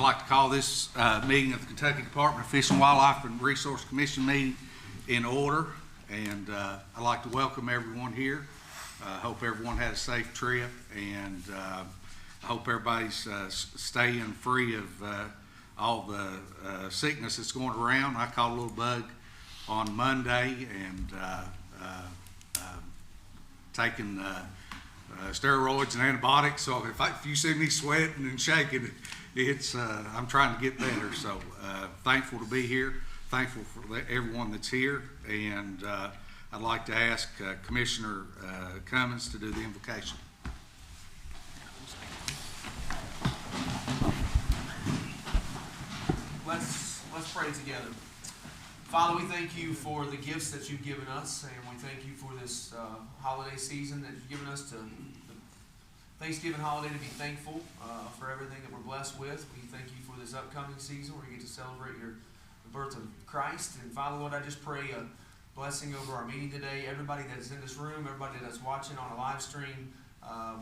I'd like to call this meeting of the Kentucky Department of Fish and Wildlife and Resource Commission meeting in order. And I'd like to welcome everyone here. Hope everyone had a safe trip, and I hope everybody's staying free of all the sickness that's going around. I caught a little bug on Monday and taking steroids and antibiotics. So if you see me sweating and shaking, it's I'm trying to get better. So thankful to be here. Thankful for everyone that's here, and I'd like to ask Commissioner Cummins to do the invocation. Let's pray together. Father, we thank you for the gifts that you've given us, and we thank you for this holiday season that you've given us, to the Thanksgiving holiday, to be thankful for everything that we're blessed with. We thank you for this upcoming season where you get to celebrate the birth of Christ. And Father, Lord, I just pray a blessing over our meeting today. Everybody that is in this room, everybody that's watching on a live stream,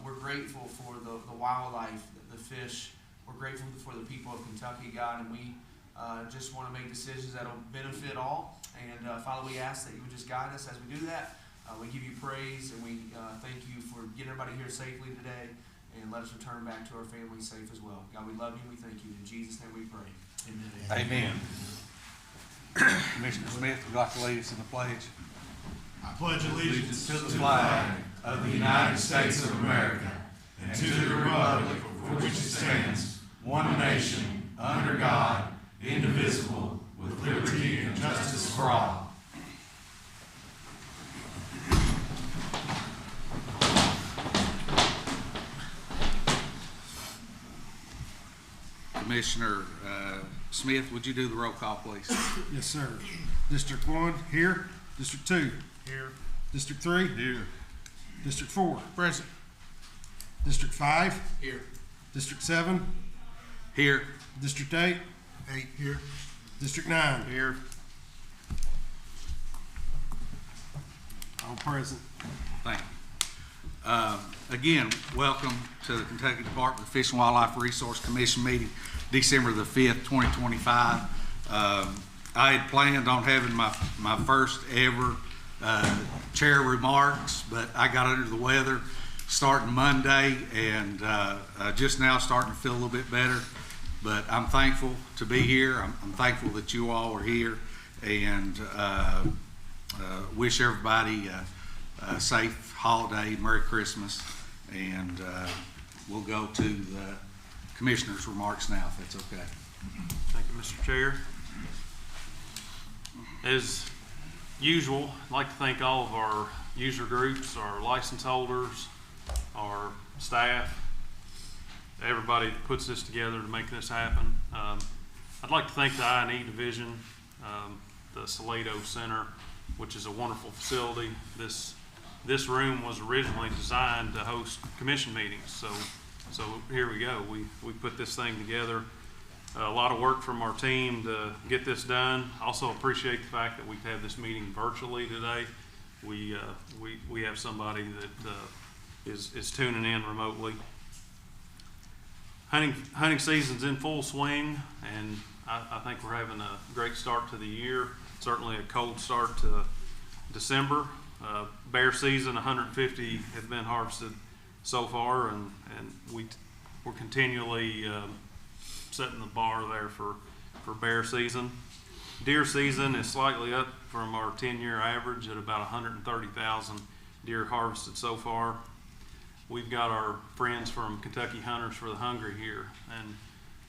we're grateful for the wildlife, the fish. We're grateful for the people of Kentucky, God, and we just want to make decisions that will benefit all. And Father, we ask that you would just guide us as we do that. We give you praise, and we thank you for getting everybody here safely today, and let us return back to our families safe as well. God, we love you. We thank you. In Jesus' name we pray. Amen. Amen. Commissioner Smith, would you like to lead us in the pledge? I pledge allegiance to the flag of the United States of America and to the republic for which it stands, one nation, under God, indivisible, with liberty and justice for all. Commissioner Smith, would you do the roll call, please? Yes, sir. District 1, here. District 2, Here. District 3, Here. District 4, Present. District 5, Here. District 7, Here. District 8, 8 here. District 9. Here. All present. Thank you. Again, welcome to the Kentucky Department of Fish and Wildlife Resource Commission meeting, December the 5th, 2025. I had planned on having my first ever chair remarks, but I got under the weather starting Monday, and just now starting to feel a little bit better. But I'm thankful to be here. I'm thankful that you all are here, and wish everybody a safe holiday, Merry Christmas, and we'll go to the Commissioner's remarks now, if that's okay. Thank you, Mr. Chair. As usual, I'd like to thank all of our user groups, our license holders, our staff, everybody that puts this together to make this happen. I'd like to thank the I&E division, the Salado Center, which is a wonderful facility. This room was originally designed to host commission meetings, so here we go. We put this thing together. A lot of work from our team to get this done. Also appreciate the fact that we have this meeting virtually today. We have somebody that is tuning in remotely. Hunting season's in full swing, and I think we're having a great start to the year. Certainly a cold start to December. Bear season, 150 have been harvested so far, and we're continually setting the bar there for bear season. Deer season is slightly up from our 10-year average at about 130,000 deer harvested so far. We've got our friends from Kentucky Hunters for the Hungry here, and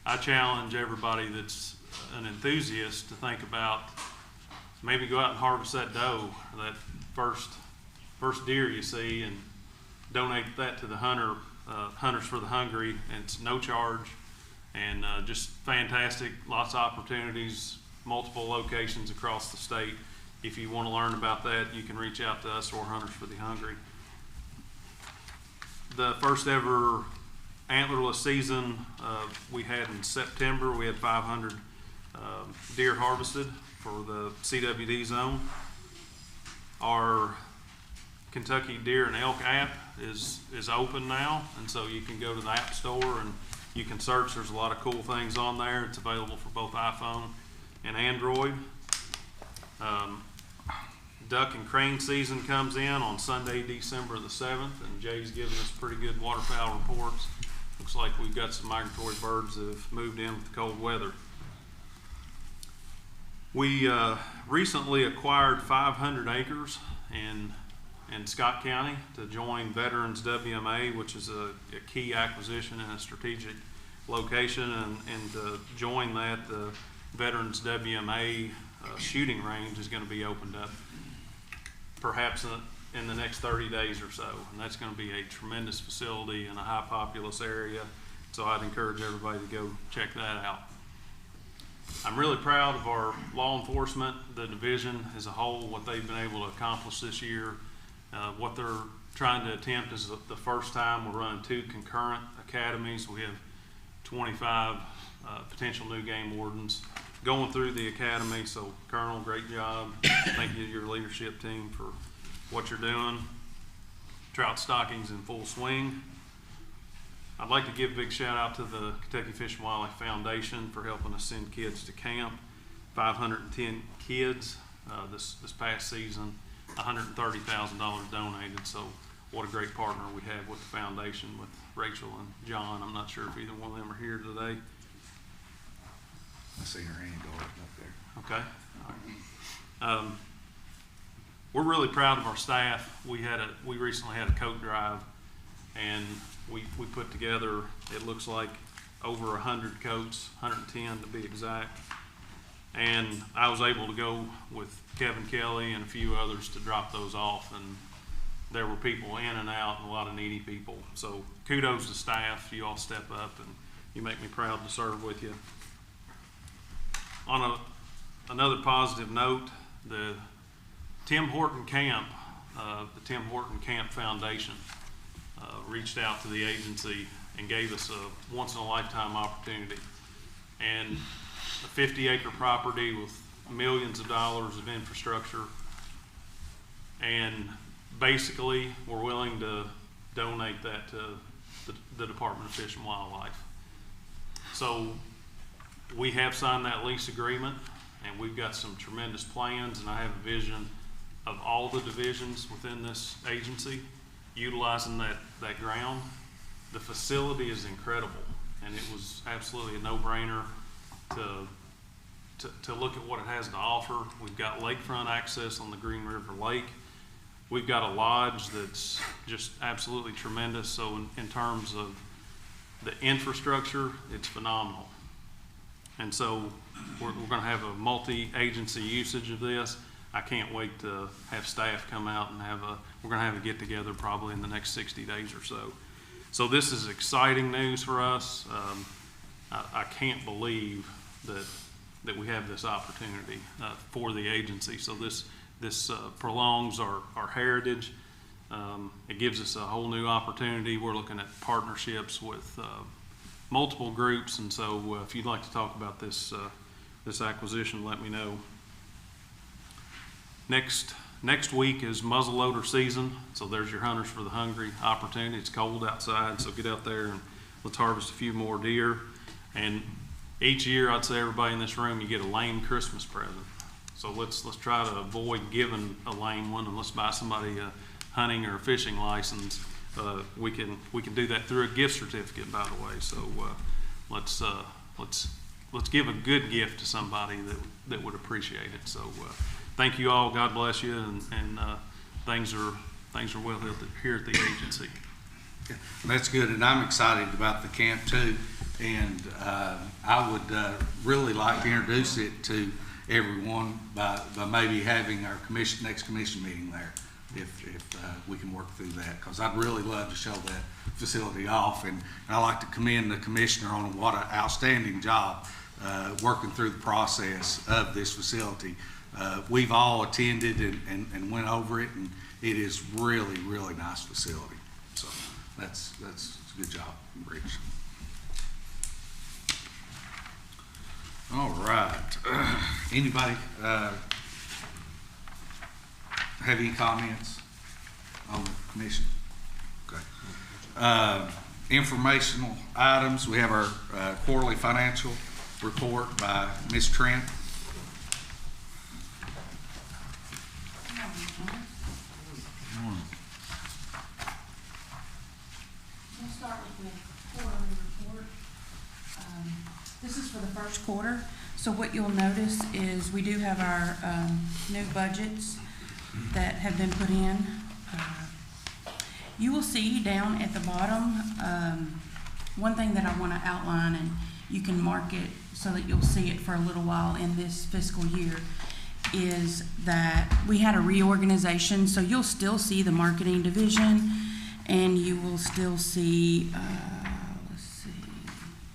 I challenge everybody that's an enthusiast to think about maybe go out and harvest that doe, that first deer you see, and donate that to the Hunters for the Hungry. And it's no charge, and just fantastic, lots of opportunities, multiple locations across the state. If you want to learn about that, you can reach out to us or Hunters for the Hungry. The first ever antlerless season we had in September. We had 500 deer harvested for the CWD zone. Our Kentucky Deer and Elk app is open now, and so you can go to the app store You can search, there's a lot of cool things on there. It's available for both iPhone and Android. Duck and crane season comes in on Sunday, December the 7th, and Jay's giving us pretty good waterfowl reports. Looks like we've got some migratory birds that have moved in with the cold weather. We recently acquired 500 acres in Scott County to join Veterans WMA, which is a key acquisition in a strategic location, and to join that, the Veterans WMA shooting range is going to be opened up perhaps in the next 30 days or so, and that's going to be a tremendous facility in a high populous area, so I'd encourage everybody to go check that out. I'm really proud of our law enforcement, the division as a whole, what they've been able to accomplish this year. What they're trying to attempt is the first time we're running 2 concurrent academies. We have 25 potential new game wardens going through the academy. So Colonel, great job. Thank you to your leadership team for what you're doing. Trout stocking's in full swing. I'd like to give a big shout out to the Kentucky Fish and Wildlife Foundation for helping us send kids to camp. 510 kids this past season, $130,000 donated. So what a great partner we have with the foundation, with Rachel and John. I'm not sure if either one of them are here today. I see her hand go up there. Okay. We're really proud of our staff. We recently had a coat drive, and we put together, it looks like over 100 coats, 110 to be exact. And I was able to go with Kevin Kelly and a few others to drop those off, and there were people in and out and a lot of needy people. So kudos to staff. You all step up and you make me proud to serve with you. On another positive note, the Tim Horton Camp, the Tim Horton Camp Foundation reached out to the agency and gave us a once-in-a-lifetime opportunity. And a 50-acre property with millions of dollars of infrastructure, and basically we're willing to donate that to the Department of Fish and Wildlife. So we have signed that lease agreement, and we've got some tremendous plans, and I have a vision of all the divisions within this agency utilizing that ground. The facility is incredible, and it was absolutely a no-brainer to look at what it has to offer. We've got lakefront access on the Green River Lake. We've got a lodge that's just absolutely tremendous. So in terms of the infrastructure, it's phenomenal. And so we're going to have a multi-agency usage of this. I can't wait to have staff come out and we're going to have a get-together probably in the next 60 days or so. So this is exciting news for us. I can't believe that we have this opportunity for the agency. So this prolongs our heritage. It gives us a whole new opportunity. We're looking at partnerships with multiple groups, and so if you'd like to talk about this acquisition, let me know. Next week is muzzleloader season, so there's your Hunters for the Hungry opportunity. It's cold outside, so get out there and let's harvest a few more deer. And each year, I'd say everybody in this room, you get a lame Christmas present. So let's try to avoid giving a lame one, and let's buy somebody a hunting or a fishing license. We can do that through a gift certificate, by the way. So let's give a good gift to somebody that would appreciate it. So thank you all. God bless you, and things are well here at the agency. That's good, and I'm excited about the camp too. And I would really like to introduce it to everyone by maybe having our next commission meeting there, if we can work through that, because I'd really love to show that facility off. And I'd like to commend the commissioner on what an outstanding job working through the process of this facility. We've all attended and went over it, and it is really, really nice facility. So that's a good job, Rich. All right. Anybody have any comments on the commission? Okay. informational items. We have our quarterly financial report by Ms. Trent. We'll start with the quarterly report. This is for the first quarter. So what you'll notice is we do have our new budgets that have been put in. You will see down at the bottom, one thing that I want to outline, and you can mark it so that you'll see it for a little while in this fiscal year, is that we had a reorganization. So you'll still see the marketing division, and you will still see, let's see,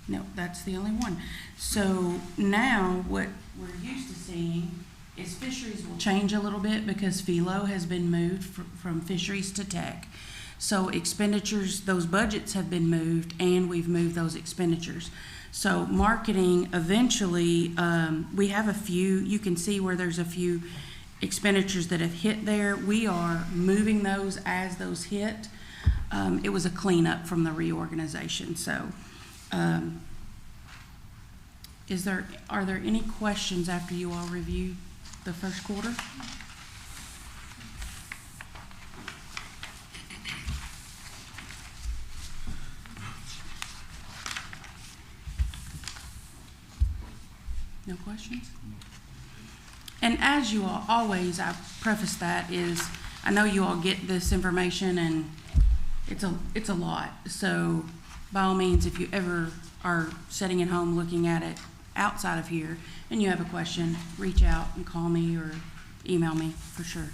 no, that's the only one. So now what we're used to seeing is fisheries will change a little bit because philo has been moved from fisheries to tech. So expenditures, those budgets have been moved, and we've moved those expenditures. So marketing, eventually, we have a few, you can see where there's a few expenditures that have hit there. We are moving those as those hit. It was a cleanup from the reorganization. So are there any questions after you all review the first quarter? No questions? And as you all always, I preface that is, I know you all get this information and it's a lot. So by all means, if you ever are sitting at home looking at it outside of here and you have a question, reach out and call me or email me for sure.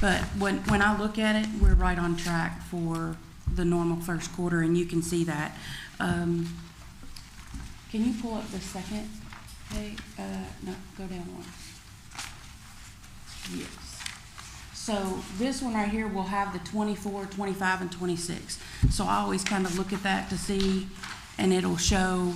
But when I look at it, we're right on track for the normal first quarter, and you can see that. Can you pull up the second page? No, go down one. Yes. So this one right here will have the 24, 25, and 26. So I always kind of look at that to see, and it'll show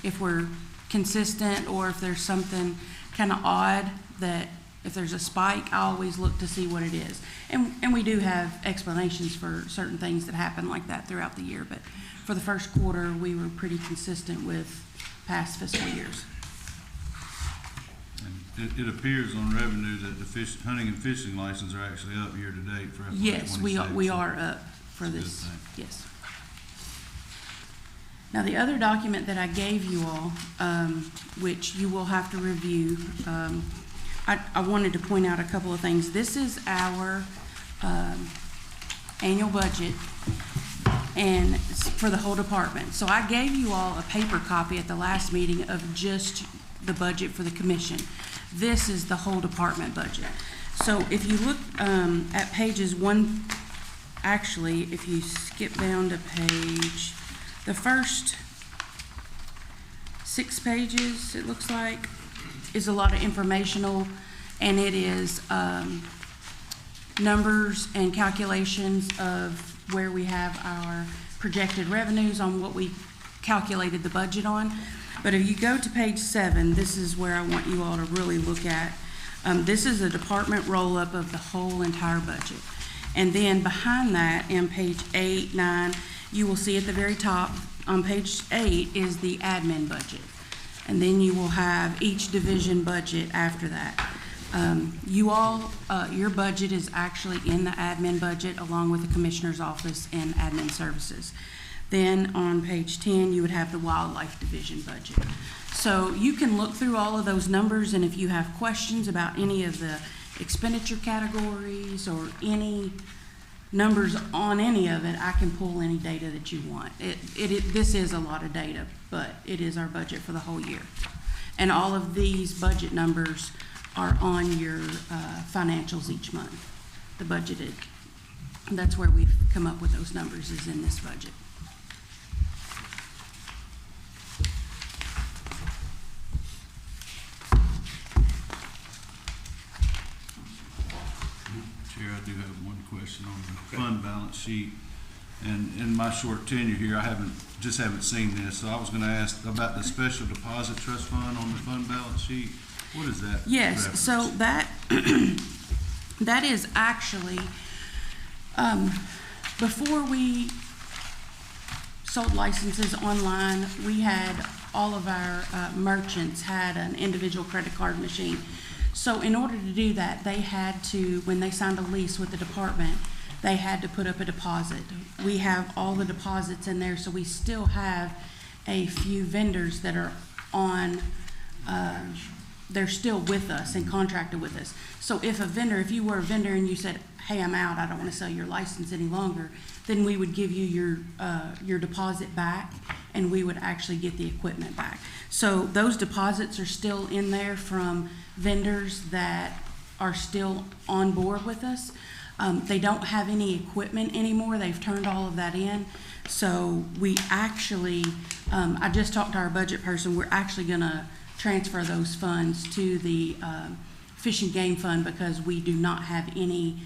if we're consistent or if there's something kind of odd, that if there's a spike, I always look to see what it is. And we do have explanations for certain things that happen like that throughout the year, but for the first quarter, we were pretty consistent with past fiscal years. And it appears on revenue that the hunting and fishing license are actually up year to date for FY 26. Yes, we are up for this. Yes. Now, the other document that I gave you all, which you will have to review, I wanted to point out a couple of things. This is our annual budget, and for the whole department. So I gave you all a paper copy at the last meeting of just the budget for the commission. This is the whole department budget. So if you look at pages one, actually, if you skip down to page, the first 6 pages, it looks like, is a lot of informational, and it is numbers and calculations of where we have our projected revenues on what we calculated the budget on. But if you go to page 7, this is where I want you all to really look at. This is a department roll-up of the whole entire budget. And then behind that, in page 8, 9, you will see at the very top, on page 8 is the admin budget. And then you will have each division budget after that. You all, your budget is actually in the admin budget along with the commissioner's office and admin services. Then on page 10, you would have the wildlife division budget. So you can look through all of those numbers, and if you have questions about any of the expenditure categories or any numbers on any of it, I can pull any data that you want. This is a lot of data, but it is our budget for the whole year. And all of these budget numbers are on your financials each month. The budgeted, that's where we've come up with those numbers, is in this budget. Chair, I do have one question on the fund balance sheet. And in my short tenure here, I haven't seen this. So I was going to ask about the special deposit trust fund on the fund balance sheet. What is that? Yes, so that that is actually Before we sold licenses online, we had all of our merchants had an individual credit card machine. So in order to do that, they had to, when they signed a lease with the department, they had to put up a deposit. We have all the deposits in there, so we still have a few vendors that are on, they're still with us and contracted with us. So if you were a vendor and you said, hey, I'm out, I don't want to sell your license any longer, then we would give you your deposit back, and we would actually get the equipment back. So those deposits are still in there from vendors that are still on board with us. They don't have any equipment anymore. They've turned all of that in. So we actually, I just talked to our budget person, we're actually gonna transfer those funds to the Fish and Game Fund, because we do not have any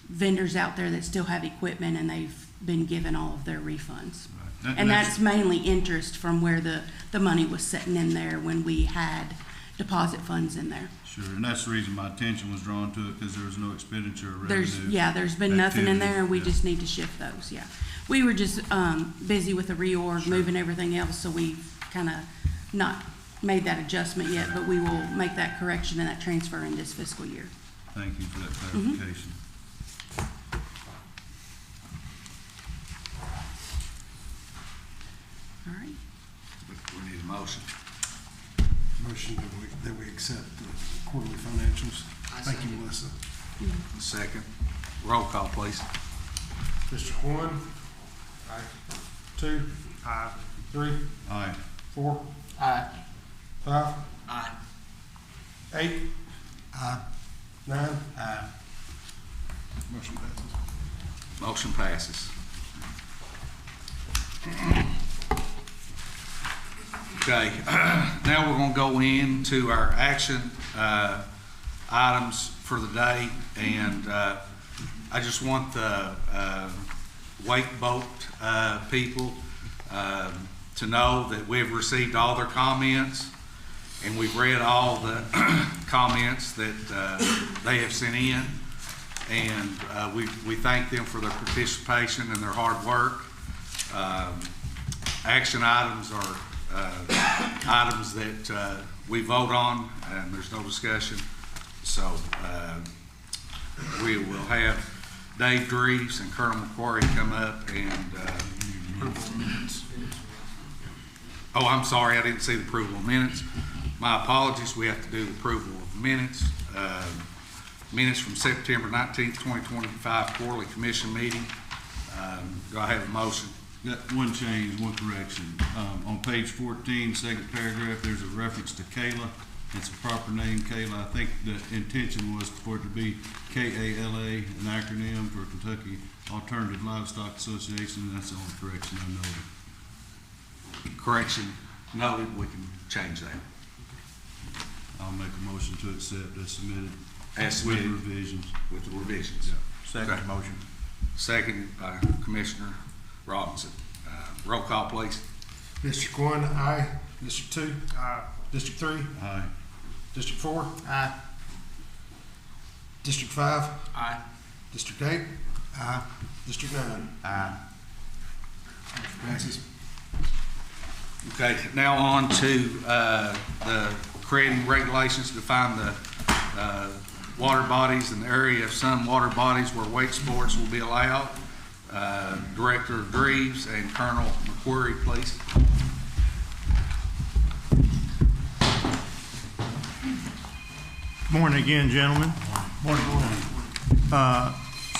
vendors out there that still have equipment, and they've been given all of their refunds. Right. And that's mainly interest from where the money was sitting in there when we had deposit funds in there. Sure, and that's the reason my attention was drawn to it, because there was no expenditure or revenue. There's been nothing in there, and we activity, just need to shift those, yeah. We were just busy with the reorg, moving everything else, so we've kind of not made that adjustment yet, but we will make that correction and that transfer in this fiscal year. Thank you for that clarification. All right. We need a motion. Motion that we accept the quarterly financials. Thank you, Melissa. Second. Roll call, please. District 1? Aye. 2? Aye. 3? Aye. 4? Aye. 5? Aye. 8? Aye. 9? Aye. Motion passes. Motion passes. Okay, now we're gonna go into our action items for the day, and I just want the wake boat people to know that we've received all their comments, and we've read all the comments that they have sent in, and we thank them for their participation and their hard work. Action items are items that we vote on, and there's no discussion. So we will have Dave Dreves and Colonel McQuarrie come up and oh, I'm sorry, I didn't see the approval of minutes. My apologies, we have to do the approval of minutes. Minutes from September 19th, 2025 quarterly commission meeting. Do I have a motion? Got one change, one correction. On page 14, second paragraph, there's a reference to Kayla. It's a proper name, Kayla. I think the intention was for it to be KALA, an acronym for Kentucky Alternative Livestock Association, and that's the only correction I noted. Correction noted, we can change that. I'll make a motion to accept as submitted. As submitted. With revisions. With the revisions. Yeah. Second motion. Second by Commissioner Robinson. Roll call, please. District 1, aye. District 2? Aye. District 3? Aye. District 4? Aye. District 5? Aye. District 8? Aye. District 9? Aye. Passes. Okay, now on to the creating regulations to define the water bodies and the area of some water bodies where wake sports will be allowed. Director Dreves and Colonel McQuarrie, please. Morning again, gentlemen. Morning.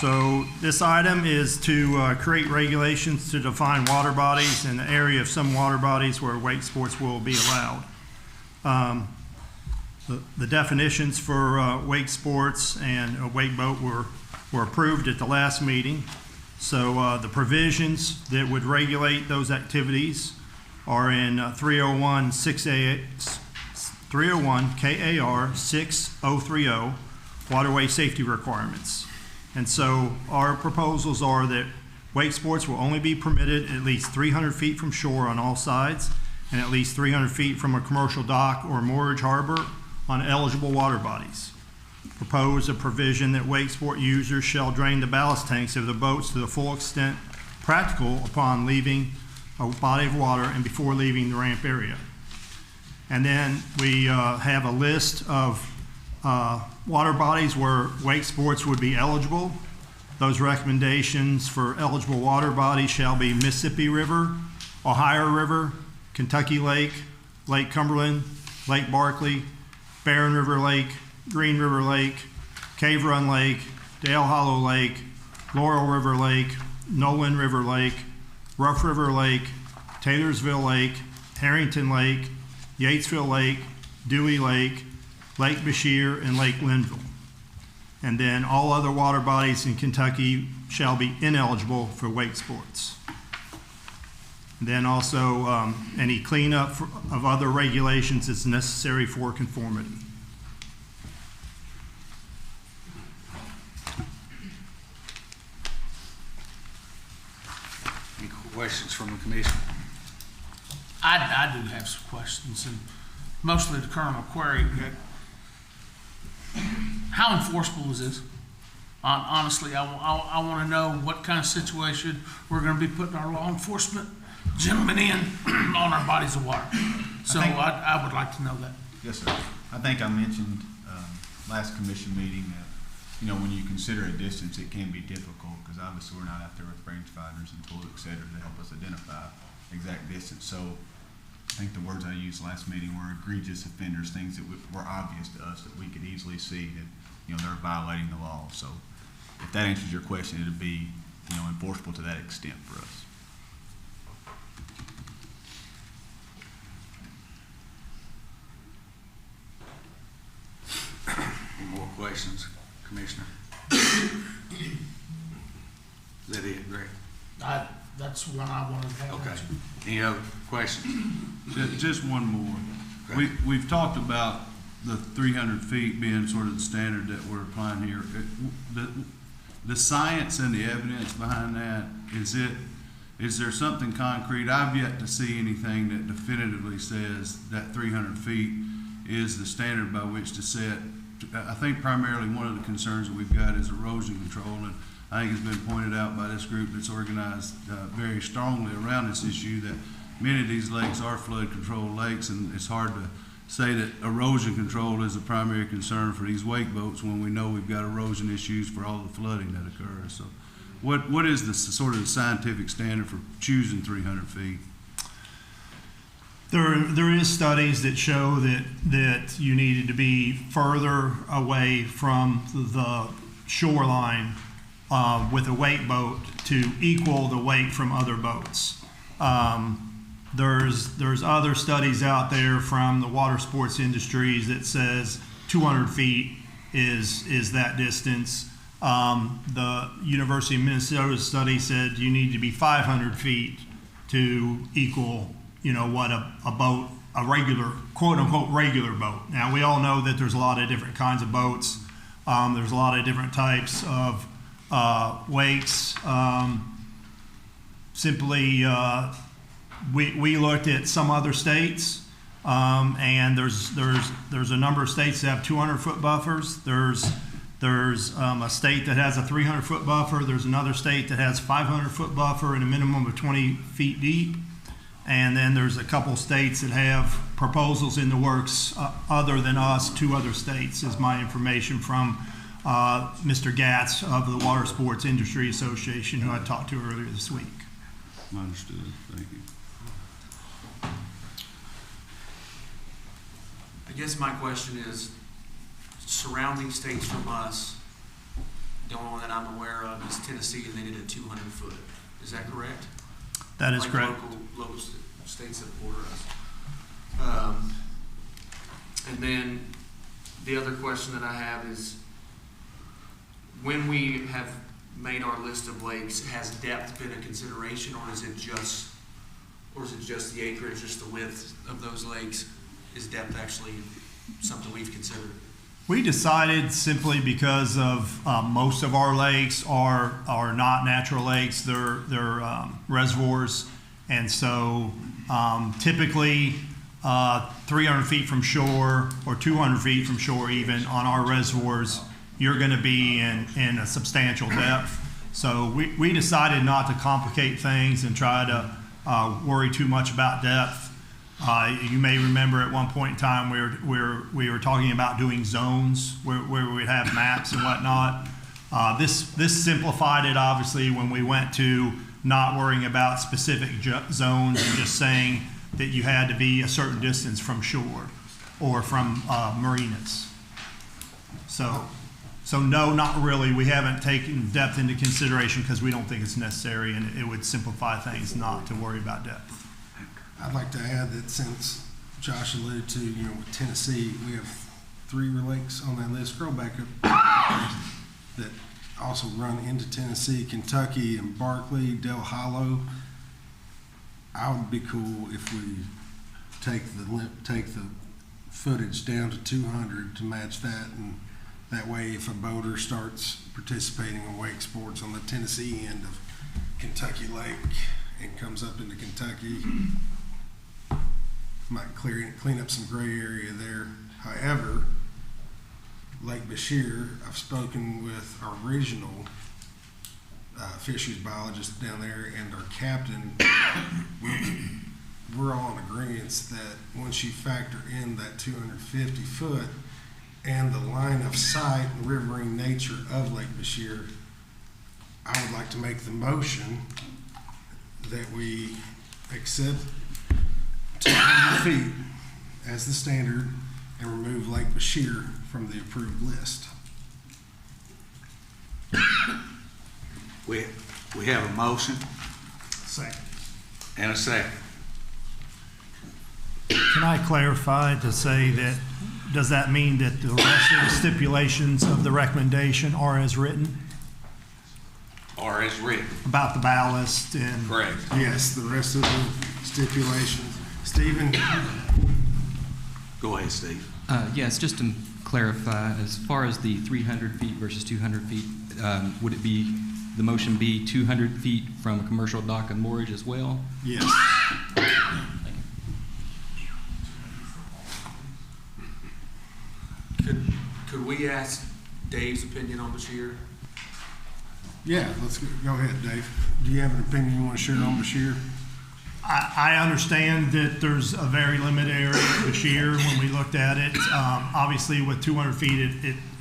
So this item is to create regulations to define water bodies and the area of some water bodies where wake sports will be allowed. The definitions for wake sports and a wake boat were approved at the last meeting. So the provisions that would regulate those activities are in 301 KAR 6030, waterway safety requirements. And so our proposals are that wake sports will only be permitted at least 300 feet from shore on all sides and at least 300 feet from a commercial dock or moorage harbor on eligible water bodies. propose a provision that wake sport users shall drain the ballast tanks of the boats to the full extent practical upon leaving a body of water and before leaving the ramp area. And then we have a list of water bodies where wake sports would be eligible. Those recommendations for eligible water bodies shall be Mississippi River, Ohio River, Kentucky Lake, Lake Cumberland, Lake Barkley, Barren River Lake, Green River Lake, Cave Run Lake, Dale Hollow Lake, Laurel River Lake, Nolan River Lake, Rough River Lake, Taylorsville Lake, Harrington Lake, Yatesville Lake, Dewey Lake, Lake Bashir, and Lake Linville. And then all other water bodies in Kentucky shall be ineligible for wake sports. And then also any cleanup of other regulations is necessary for conformity. Any questions from the commission? I do have some questions, and mostly to Colonel Query. How enforceable is this? Honestly, I want to know what kind of situation we're going to be putting our law enforcement gentlemen in on our bodies of water. So I would like to know that. Yes, sir. I think I mentioned last commission meeting that, you know, when you consider a distance, it can be difficult because obviously we're not out there with range finders and tools, et cetera, to help us identify exact distance. So I think the words I used last meeting were egregious offenders, things that were obvious to us that we could easily see that, you know, they're violating the law. So if that answers your question, it'd be, you know, enforceable to that extent for us. Any more questions, Commissioner? Is that it, Greg? That's one I wanted to have. Okay. Any other questions? Just one more. Okay. We've talked about the 300 feet being sort of the standard that we're applying here. The science and the evidence behind that, is there something concrete? I've yet to see anything that definitively says that 300 feet is the standard by which to set. I think primarily one of the concerns that we've got is erosion control, and I think it's been pointed out by this group that's organized very strongly around this issue that many of these lakes are flood control lakes, and it's hard to say that erosion control is a primary concern for these wake boats when we know we've got erosion issues for all the flooding that occurs. So what is the sort of the scientific standard for choosing 300 feet? There is studies that show that you needed to be further away from the shoreline with a wake boat to equal the weight from other boats. There's other studies out there from the water sports industries that says 200 feet is that distance. The University of Minnesota study said you need to be 500 feet to equal, you know, what a boat, a regular, quote unquote, regular boat. Now, we all know that there's a lot of different kinds of boats. There's a lot of different types of wakes. We looked at some other states, and there's a number of states that have 200-foot buffers. There's a state that has a 300-foot buffer. There's another state that has 500-foot buffer and a minimum of 20 feet deep. And then there's a couple states that have proposals in the works other than us, 2 other states, is my information from Mr. Gatz of the Water Sports Industry Association, who I talked to earlier this week. Understood. Thank you. I guess my question is, surrounding states from us, the only one that I'm aware of is Tennessee, and they did a 200 foot. Is that correct? That is like correct. Local states that border us. And then the other question that I have is, when we have made our list of lakes, has depth been a consideration, or is it just the acreage, just the width of those lakes? Is depth actually something we've considered? We decided simply because of most of our lakes are not natural lakes; they're reservoirs, and so typically 300 feet from shore or 200 feet from shore, even on our reservoirs, you're gonna be in a substantial depth. So we decided not to complicate things and try to worry too much about depth. You may remember at one point in time we were talking about doing zones where we'd have maps and whatnot. This simplified it obviously when we went to not worrying about specific zones and just saying that you had to be a certain distance from shore or from marinas. So no, not really. We haven't taken depth into consideration because we don't think it's necessary, and it would simplify things not to worry about depth. I'd like to add that since Josh alluded to, with Tennessee, we have 3 lakes on that list. Scroll back up. That also run into Tennessee, Kentucky, and Barkley, Del Hollow. I would be cool if we take the footage down to 200 to match that, and that way if a boater starts participating in wake sports on the Tennessee end of Kentucky Lake and comes up into Kentucky, might clean up some gray area there. However, Lake Bashir, I've spoken with our regional fisheries biologist down there and our captain. We're all in agreement that once you factor in that 250 foot and the line of sight and riverine nature of Lake Bashir, I would like to make the motion that we accept 200 feet as the standard and remove Lake Bashir from the approved list. We have a motion Second. and a second. Can I clarify to say that, does that mean that the rest of the stipulations of the recommendation are as written Or as written. about the ballast and? Correct. Yes, the rest of the stipulations. Stephen? Go ahead, Steve. Yes, just to clarify, as far as the 300 feet versus 200 feet, would it be, the motion be 200 feet from a commercial dock and moorage as well? Yes. Could we ask Dave's opinion on Bashir? Yeah, let's go ahead, Dave. Do you have an opinion you want to share on Bashir? I understand that there's a very limited area of Bashir when we looked at it. Obviously, with 200 feet,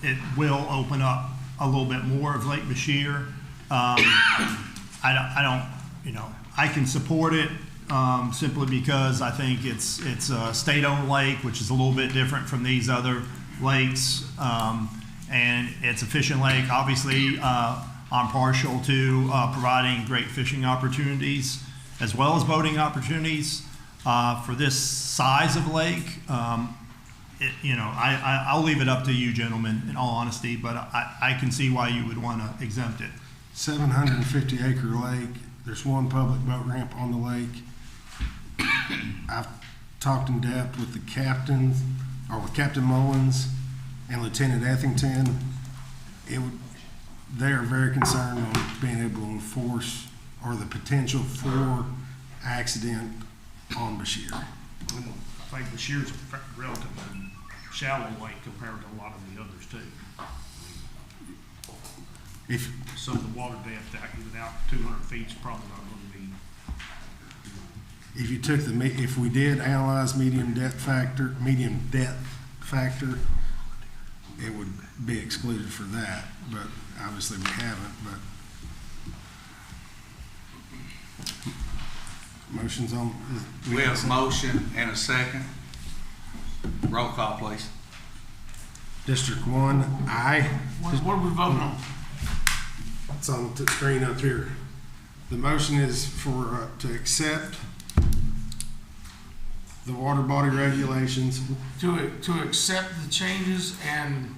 it will open up a little bit more of Lake Bashir. I can support it simply because I think it's a state-owned lake, which is a little bit different from these other lakes, and it's a fishing lake. Obviously, I'm partial to providing great fishing opportunities as well as boating opportunities for this size of lake. I'll leave it up to you gentlemen in all honesty, but I can see why you would want to exempt it. 750 acre lake. There's one public boat ramp on the lake. I've talked in depth with the captains, or with Captain Mullins and Lieutenant Ethington. They're very concerned on being able to enforce or the potential for accident on Bashir. I think Bashir's a relatively shallow lake compared to a lot of the others too. So the water depth, without 200 feet, is probably not going to be. If we did analyze medium depth factor, it would be excluded for that, but obviously we haven't. But motions on. We have a motion and a second. Roll call, please. District 1, aye. What are we voting on? It's on the screen up here. The motion is for to accept the water body regulations. To accept the changes and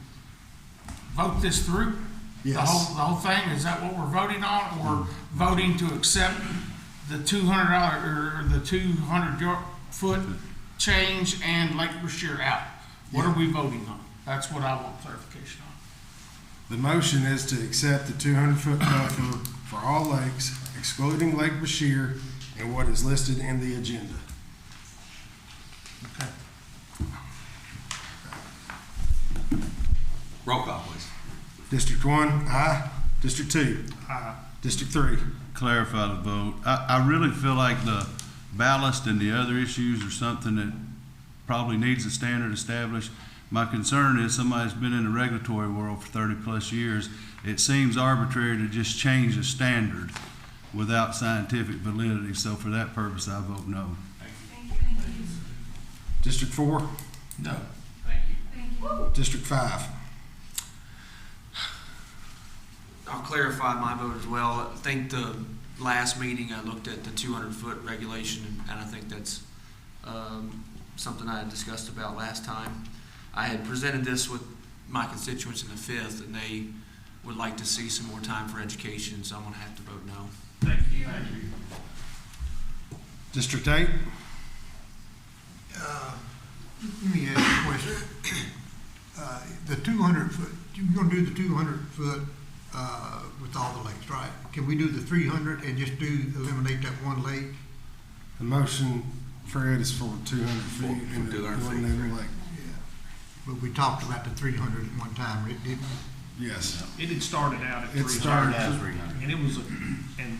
vote this through? Yes. The whole thing, is that what we're voting on, or voting to accept the $200 or the 200-foot change and Lake Bashir out? What are we voting on? That's what I want clarification on. The motion is to accept the 200-foot buffer for all lakes, excluding Lake Bashir and what is listed in the agenda. Roll call, please. District 1, aye. District 2, Aye. District 3. Clarify the vote. I really feel like the ballast and the other issues are something that probably needs a standard established. My concern is somebody's been in the regulatory world for 30-plus years. It seems arbitrary to just change a standard without scientific validity. So for that purpose, I vote no. District 4, No. Thank you. District 5. I'll clarify my vote as well. I think the last meeting I looked at the 200-foot regulation, and I think that's something I had discussed about last time. I had presented this with my constituents in the 5th, and they would like to see some more time for education, so I'm going to have to vote no. Thank you. Thank you. District 8, Let me ask you a question. The 200-foot, you're gonna do the 200-foot with all the lakes, right? Can we do the 300 and just eliminate that one lake? the motion, Fred, is for 200 feet in the 200 feet. eliminated lake. Yeah. But we talked about the 300 at one time, it didn't. Yes. It had started out at It 300. started As 300. And it was, and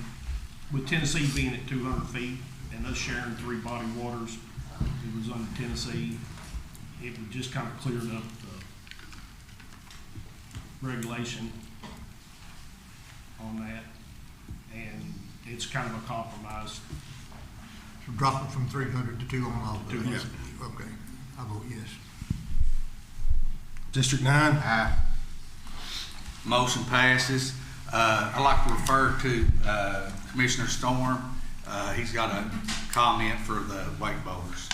with Tennessee being at 200 feet and us sharing 3 body waters, it was under Tennessee. It was just kind of cleared up the regulation on that. And it's kind of a compromise. So drop it from 300 to 2 on all of them? 200. Okay, I vote yes. District 9? Aye. Motion passes. I'd like to refer to Commissioner Storm. He's got a comment for the wake boaters.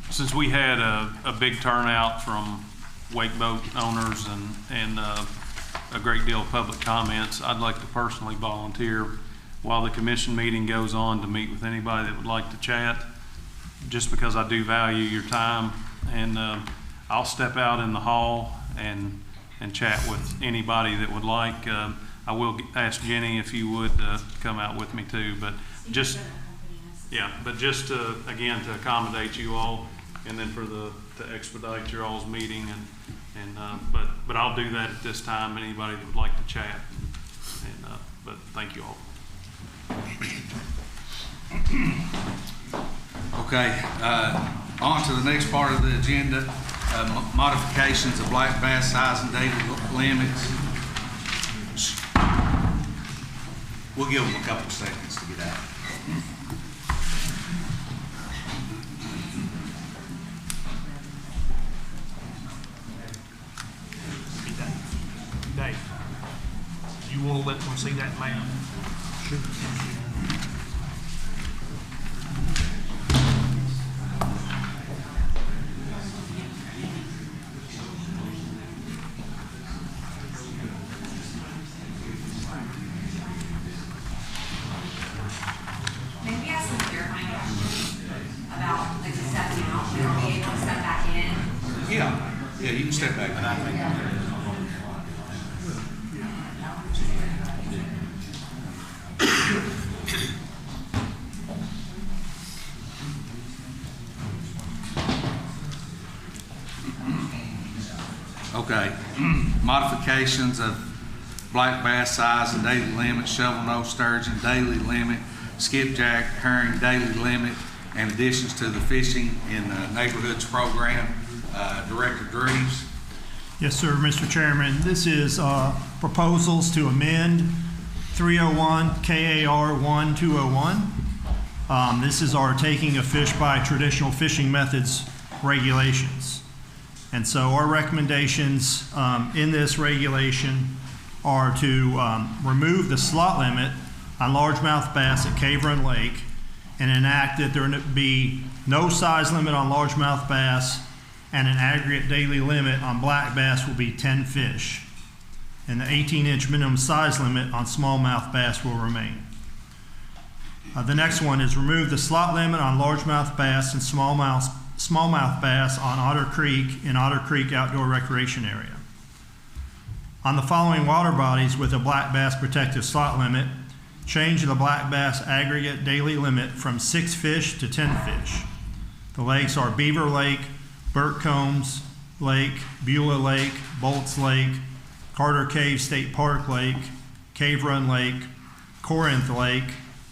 Since we had a big turnout from wake boat owners and a great deal of public comments, I'd like to personally volunteer while the commission meeting goes on to meet with anybody that would like to chat, just because I do value your time. And I'll step out in the hall and chat with anybody that would like. I will ask Jenny if you would come out with me too, but just to, again, to accommodate you all, and then to expedite your all's meeting, but I'll do that at this time. Anybody that would like to chat, but thank you all. Okay, on to the next part of the agenda, modifications of black bass size and daily limits. We'll give them a couple of seconds to get out. Dave, you want to let them see that map? Maybe ask some clarifying questions about like the stepping out, and are we able to step back in? Yeah, you can step back. Okay, modifications of black bass size and daily limit, shovel nose sturgeon daily limit, skipjack herring daily limit, and additions to the fishing in neighborhoods program. Director Dreves. Yes, sir, Mr. Chairman. This is proposals to amend 301 KAR 1201. This is our taking of fish by traditional fishing methods regulations. And so our recommendations in this regulation are to remove the slot limit on largemouth bass at Cave Run Lake and enact that there be no size limit on largemouth bass, and an aggregate daily limit on black bass will be 10 fish. And the 18-inch minimum size limit on smallmouth bass will remain. The next one is remove the slot limit on largemouth bass and smallmouth bass on Otter Creek in Otter Creek Outdoor Recreation Area. On the following water bodies with a black bass protective slot limit, change the black bass aggregate daily limit from 6 fish to 10 fish. The lakes are Beaver Lake, Burt Combs Lake, Beulah Lake, Bolts Lake, Carter Cave State Park Lake, Cave Run Lake, Corinth Lake,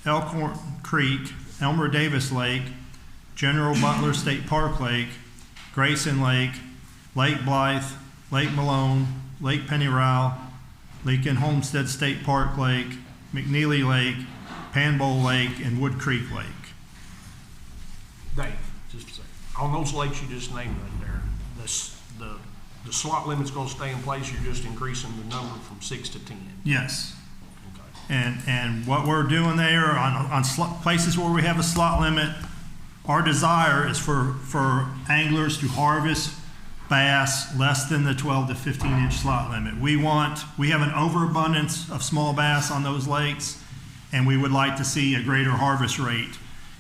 Elkhorn Creek, Elmer Davis Lake, General Butler State Park Lake, Grayson Lake, Lake Blythe, Lake Malone, Lake Pennyrile, Lincoln Homestead State Park Lake, McNeely Lake, Panbowl Lake, and Wood Creek Lake. Dave, just a second. On those lakes you just named right there, the slot limit's gonna stay in place, you're just increasing the number from 6 to 10. Yes. Okay. And what we're doing there on places where we have a slot limit, our desire is for anglers to harvest bass less than the 12 to 15 inch slot limit. We have an overabundance of small bass on those lakes, and we would like to see a greater harvest rate.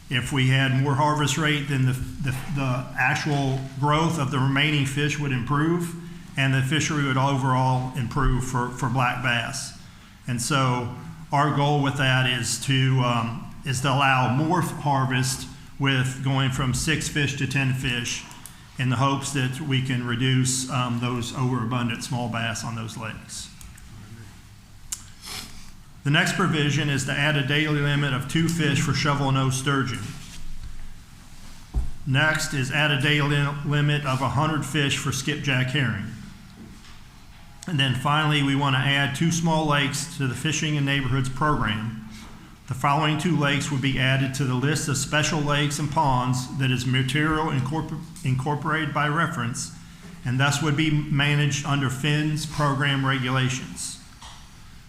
If we had more harvest rate, then the actual growth of the remaining fish would improve, and the fishery would overall improve for black bass. And so our goal with that is to allow more harvest, with going from 6 fish to 10 fish, in the hopes that we can reduce those overabundant small bass on those lakes. The next provision is to add a daily limit of 2 fish for shovel-nose sturgeon. Next is add a daily limit of 100 fish for skipjack herring. And then finally, we want to add 2 small lakes to the Fishing in Neighborhoods program. The following 2 lakes would be added to the list of special lakes and ponds that is material incorporated by reference, and thus would be managed under FIN's program regulations.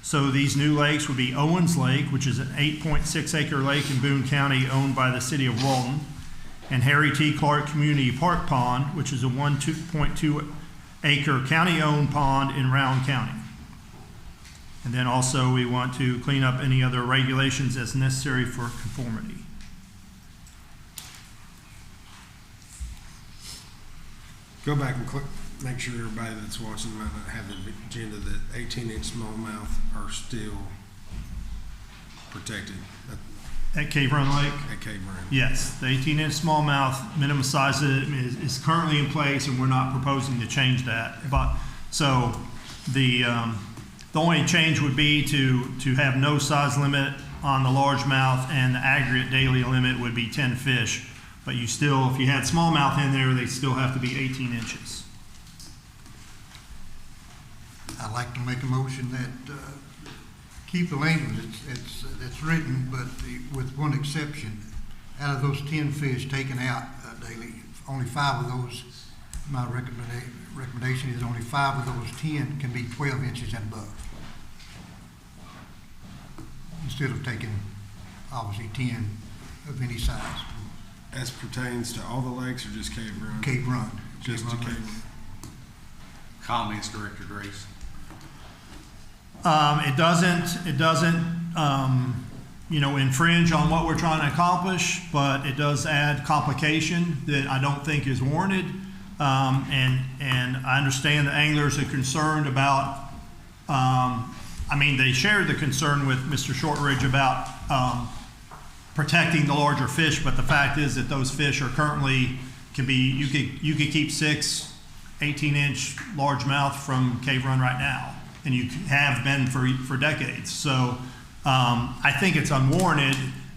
So these new lakes would be Owens Lake, which is an 8.6 acre lake in Boone County owned by the city of Walton, and Harry T. Clark Community Park Pond, which is a 2.2 acre county-owned pond in Round County. And then also we want to clean up any other regulations as necessary for conformity. Go back and make sure everybody that's watching might not have the agenda that 18-inch smallmouth are still protected At Cave Run Lake? at Cave Run. Yes, the 18-inch smallmouth minimum size is currently in place, and we're not proposing to change that. But so the only change would be to have no size limit on the largemouth, and the aggregate daily limit would be 10 fish. But you still, if you had smallmouth in there, they still have to be 18 inches. I'd like to make a motion that keep the language that's written, but with one exception. Out of those 10 fish taken out daily, only 5 of those, my recommendation is only 5 of those 10 can be 12 inches and above. Instead of taking, obviously, 10 of any size. As pertains to all the lakes or just Cave Run? Cave Run. Just to Cave Run. Cave Run. Comments, Director Grace? It doesn't, infringe on what we're trying to accomplish, but it does add complication that I don't think is warranted. And I understand the anglers are concerned about, they shared the concern with Mr. Shortridge about protecting the larger fish, but the fact is that those fish are currently, you could keep 6 18-inch largemouth from Cave Run right now, and you have been for decades. So I think it's unwarranted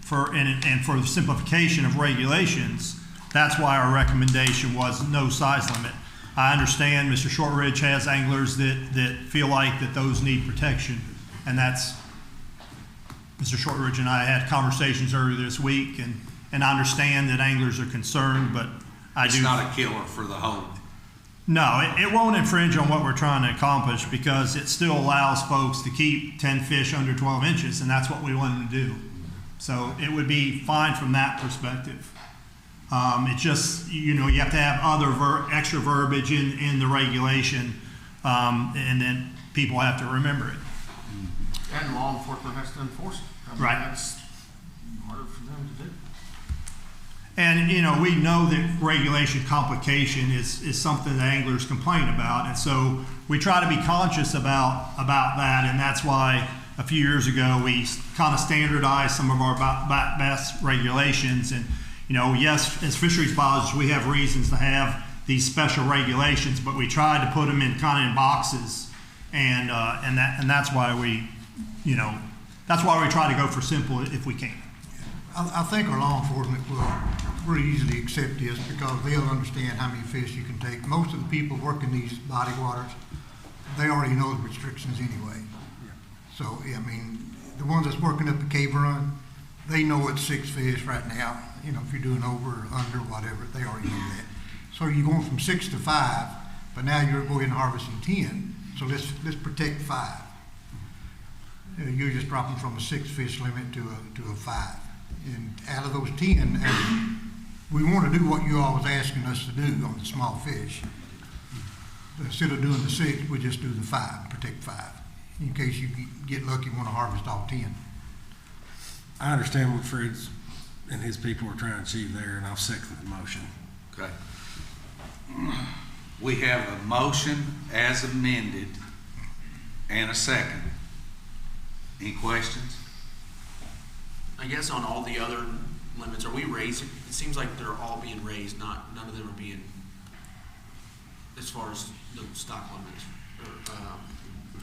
and for the simplification of regulations. That's why our recommendation was no size limit. I understand Mr. Shortridge has anglers that feel like that those need protection, and that's, Mr. Shortridge and I had conversations earlier this week, and I understand that anglers are concerned, but It's not a killer for the whole. No, it won't infringe on what we're trying to accomplish, because it still allows folks to keep 10 fish under 12 inches, and that's what we wanted to do. So it would be fine from that perspective. It just, you have to have other extra verbiage in the regulation, and then people have to remember it. And law enforcement has to enforce it. Right. That's harder for them to do. And, we know that regulation complication is something that anglers complain about. And so we try to be conscious about that. And that's why a few years ago, we kind of standardized some of our bass regulations. And, yes, as fisheries biologists, we have reasons to have these special regulations, but we tried to put them in boxes And that's why we, that's why we try to go for simple if we can. I think our law enforcement will pretty easily accept this because they'll understand how many fish you can take. Most of the people working these body waters, they already know the restrictions anyway. So, I mean, the ones that's working up the cave run, they know it's 6 fish right now. If you're doing over or under, whatever, they already know that. So you're going from 6 to 5, but now you're going and harvesting 10. So let's protect 5. You're just dropping from a 6 fish limit to a 5. And out of those 10, we want to do what you all was asking us to do on the small fish. Instead of doing the 6, we just do the 5, protect 5. In case you get lucky and want to harvest all 10. I understand what Fred's and his people are trying to achieve there, and I'll second the motion. Okay. We have a motion as amended and a second. Any questions? I guess on all the other limits, are we raising? It seems like they're all being raised, none of them are being, as far as the stock limits,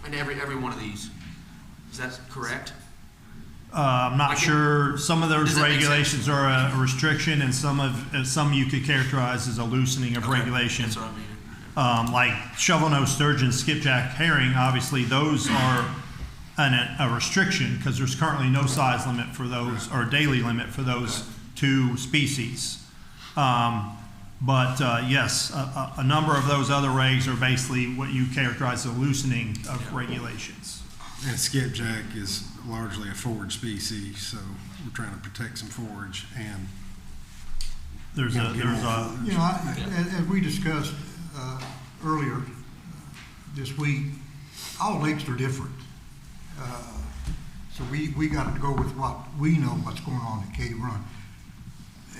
and every one of these. Is that correct? I'm not sure. Some of those Does that make regulations are a restriction, and some you could characterize as a loosening of regulations. That's what I mean. Like shovel-nosed sturgeon, skipjack, herring, obviously those are a restriction because there's currently no size limit for those or daily limit for those 2 species. But yes, a number of those other regs are basically what you characterize as a loosening of regulations. And skipjack is largely a forage species, so we're trying to protect some forage and There's a as we discussed earlier this week, all lakes are different. So we got to go with what we know what's going on at Cave Run.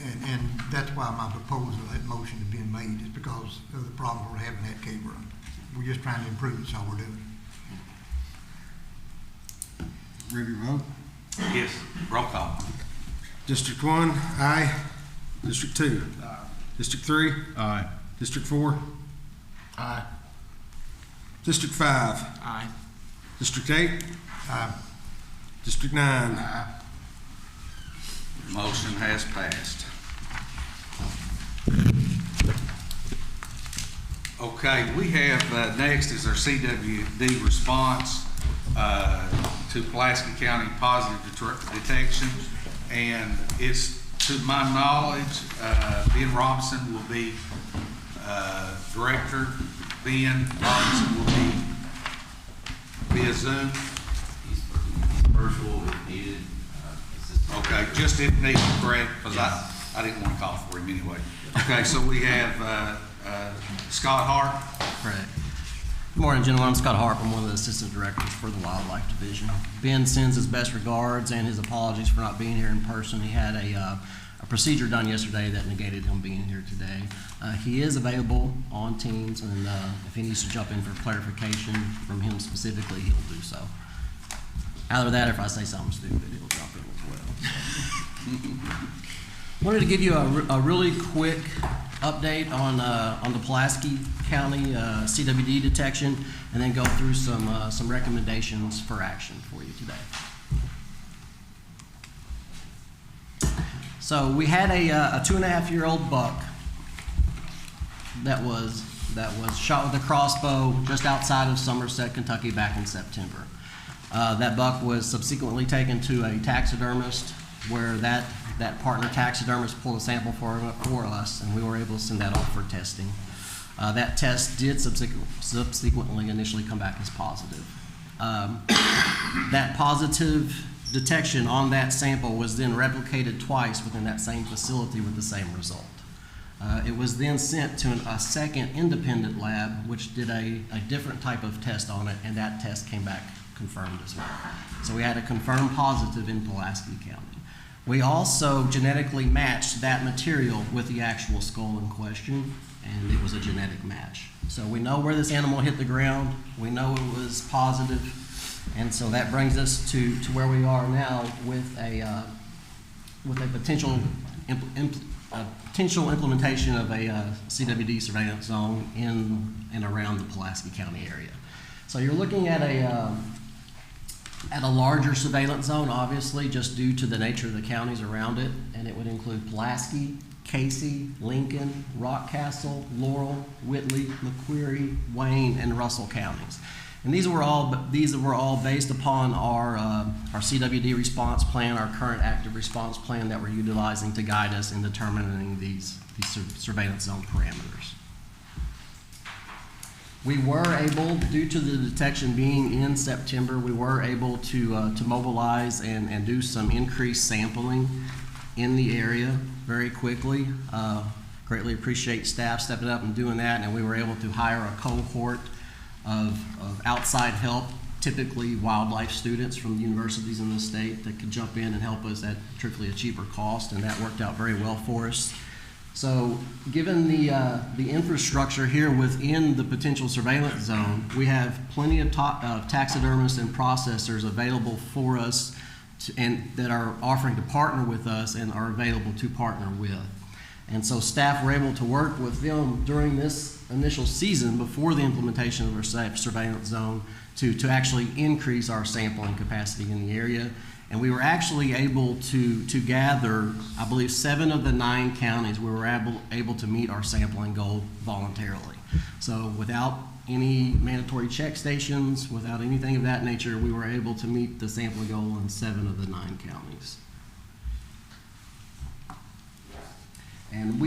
And that's why my proposal, that motion is being made, is because of the problems we're having at Cave Run. We're just trying to improve it, that's all we're doing. ready to vote? Yes. Roll call. District 1, aye. District 2? Aye. District 3? Aye. District 4? Aye. District 5? Aye. District 8? Aye. District 9? Aye. Motion has passed. Okay, we have, next is our CWD response to Pulaski County positive detection. And it's, to my knowledge, Ben Robinson will be director. Ben Robinson will be via Zoom. He's virtual if needed. Okay, just if needed, correct? Because I didn't want to call for him anyway. Okay, so we have Scott Hart. Correct. Good morning, gentlemen. I'm Scott Harp. I'm one of the assistant directors for the Wildlife Division. Ben sends his best regards and his apologies for not being here in person. He had a procedure done yesterday that negated him being here today. He is available on Teams, and if he needs to jump in for clarification from him specifically, he'll do so. Out of that, if I say something stupid, he'll jump in as well. Wanted to give you a really quick update on the Pulaski County CWD detection, and then go through some recommendations for action for you today. So we had a 2.5-year-old buck that was shot with a crossbow just outside of Somerset, Kentucky, back in September. That buck was subsequently taken to a taxidermist, where that partner taxidermist pulled a sample for us, and we were able to send that off for testing. That test did subsequently initially come back as positive. That positive detection on that sample was then replicated twice within that same facility with the same result. It was then sent to a second independent lab, which did a different type of test on it, and that test came back confirmed as well. So we had a confirmed positive in Pulaski County. We also genetically matched that material with the actual skull in question, and it was a genetic match. So we know where this animal hit the ground, we know it was positive, and so that brings us to where we are now with a potential implementation of a CWD surveillance zone in and around the Pulaski County area. So you're looking at a larger surveillance zone, obviously, just due to the nature of the counties around it, and it would include Pulaski, Casey, Lincoln, Rockcastle, Laurel, Whitley, McQuarrie, Wayne, and Russell counties. And these were all based upon our CWD response plan, our current active response plan that we're utilizing to guide us in determining these surveillance zone parameters. We were able, due to the detection being in September, we were able to mobilize and do some increased sampling in the area very quickly. Greatly appreciate staff stepping up and doing that, and we were able to hire a cohort of outside help, typically wildlife students from the universities in the state that could jump in and help us at truthfully a cheaper cost, and that worked out very well for us. So given the infrastructure here within the potential surveillance zone, we have plenty of taxidermists and processors available for us and that are offering to partner with us and are available to partner with. And so staff were able to work with them during this initial season before the implementation of our surveillance zone to actually increase our sampling capacity in the area. And we were actually able to gather, I believe, 7 of the 9 counties, we were able to meet our sampling goal voluntarily. So without any mandatory check stations, without anything of that nature, we were able to meet the sampling goal in 7 of the 9 counties. And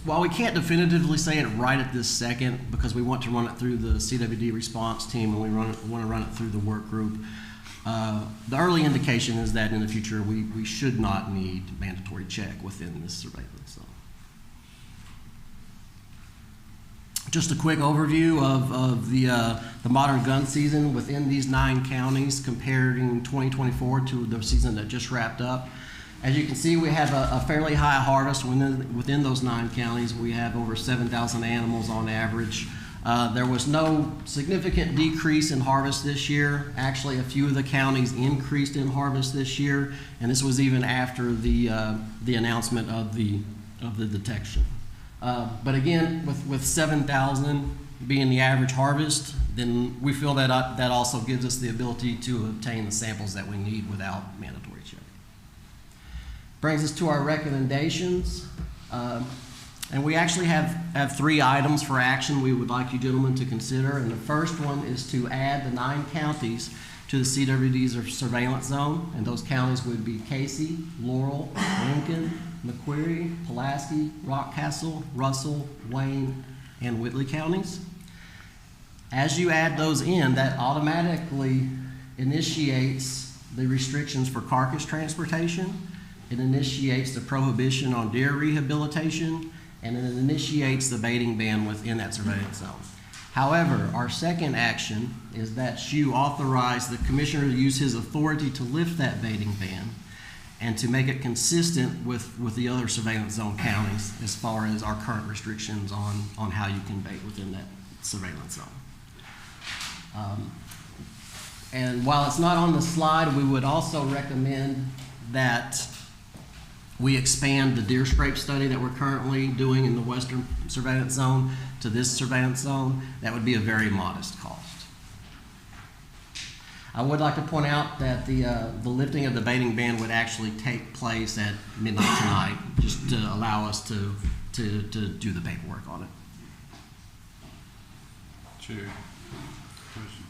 while we can't definitively say it right at this second, because we want to run it through the CWD response team and we want to run it through the work group, the early indication is that in the future we should not need mandatory check within this surveillance zone. Just a quick overview of the modern gun season within these 9 counties comparing 2024 to the season that just wrapped up. As you can see, we have a fairly high harvest within those 9 counties. We have over 7,000 animals on average. There was no significant decrease in harvest this year. Actually, a few of the counties increased in harvest this year, and this was even after the announcement of the detection. But again, with 7,000 being the average harvest, then we feel that also gives us the ability to obtain the samples that we need without mandatory check. Brings us to our recommendations. And we actually have 3 items for action we would like you gentlemen to consider. And the first one is to add the 9 counties to the CWD's surveillance zone. And those counties would be Casey, Laurel, Lincoln, McQuarrie, Pulaski, Rockcastle, Russell, Wayne, and Whitley counties. As you add those in, that automatically initiates the restrictions for carcass transportation. It initiates the prohibition on deer rehabilitation, and it initiates the baiting ban within that surveillance zone. However, our second action is that you authorize the commissioner to use his authority to lift that baiting ban and to make it consistent with the other surveillance zone counties as far as our current restrictions on how you can bait within that surveillance zone. And while it's not on the slide, we would also recommend that we expand the deer scrape study that we're currently doing in the western surveillance zone to this surveillance zone. That would be a very modest cost. I would like to point out that the lifting of the baiting ban would actually take place at midnight tonight, just to allow us to do the paperwork on it. Chair, question.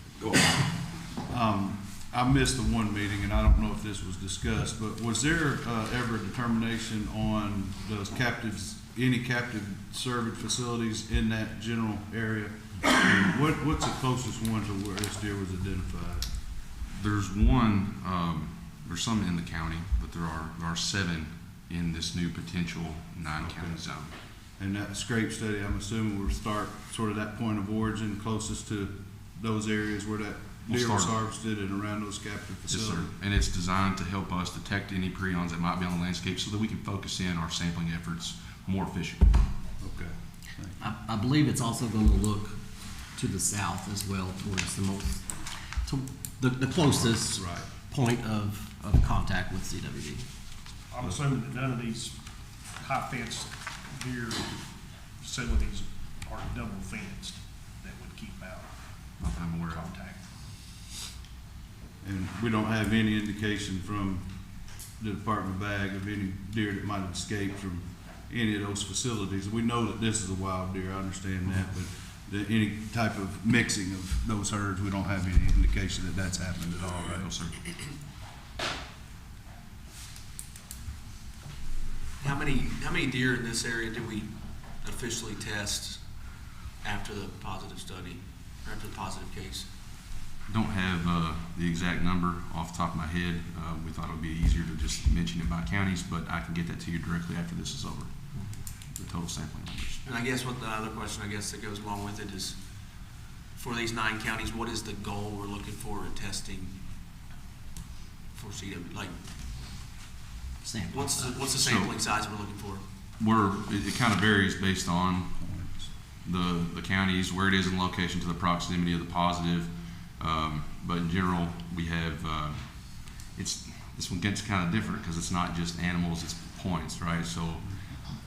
I missed the one meeting, and I don't know if this was discussed, but was there ever a determination on those captives, any captive serving facilities in that general area? What's the closest one to where this deer was identified? There's one, there's some in the county, but there are 7 in this new potential 9-county zone. And that scrape study, I'm assuming, will start sort of that point of origin closest to those areas where that deer was harvested and around those captive facilities. Yes, sir. And it's designed to help us detect any prions that might be on the landscape so that we can focus in our sampling efforts more efficiently. Okay. I believe it's also going to look to the south as well, towards the closest point of contact with CWD. I'm assuming that none of these high-fenced deer facilities are double fenced that would keep out. Not that I'm aware of. And we don't have any indication from the Department of Ag of any deer that might have escaped from any of those facilities. We know that this is a wild deer, I understand that, but any type of mixing of those herds, we don't have any indication that that's happened at all, right? No, sir. How many deer in this area did we officially test after the positive study, or after the positive case? Don't have the exact number off the top of my head. We thought it would be easier to just mention it by counties, but I can get that to you directly after this is over. The total sampling numbers. And I guess what the other question, I guess, that goes along with it is, for these 9 counties, what is the goal we're looking for in testing for CW? Like, what's the sampling size we're looking for? It kind of varies based on the counties, where it is in location to the proximity of the positive. But in general, we have, this one gets kind of different because it's not just animals, it's points, right? So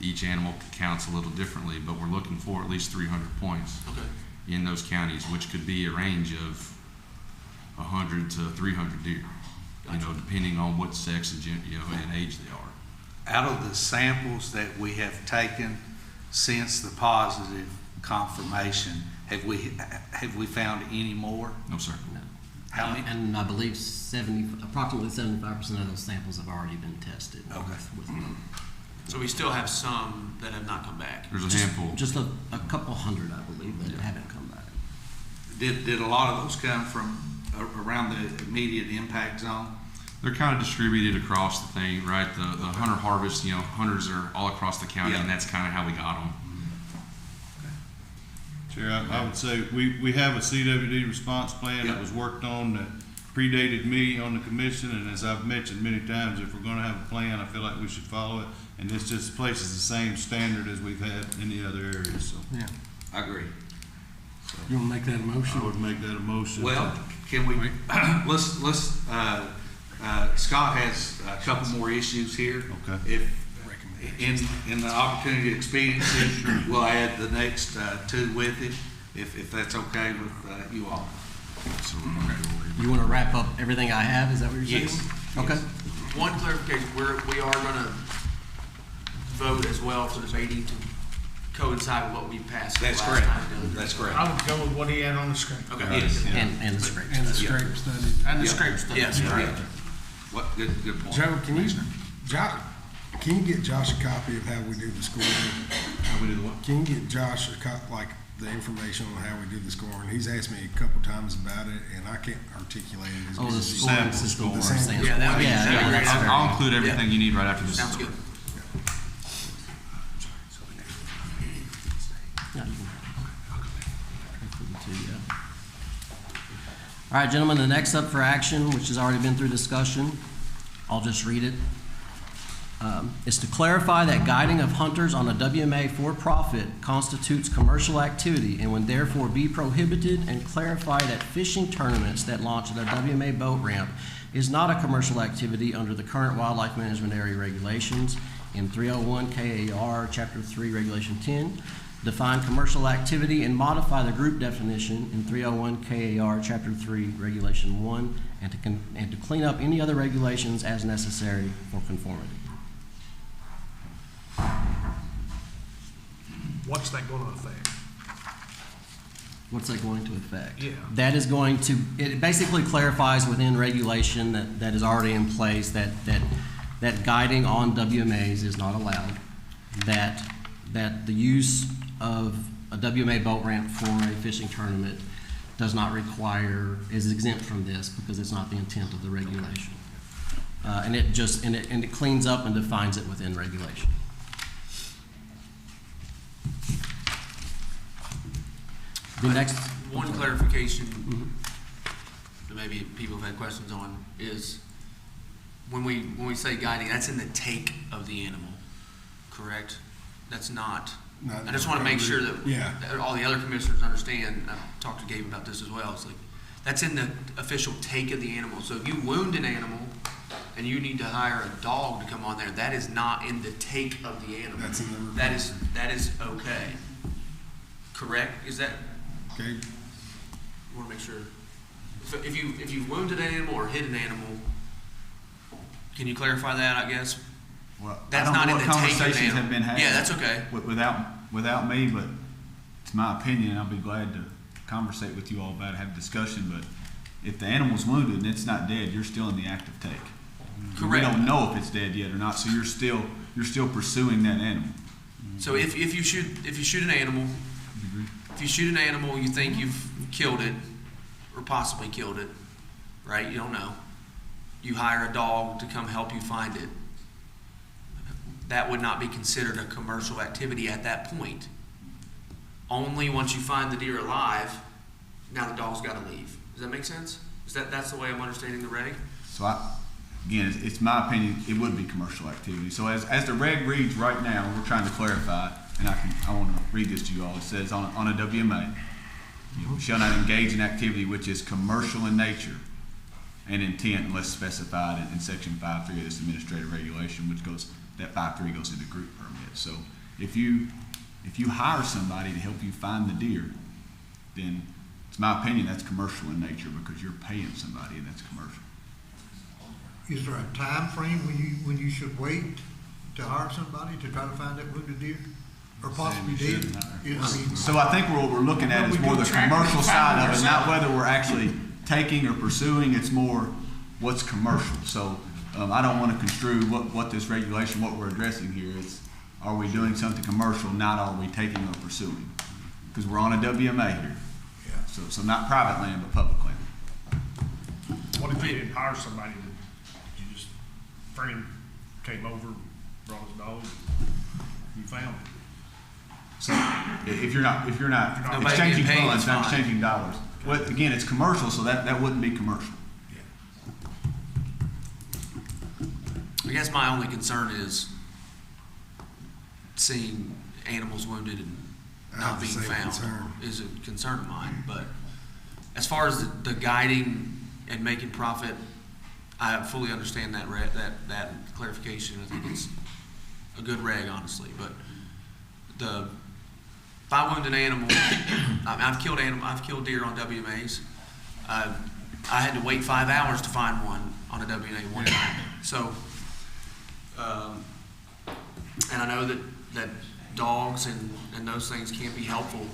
each animal counts a little differently, but we're looking for at least 300 points in those counties, which could be a range of 100 to 300 deer, you know, depending on what sex and, and age they are. Out of the samples that we have taken since the positive confirmation, have we found any more? No, sir. No. How many? And I believe approximately 75% of those samples have already been tested. Okay. With them. So we still have some that have not come back. There's a handful. Just a couple hundred, I believe, that haven't come back. Did a lot of those come from around the immediate impact zone? They're kind of distributed across the thing, right? The hunter harvest, hunters are all across the county, and that's kind of how we got them. Chair, I would say we have a CWD response plan that was worked on that predated me on the commission, and as I've mentioned many times, if we're going to have a plan, I feel like we should follow it, and this just places the same standard as we've had in the other areas. So Yeah. I agree. You want to make that a motion? I would make that a motion. Well, can we, let's Scott has a couple more issues here. Okay. If, in the opportunity expediency, we'll add the next 2 with it, if that's okay with you all. You want to wrap up everything I have? Is that what you're saying? Yes. Okay. One clarification, we are gonna vote as well for the meeting to coincide with what we passed. That's last correct. time. That's correct. I would go with what he had on the screen. Okay. Yes. And the scrape. And the study. scrape study. And the Yeah. scrape study. Yes, Yeah. What, good point. Joe, can you get Josh a copy of how we do the scoring? How we do the what? Can you get Josh like the information on how we do the scoring? He's asked me a couple times about it, and I can't articulate it as Oh, good the as he scoring said. system. The or sample sample. Yeah, that'd be Yeah, great. that's very I'll include everything you need right after this. Sounds good. Yeah, you can- All right, gentlemen, the next up for action, which has already been through discussion, I'll just read it, is to clarify that guiding of hunters on a WMA for profit constitutes commercial activity and would therefore be prohibited, and clarify that fishing tournaments that launch at a WMA boat ramp is not a commercial activity under the current wildlife management area regulations in 301 KAR Chapter 3 Regulation 10, define commercial activity and modify the group definition in 301 KAR Chapter 3 Regulation 1, and to clean up any other regulations as necessary for conformity. What's that going to affect? What's that going to affect? Yeah. That is going to, it basically clarifies within regulation that is already in place that guiding on WMAs is not allowed, that the use of a WMA boat ramp for a fishing tournament does not require, is exempt from this because it's not the intent of the regulation. And it cleans up and defines it within regulation. The next. One clarification that maybe people have had questions on is when we say guiding, that's in the take of the animal, correct? That's not. I just want to make sure that all the other commissioners understand. I've talked to Gabe about this as well. It's like that's in the official take of the animal. So if you wound an animal and you need to hire a dog to come on there, that is not in the take of the animal. That's in the report. That is okay. Correct? Is that? Okay. I want to make sure. If you wounded an animal or hit an animal, can you clarify that, I guess? Well, That's I don't not know in what the taking conversations animal. have been had. Yeah, that's okay. Without me, but it's my opinion. I'll be glad to conversate with you all about it, have a discussion. But if the animal's wounded and it's not dead, you're still in the act of take. Correct. We don't know if it's dead yet or not, so you're still pursuing that animal. So if you shoot an animal, you think you've killed it or possibly killed it, right? You don't know. You hire a dog to come help you find it. That would not be considered a commercial activity at that point. Only once you find the deer alive, now the dog's got to leave. Does that make sense? That's the way I'm understanding the reg? So again, it's my opinion, it would be commercial activity. So as the reg reads right now, we're trying to clarify, and I want to read this to you all. It says on a WMA, you shall not engage in activity which is commercial in nature and intent unless specified in section 5.3 of this administrative regulation, which goes, that 5.3 goes into group permits. So if you hire somebody to help you find the deer, then it's my opinion that's commercial in nature because you're paying somebody and that's commercial. Is there a time frame when you should wait to hire somebody to try to find that wounded deer? Or possibly dead? So I think what we're looking at is more the commercial side of it, not whether we're actually taking or pursuing. It's more what's commercial. So I don't want to construe what this regulation, what we're addressing here is, are we doing something commercial, not are we taking or pursuing? Because we're on a WMA here. Yeah. So not private land, but public land. What if you didn't hire somebody that you just, friend came over, brought his dog, you found it? So if you're not Nobody exchanging getting paid, funds, it's not fine. exchanging dollars. Well, again, it's commercial, so that wouldn't be commercial. I guess my only concern is seeing animals wounded and not being found is a concern of mine. But as far as the guiding and making profit, I fully understand that clarification. I think it's a good reg, honestly. But if I wound an animal, I've killed deer on WMAs. I had to wait 5 hours to find one on a WMA one time. So, and I know that dogs and those things can be helpful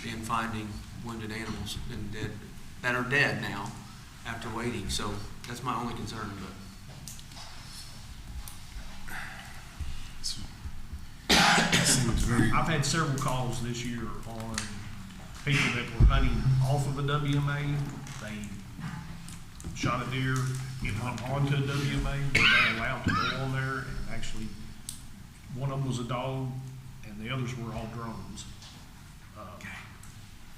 in finding wounded animals that are dead now after waiting. So that's my only concern. I've had several calls this year on people that were hunting off of a WMA. They shot a deer, it went onto a WMA, were they allowed to go on there? And actually, one of them was a dog, and the others were all drones.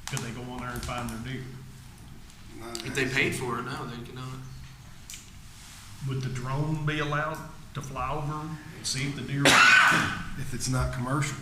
Could they go on there and find their deer? If they paid for it, no, they cannot. Would the drone be allowed to fly over and see if the deer? If it's not commercial.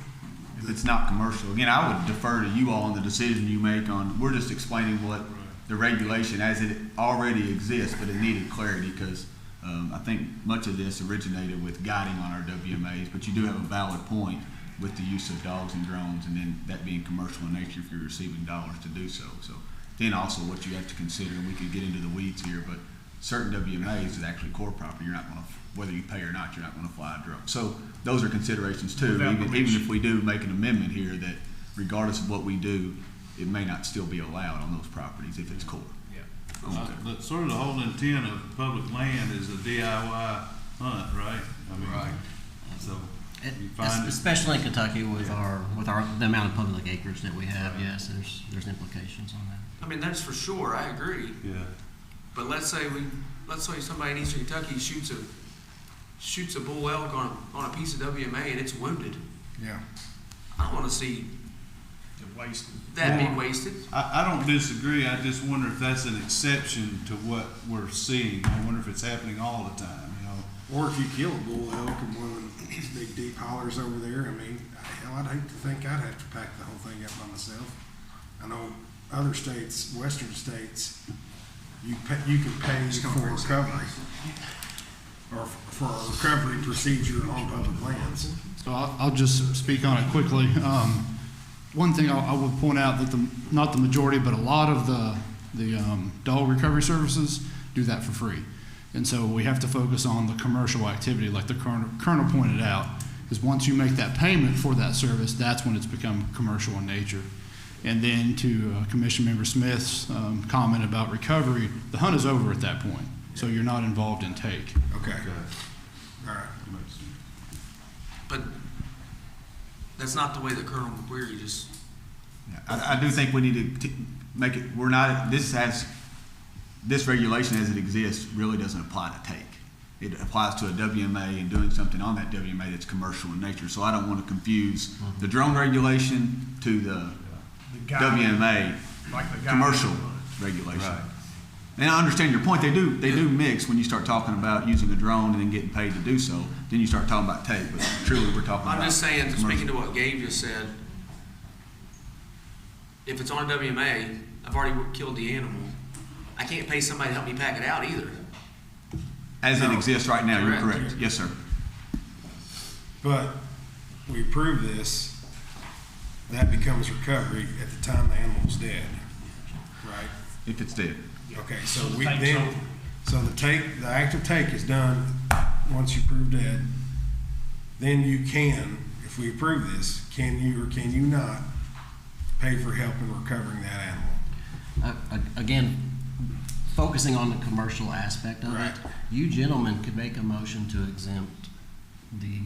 If it's not commercial, again, I would defer to you all on the decision you make on. We're just explaining what the regulation as it already exists, but it needed clarity because I think much of this originated with guiding on our WMAs. But you do have a valid point with the use of dogs and drones, and then that being commercial in nature if you're receiving dollars to do so. So then also what you have to consider, and we could get into the weeds here, but certain WMAs is actually core property. You're not going to, whether you pay or not, you're not going to fly a drone. So those are considerations too. Even if we do make an amendment here that regardless of what we do, it may not still be allowed on those properties if it's core. Yeah. But sort of the whole intent of public land is a DIY hunt, right? I mean, right. So you find especially in Kentucky with the amount of public acreage that we have, yes, there's implications on that. I mean, that's for sure. I agree. Yeah. But let's say somebody in Eastern Kentucky shoots a bull elk on a piece of WMA and it's wounded. Yeah. I don't want to see Wasted. that be wasted. I don't disagree. I just wonder if that's an exception to what we're seeing. I wonder if it's happening all the time, you know. Or if you kill a bull elk in one of these big deep hollers over there, I mean, hell, I'd hate to think I'd have to pack the whole thing up by myself. I know other states, western states, you can pay for recovery or for a recovery procedure on public lands. So I'll just speak on it quickly. One thing I would point out that not the majority, but a lot of the the dog recovery services do that for free. And so we have to focus on the commercial activity, like the Colonel pointed out, is once you make that payment for that service, that's when it's become commercial in nature. And then to Commission Member Smith's comment about recovery, the hunt is over at that point, so you're not involved in take. Okay. All right. But that's not the way that Colonel McQuarrie just. I do think we need to make it, this regulation as it exists really doesn't apply to take. It applies to a WMA and doing something on that WMA that's commercial in nature. So I don't want to confuse the drone regulation to the WMA commercial regulation. Right. And I understand your point. They do mix when you start talking about using a drone and then getting paid to do so. Then you start talking about take, but truly we're talking about. I'm just saying, commercial. speaking to what Gabe just said, if it's on a WMA, I've already killed the animal. I can't pay somebody to help me pack it out either. As it exists right now, you're correct. Yes, sir. But we approve this, that becomes recovery at the time the animal's dead, right? If it's dead. Okay, so we then, so the act of take is done once you prove dead. Then you can, if we approve this, can you or can you not pay for help in recovering that animal? Again, focusing on the commercial aspect of it, you gentlemen could make a motion to exempt the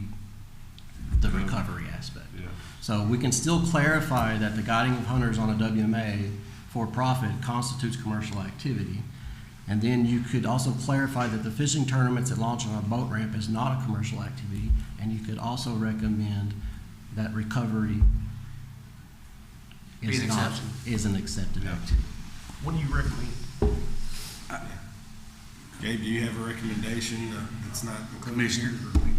recovery aspect. Yeah. So we can still clarify that the guiding of hunters on a WMA for profit constitutes commercial activity. And then you could also clarify that the fishing tournaments that launch on a boat ramp is not a commercial activity. And you could also recommend that recovery is an accepted activity. What do you recommend? Gabe, do you have a recommendation that's not included Commissioner? here?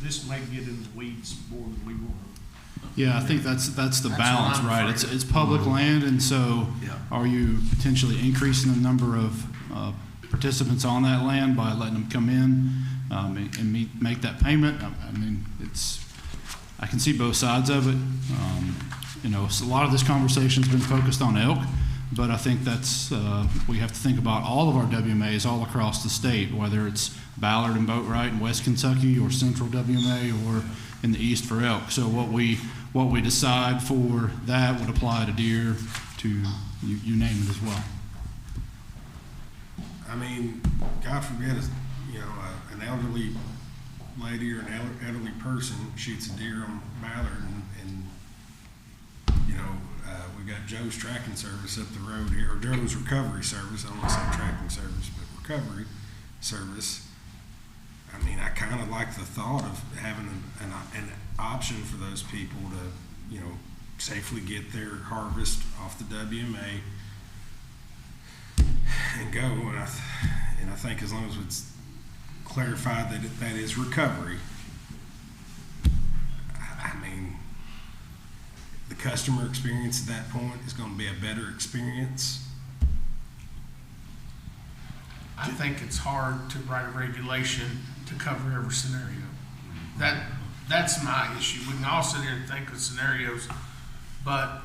This may get into the weeds more than we want. Yeah, I think that's the balance, what I'm right? afraid It's public land, and so are you potentially increasing the number of participants on that land by letting them come in and make that payment? I mean, I can see both sides of it. So a lot of this conversation's been focused on elk, but I think that's we have to think about all of our WMAs all across the state, whether it's Ballard and Boatwright in West Kentucky or Central WMA or in the east for elk. So what we decide for that would apply to deer, to you name it as well. I mean, God forbid, an elderly lady or an elderly person shoots a deer on Ballard and we got Joe's tracking service up the road here, or Joe's recovery service. I don't want to say tracking service, but recovery service. I mean, I kind of like the thought of having an option for those people to, safely get their harvest off the WMA and go. And I think as long as it's clarified that that is recovery, I mean, the customer experience at that point is going to be a better experience. I think it's hard to write a regulation to cover every scenario. That's my issue. We can all sit here and think of scenarios, but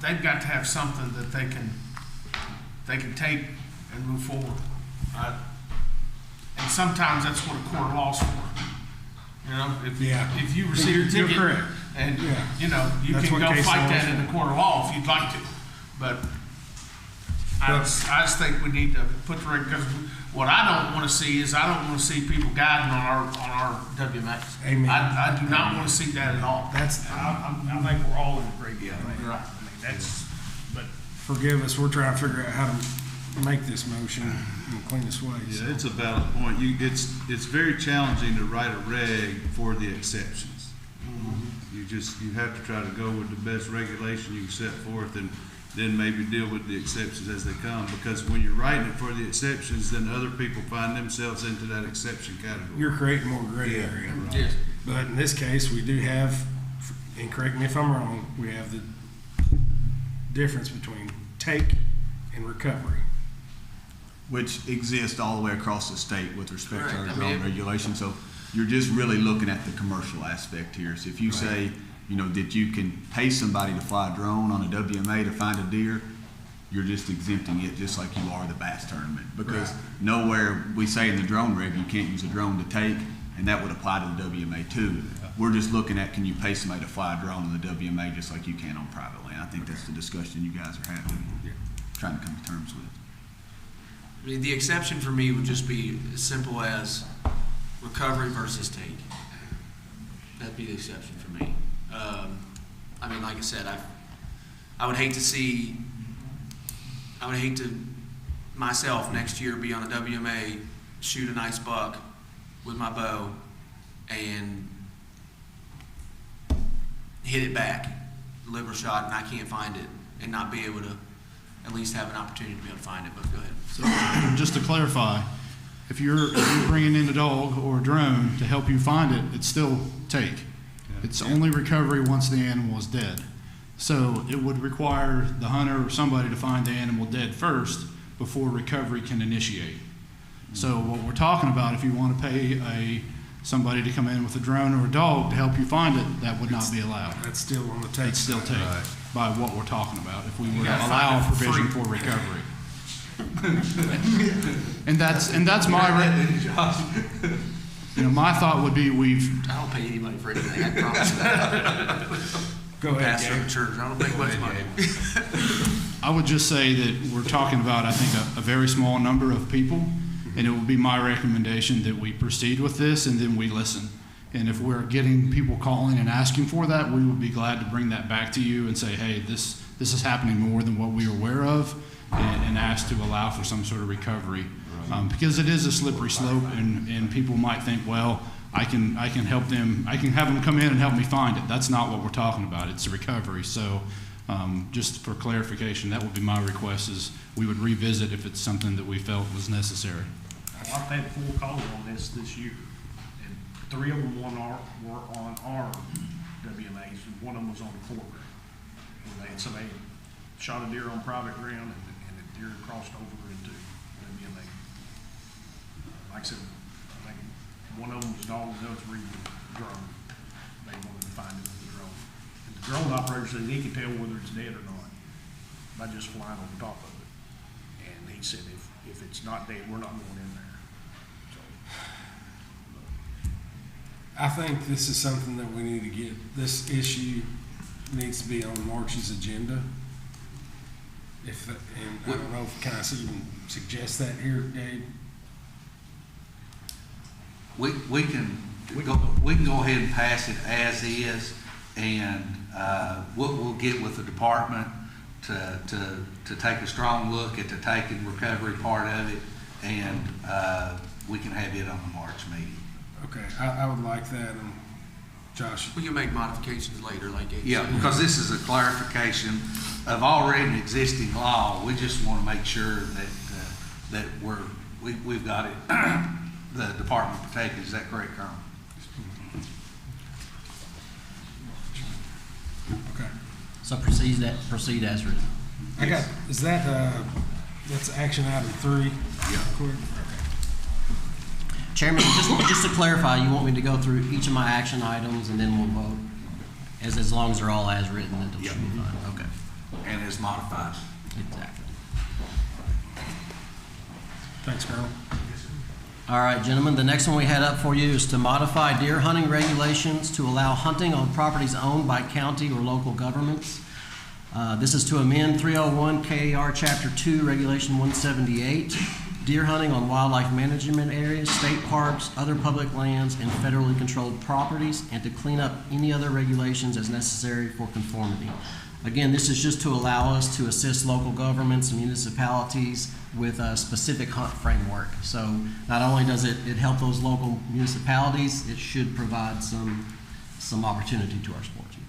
they've got to have something that they can take and move forward. And sometimes that's what a court of law's for. If you receive a ticket and you That's can what go case fight law that is in the court of law if you'd like to. But I just think we need to put the record, because what I don't want to see is I don't want to see people guiding on our WMAs. Amen. I do not want to see that at all. I think we're all in agreement. Right. I mean, but Forgive us, we're trying to figure out how to make this motion in the cleanest way. Yeah, it's a valid point. It's very challenging to write a reg for the exceptions. You have to try to go with the best regulation you can set forth, and then maybe deal with the exceptions as they come. Because when you're writing it for the exceptions, then other people find themselves into that exception category. You're creating more gray area. Right. Yes. But in this case, we do have, and correct me if I'm wrong, we have the difference between take and recovery. Which exists all the way across the state with respect to our Correct. drone regulation. So you're just really looking at the commercial aspect here. So if you say, that you can pay somebody to fly a drone on a WMA to find a deer, you're just exempting it just like you are the bass tournament. Because nowhere, we say in the drone reg, you can't use a drone to take, and that would apply to the WMA too. We're just looking at, can you pay somebody to fly a drone in the WMA just like you can on private land? I think that's the discussion you guys are having, trying to come to terms with. I mean, the exception for me would just be as simple as recovery versus take. That'd be the exception for me. I mean, like I said, I would hate to myself next year be on a WMA, shoot a nice buck with my bow and hit it back, liver shot, and I can't find it, and not be able to at least have an opportunity to be able to find it. But go ahead. So, just to clarify, if you're bringing in a dog or a drone to help you find it, it's still take. It's only recovery once the animal is dead. So it would require the hunter or somebody to find the animal dead first before recovery can initiate. So what we're talking about, if you want to pay somebody to come in with a drone or a dog to help you find it, that would not be allowed. That's still on the take. It's still take by what we're talking about. If we were to allow a provision for recovery. and that's my my thought would be I don't pay anybody for anything, I promise you that. Go ahead, Pastor of the church, I don't make much money. I would just say that we're talking about, I think, a very small number of people, and it would be my recommendation that we proceed with this and then we listen. And if we're getting people calling and asking for that, we would be glad to bring that back to you and say, hey, this is happening more than what we are aware of, and ask to allow for some sort of recovery. Because it is a slippery slope, and people might think, well, I can help them, I can have them come in and help me find it. That's not what we're talking about. It's a recovery. So just for clarification, that would be my request, is we would revisit if it's something that we felt was necessary. I've had 4 calls on this year, and 3 of them were on our WMAs, and 1 of them was on the court ground. Somebody shot a deer on private ground, and the deer crossed over into WMA. Like I said, I think 1 of them was dog, the other 3 were drone. They wanted to find it with the drone. And the drone operator said he can tell whether it's dead or not by just flying over top of it. And he said if it's not dead, we're not going in there. I think this is something that we need to get. This issue needs to be on March's agenda. And I don't know if can I even suggest that here, Gabe. We can go ahead and pass it as is, and we'll get with the department to take a strong look at the take and recovery part of it, and we can have it on the March meeting. Okay, I would like that. And Josh, we can make modifications later, like Gabe said. Because this is a clarification of already existing law. We just want to make sure that we've got it. The department protected. Is that correct, Colonel? Okay. So proceed as written. That's action item 3. Yeah. Okay. Chairman, just to clarify, you want me to go through each of my action items and then we'll vote? As long as they're all as written, then it should be fine. Okay. And as modified. Exactly. Thanks, Colonel. All right, gentlemen, the next one we had up for you is to modify deer hunting regulations to allow hunting on properties owned by county or local governments. This is to amend 301 KDFWR Chapter 2, Regulation 178, deer hunting on wildlife management areas, state parks, other public lands, and federally controlled properties, and to clean up any other regulations as necessary for conformity. Again, this is just to allow us to assist local governments and municipalities with a specific hunt framework. So not only does it help those local municipalities, it should provide some opportunity to our sports youth.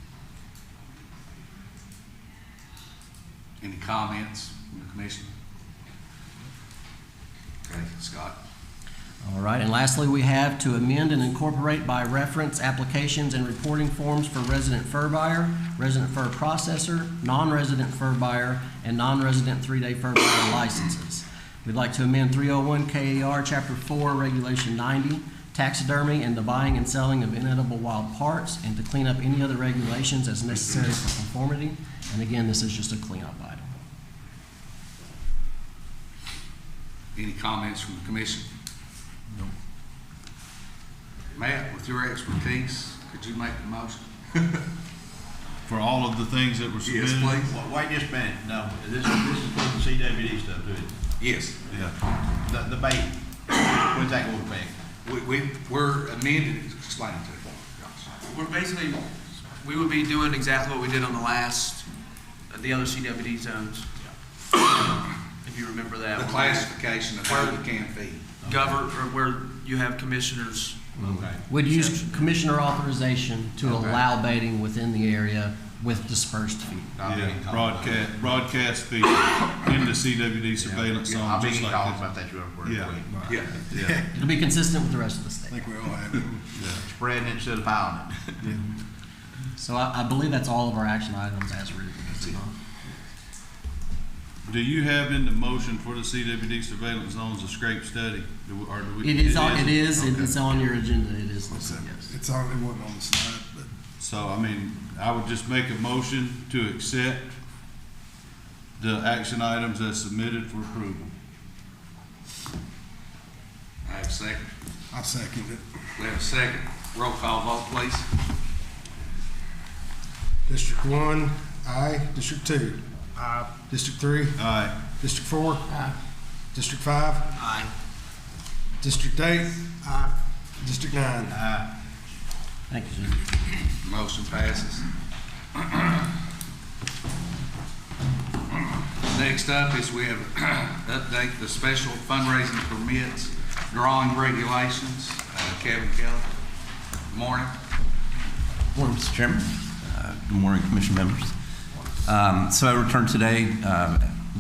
Any comments from the commission? Okay, Scott. All right, and lastly, we have to amend and incorporate by reference applications and reporting forms for resident fur buyer, resident fur processor, non-resident fur buyer, and non-resident 3-day fur buyer licenses. We'd like to amend 301 KDFWR Chapter 4, Regulation 90, taxidermy and the buying and selling of inedible wild parts, and to clean up any other regulations as necessary for conformity. And again, this is just a cleanup item. Any comments from the commission? No. Matt, with your expertise, could you make the motion? For all of the things that were submitted? Yes, please. Wait just a minute, no, this is for the CWD stuff, too. Yes. Yeah. The bait, when's that going to affect? We're amending, explain to you. We're basically, we would be doing exactly what we did on the other CWD zones. If you remember that. The classification of where you can feed. Or where you have commissioners. Okay. Would use commissioner authorization to allow baiting within the area with dispersed feed. Yeah, broadcast feed in the CWD surveillance zone, I'll be just like talking this. about that, Yeah. It'll be consistent with the rest of the I state. think we all have it. Spreading it instead of piling it. So I believe that's all of our action items as written. Do you have in the motion for the CWD surveillance zones a scrape study? It is it's on your agenda, it is listed, yes. It's on, it wasn't on the slide, but So, I mean, I would just make a motion to accept the action items as submitted for approval. I have a second. I'll second it. We have a second. Roll call vote, please. District 1, aye. District 2? Aye. District 3? Aye. District 4? Aye. District 5? Aye. District 8? Aye. District 9? Aye. Thank you, Jim. Motion passes. Next up is we have update the special fundraising permits, drawing regulations. Kevin Kelly. Good morning. Good morning, Mr. Chairman. Good morning, Commission members. So I return today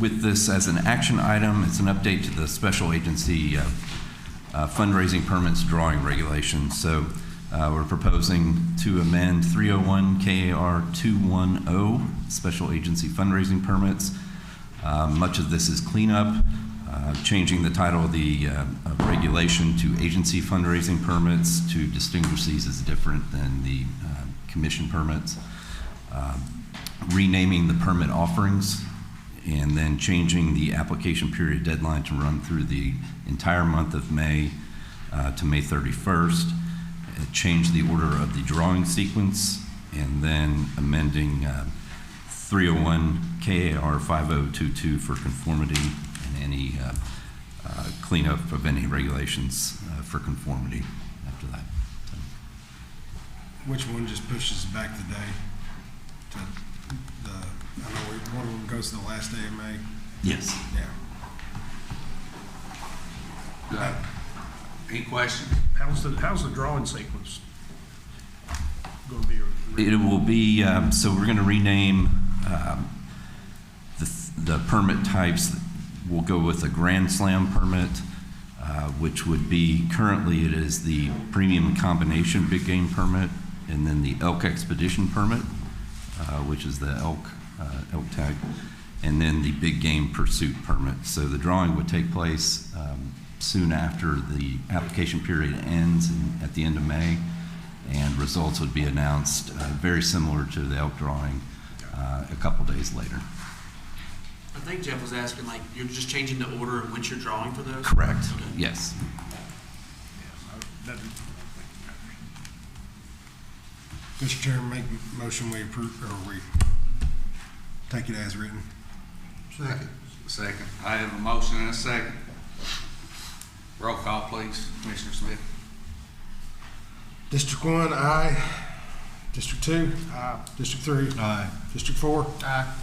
with this as an action item. It's an update to the special agency fundraising permits drawing regulations. So we're proposing to amend 301 KAR 210 special agency fundraising permits. Much of this is cleanup, changing the title of the regulation to agency fundraising permits to distinguish these as different than the commission permits. Renaming the permit offerings, and then changing the application period deadline to run through the entire month of May to May 31st. Change the order of the drawing sequence, and then amending 301 KAR 5022 for conformity and any cleanup of any regulations for conformity after that. So. Which one just pushes back the day to the, I know one of them goes to the last day of May? Yes. Yeah. Any questions? How's the drawing sequence gonna be? It will be, so we're going to rename the permit types. We'll go with a Grand Slam permit, which would be, currently it is the Premium Combination Big Game Permit, and then the Elk Expedition Permit, which is the elk tag, and then the Big Game Pursuit Permit. So the drawing would take place soon after the application period ends at the end of May, and results would be announced very similar to the elk drawing a couple days later. I think Jeff was asking, like, you're just changing the order in which you're drawing for those? Correct. Okay. Yes. Mr. Chairman, make motion we approve, or we take it as written. Second. Second. I have a motion and a second. Roll call, please. Commissioner Smith. District 1, aye. District 2? Aye. District 3? Aye. District 4? Aye.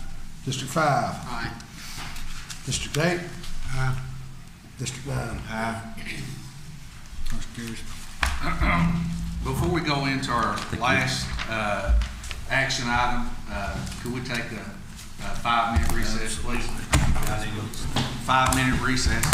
District 5? Aye. District 8? Aye. District 9? Aye. Motion carries. Before we go into our last action item, could we take a 5-minute recess, please? 5-minute recess.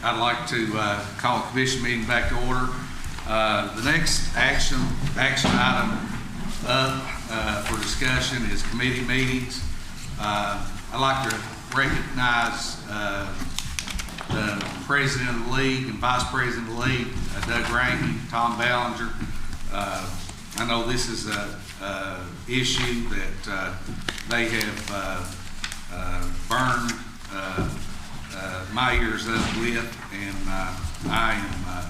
I'd like to call the commission meeting back to order. The next action item up for discussion is committee meetings. I'd like to recognize the president of the league and vice president of the league, Doug Ramey, Tom Ballinger. I know this is a issue that they have burned my ears up with, and I am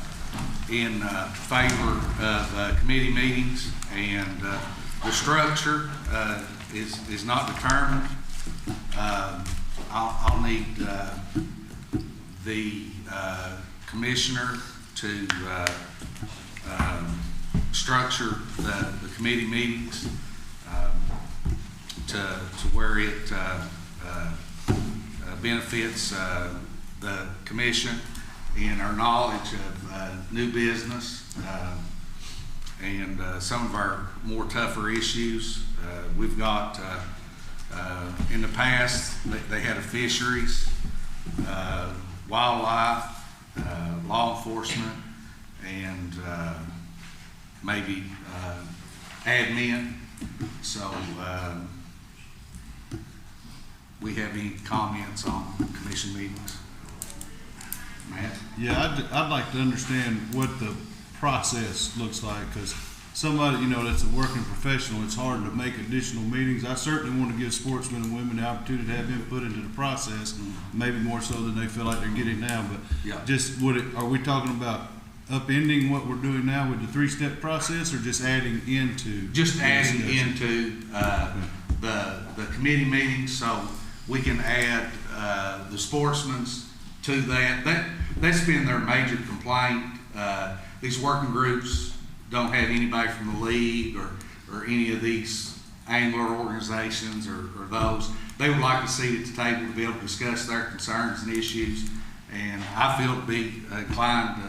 in favor of committee meetings, and the structure is not determined. I'll need the commissioner to structure the committee meetings to where it benefits the commission in our knowledge of new business and some of our more tougher issues. We've got in the past they had a fisheries, wildlife, law enforcement, and maybe admin. So we have any comments on commission meetings? Matt? Yeah, I'd like to understand what the process looks like, because somebody, you know, that's a working professional, it's hard to make additional meetings. I certainly want to give sportsmen and women the opportunity to have input into the process, maybe more so than they feel like they're getting now, but Yeah. just are we talking about upending what we're doing now with the three-step process, or just adding into? Just the adding discussion? into the committee meetings, so we can add the sportsmen's to that. That's been their major complaint. These working groups don't have anybody from the league or any of these angler organizations or those. They would like a seat at the table to be able to discuss their concerns and issues, and I feel to be inclined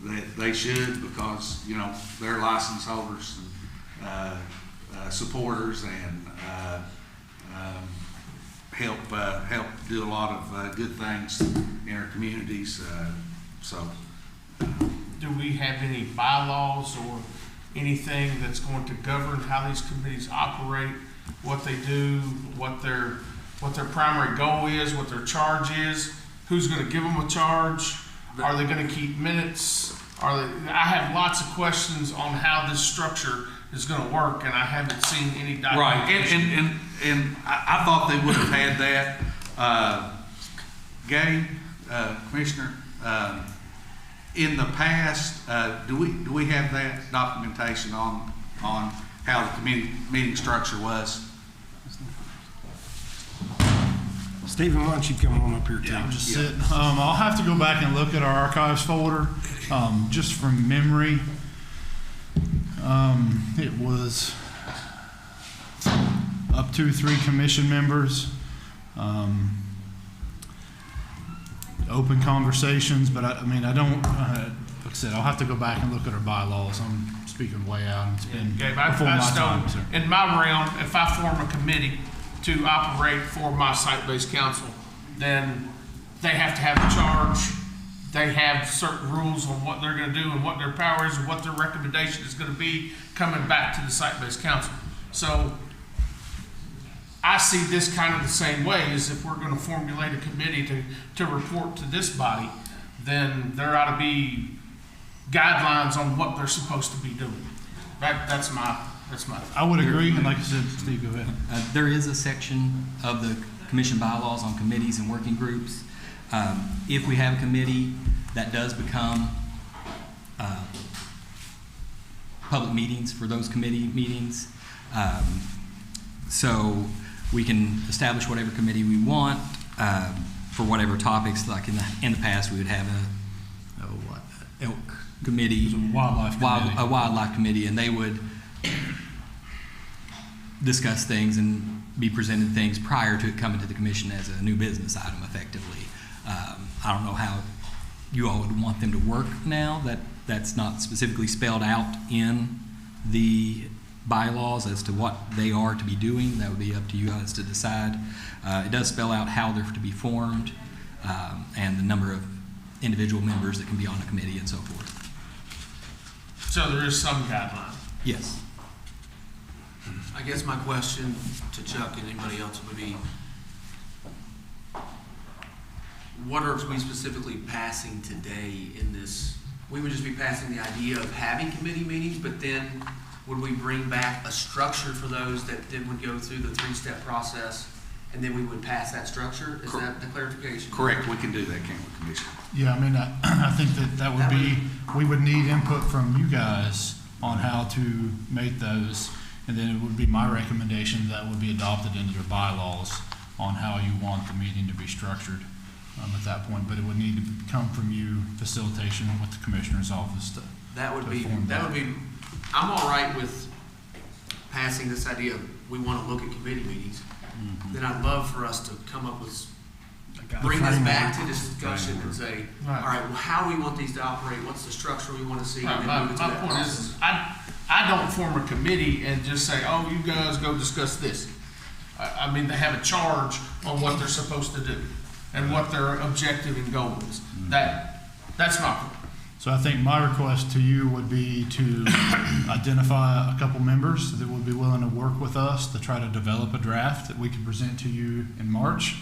that they should, because, you know, they're license holders and supporters, and help do a lot of good things in our communities. Do we have any bylaws or anything that's going to govern how these committees operate, what they do, what their primary goal is, what their charge is, who's going to give them a charge? Are they going to keep minutes? I have lots of questions on how this structure is going to work, and I haven't seen any documentation. Right, and I thought they would have had that. Gabe, Commissioner, in the past, do we have that documentation on how the committee meeting structure was? Stephen, why don't you come on up here too? I'm just sitting. I'll have to go back and look at our archives folder. Just from memory, it was up to 3 commission members, open conversations, but I don't, like I said, I'll have to go back and look at our bylaws. I'm speaking way out. It's been Gabe, before my time, sir. in my realm, if I form a committee to operate for my site-based council, then they have to have a charge. They have certain rules on what they're going to do and what their power is and what their recommendation is going to be coming back to the site-based council. So I see this kind of the same way, as if we're going to formulate a committee to report to this body, then there ought to be guidelines on what they're supposed to be doing. That's my I would agree, and like I said, Steve, go ahead. There is a section of the commission bylaws on committees and working groups. If we have a committee, that does become public meetings for those committee meetings. So we can establish whatever committee we want for whatever topics. Like in the past, we would have a elk committee, a wildlife committee, and they would discuss things and be presented things prior to it coming to the commission as a new business item effectively. I don't know how you all would want them to work now. That's not specifically spelled out in the bylaws as to what they are to be doing. That would be up to you guys to decide. It does spell out how they're to be formed and the number of individual members that can be on a committee and so forth. So there is some guideline. Yes. I guess my question to Chuck and anybody else would be, what are we specifically passing today in this? We would just be passing the idea of having committee meetings, but then would we bring back a structure for those that then would go through the three-step process, and then we would pass that structure? Is that the clarification? Correct, we can do that, can't we, Commissioner? Yeah, I mean, I think that would be, we would need input from you guys on how to make those, and then it would be my recommendation that would be adopted into your bylaws on how you want the meeting to be structured at that point, but it would need to come from you, facilitation with the Commissioner's office to. That would be, I'm all right with passing this idea of we want to look at committee meetings. Then I'd love for us to come up with, bring this back to discussion and say, all right, well, how do we want these to operate? What's the structure we want to see? And then move it to My that point process. is, I don't form a committee and just say, oh, you guys go discuss this. I mean, they have a charge on what they're supposed to do and what their objective and goal is. That's my point. So I think my request to you would be to identify a couple members that would be willing to work with us to try to develop a draft that we can present to you in March.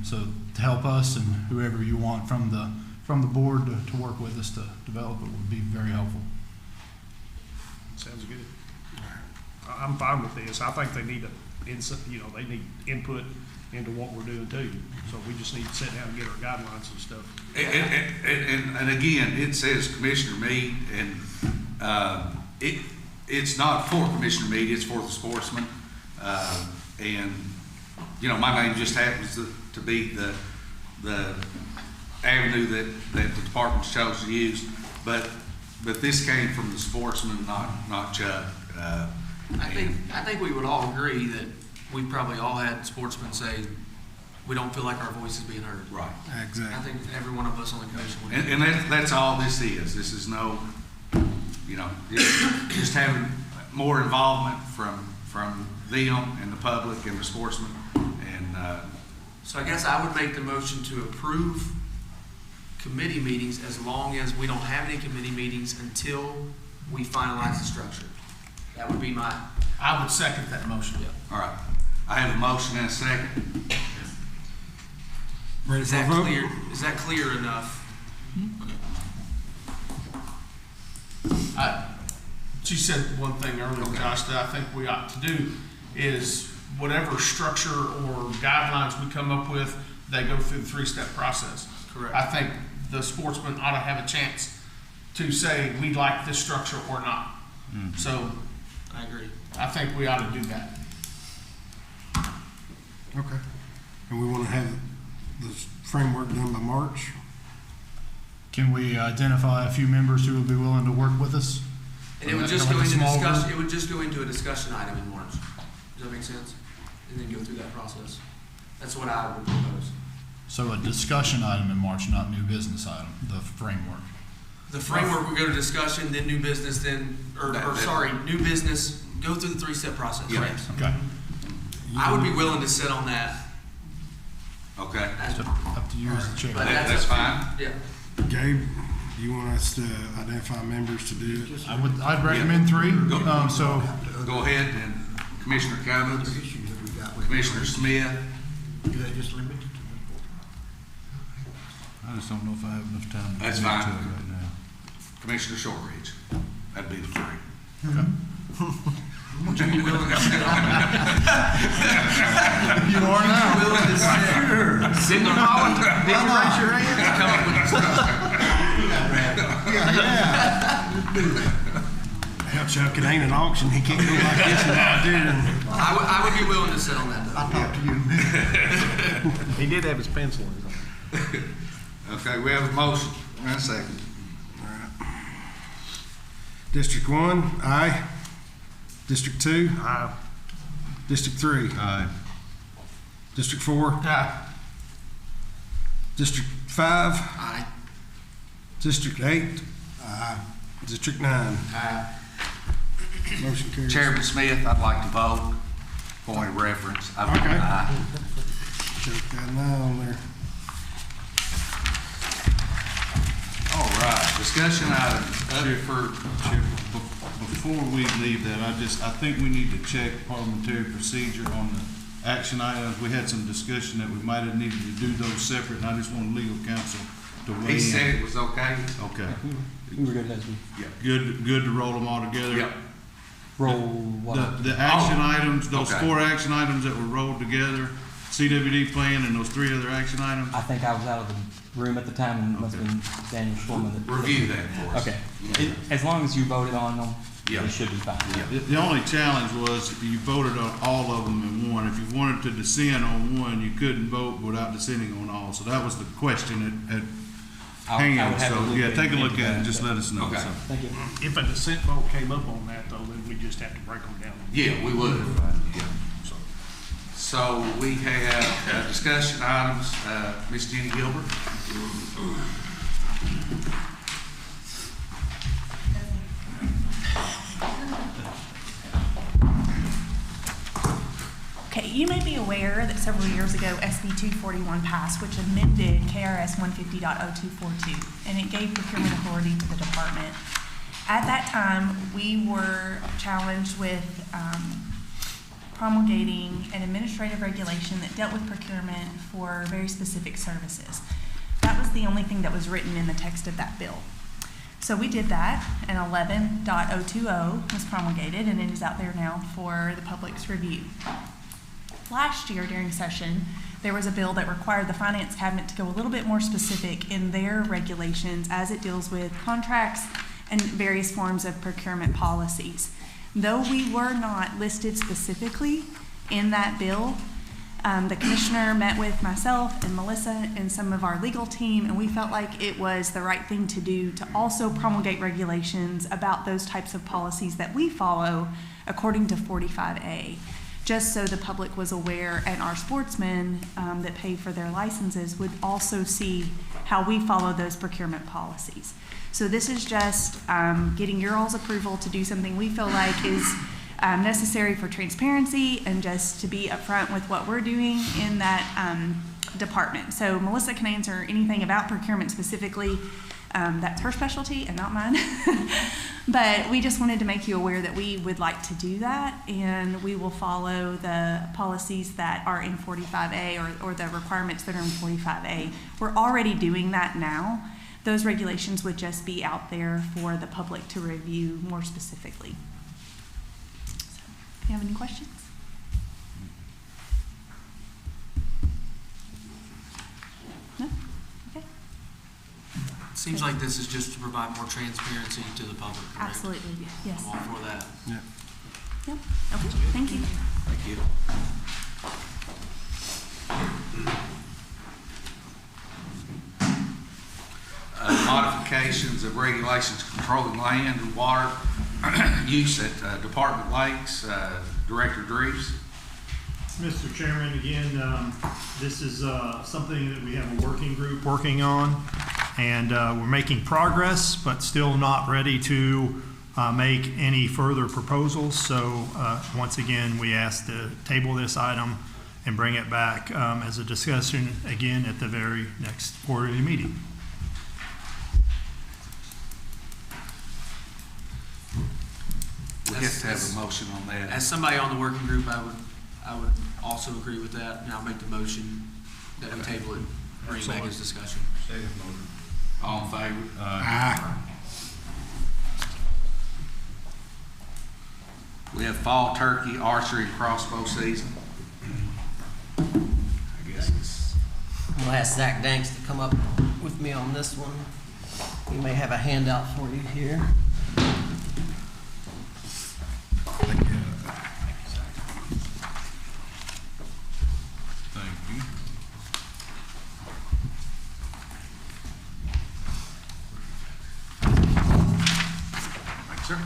So to help us and whoever you want from the board to work with us to develop it would be very helpful. Sounds good. I'm fine with this. I think they need they need input into what we're doing too. So we just need to sit down and get our guidelines and stuff. And again, it says Commissioner Meade, and it's not for Commissioner Meade, it's for the sportsman. And, my name just happens to be the avenue that the department's chose to use, but this came from the sportsman, not Chuck. I think we would all agree that we probably all had sportsmen say, we don't feel like our voice is being heard. Right. Exactly. I think every one of us on the commission would. And that's all this is. This is no, just having more involvement from them and the public and the sportsmen. And so I guess I would make the motion to approve committee meetings as long as we don't have any committee meetings until we finalize the structure. That would be I would second that motion. all right, I have a motion and a second. Ready Is for a that vote? clear? Is that clear enough? She said one thing earlier, Josh, that I think we ought to do is whatever structure or guidelines we come up with, they go through the three-step process. Correct. I think the sportsman ought to have a chance to say we like this structure or not. So I agree. I think we ought to do that. Okay. And we want to have the framework done by March? Can we identify a few members who would be willing to work with us? And it would just go into discussion. It would just go into a discussion item in March. Does that make sense? And then go through that process. That's what I would propose. So a discussion item in March, not new business item, the framework. The framework would go to discussion, then new business, new business, go through the three-step process. Yeah. Right? Okay. I would be willing to sit on that. Okay. Up to you as the chair. But That's fine. Yeah. Gabe, you want us to identify members to do it? I'd recommend three. So Go ahead, and Commissioner Cummings, Commissioner Smith. I just don't know if I have enough time to get That's into it fine. right now. Commissioner Shortridge. That'd be the three. Would you be willing to sit on you are now. willing to sit? Did you raise your hand? To come up with Hell, Chuck, it ain't an auction. He can't go like this and out there. I would be willing to sit on that. I'll talk to you in a minute. He did have his pencil in his hand. Okay, we have a motion and a second. District 1, aye. District 2, Aye. District 3, Aye. District 4, Aye. District 5, Aye. District 8, District 9. Aye. Motion carries. Chairman Smith, I'd like to vote. Point of reference. I vote Okay. aye. Check that 9 on there. Discussion item. Before we leave that, I think we need to check parliamentary procedure on the action items. We had some discussion that we might have needed to do those separate, and I just want legal counsel to weigh in. He said it was okay. Okay. We were good as we. Good to roll them all together? Yep. Roll what? The action items, those Okay. 4 action items that were rolled together, CWD plan and those 3 other action items? I think I was out of the room at the time, and it must have been Daniel Schulman that. Review that for us. Okay. As long as you voted on them, Yeah. it should be fine. The only challenge was you voted on all of them in one. If you wanted to dissent on one, you couldn't vote without dissenting on all. So that was the question at I would hand. have to So, look yeah, take a look into at it and that, just but- let us know. Okay. So, Thank you. If a dissent vote came up on that, though, then we just have to break them down. Yeah, we would. Yeah. So we have discussion items. Ms. Jenny Gilbert. Okay, you may be aware that several years ago, SB 241 passed, which amended KRS 150.0242, and it gave procurement authority to the department. At that time, we were challenged with promulgating an administrative regulation that dealt with procurement for very specific services. That was the only thing that was written in the text of that bill. So we did that, and 11.020 was promulgated, and it is out there now for the public's review. Last year during session, there was a bill that required the Finance Cabinet to go a little bit more specific in their regulations as it deals with contracts and various forms of procurement policies. Though we were not listed specifically in that bill, the commissioner met with myself and Melissa and some of our legal team, and we felt like it was the right thing to do to also promulgate regulations about those types of policies that we follow according to 45A. Just so the public was aware, and our sportsmen that pay for their licenses would also see how we follow those procurement policies. So this is just getting your all's approval to do something we feel like is necessary for transparency and just to be upfront with what we're doing in that department. So Melissa can answer anything about procurement specifically. That's her specialty and not mine. But we just wanted to make you aware that we would like to do that, and we will follow the policies that are in 45A or the requirements that are in 45A. We're already doing that now. Those regulations would just be out there for the public to review more specifically. So, do you have any questions? No? Okay. Seems like this is just to provide more transparency to the public, correct? Absolutely, yes. I'm all for that. Yep. Okay, thank you. Thank you. Modifications of regulations controlling land and water use at Department Lakes. Director Dreves. Mr. Chairman, again, this is something that we have a working group working on, and we're making progress, but still not ready to make any further proposals. So once again, we ask to table this item and bring it back as a discussion again at the very next quarterly meeting. We have to have a motion on that. As somebody on the working group, I would also agree with that, and I'll make the motion that we table it, bring it back as discussion. All in favor? We have fall turkey, archery, and crossbow season. I guess it's. I'm gonna ask Zach Danks to come up with me on this one. We may have a handout for you here. thank you. Thanks, sir.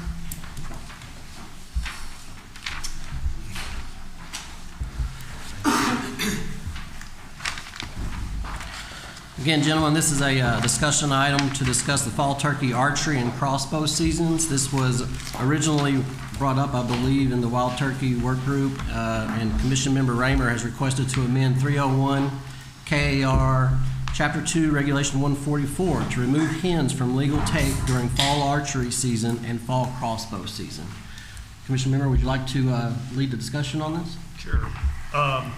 Again, gentlemen, this is a discussion item to discuss the fall turkey archery and crossbow seasons. This was originally brought up, I believe, in the wild turkey work group, and Commission Member Raymer has requested to amend 301 KAR Chapter 2, Regulation 144, to remove hens from legal take during fall archery season and fall crossbow season. Commission member, would you like to lead the discussion on this? Sure. I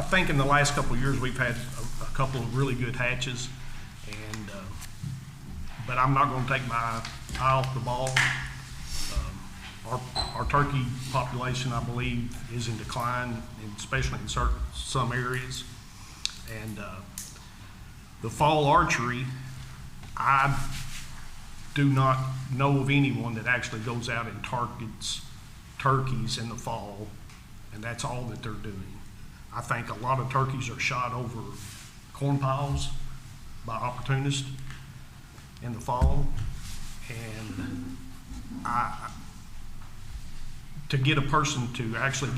think in the last couple of years, we've had a couple of really good hatches, and but I'm not going to take my eye off the ball. Our turkey population, I believe, is in decline, especially in some areas. And the fall archery, I do not know of anyone that actually goes out and targets turkeys in the fall, and that's all that they're doing. I think a lot of turkeys are shot over corn piles by opportunists in the fall, and to get a person to actually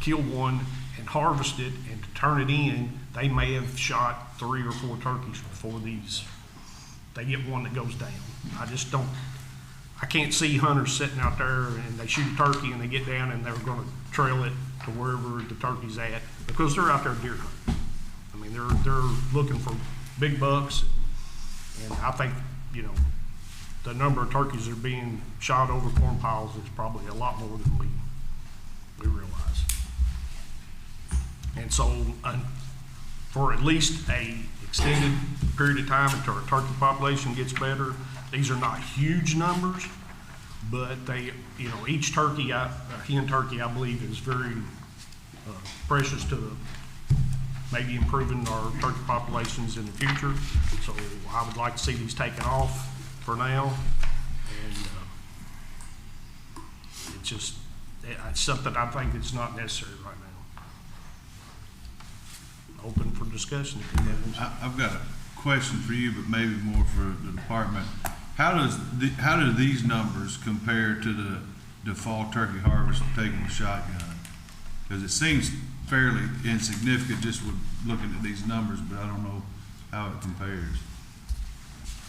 kill one and harvest it and to turn it in, they may have shot 3 or 4 turkeys before they get one that goes down. I can't see hunters sitting out there and they shoot a turkey and they get down and they're gonna trail it to wherever the turkey's at, because they're out there deer hunting. I mean, they're looking for big bucks, and I think, the number of turkeys that are being shot over corn piles is probably a lot more than we realize. And so, for at least a extended period of time until our turkey population gets better, these are not huge numbers, but they, each turkey, a hen turkey, I believe, is very precious to maybe improving our turkey populations in the future. So I would like to see these taken off for now, and it's something I think it's not necessary right now. Open for discussion. I've got a question for you, but maybe more for the department. How do these numbers compare to the fall turkey harvest taken with shotgun? Because it seems fairly insignificant just with looking at these numbers, but I don't know how it compares.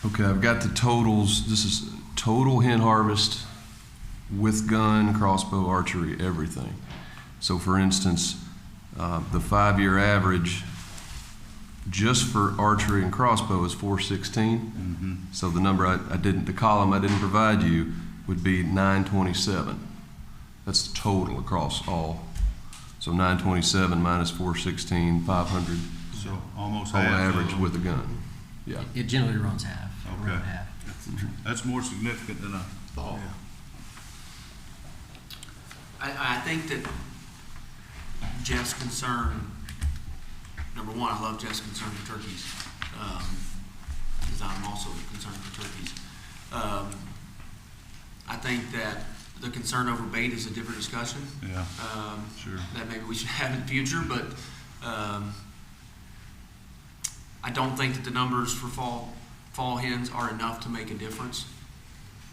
Okay, I've got the totals. This is total hen harvest with gun, crossbow, archery, everything. So for instance, the 5-year average just for archery and crossbow is 416. Mm-hmm. So the number the column I didn't provide you would be 927. That's the total across all. So 927 minus 416, 500. So almost on half average with a gun. Yeah. It generally runs half. Okay. That's more significant than I thought. I think that Jeff's concern, number one, I love Jeff's concern for turkeys, because I'm also concerned for turkeys. I think that the concern over bait is a different discussion. Yeah, sure. That maybe we should have in the future, but I don't think that the numbers for fall hens are enough to make a difference.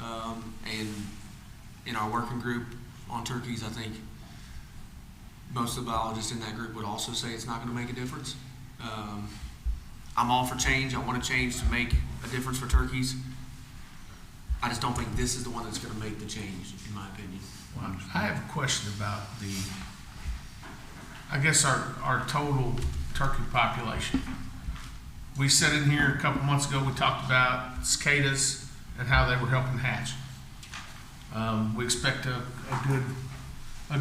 And in our working group on turkeys, I think most of the biologists in that group would also say it's not going to make a difference. I'm all for change. I want to change to make a difference for turkeys. I just don't think this is the one that's going to make the change, in my opinion. Well, I have a question about our total turkey population. We sat in here a couple months ago, we talked about cicadas and how they were helping hatch. We expect a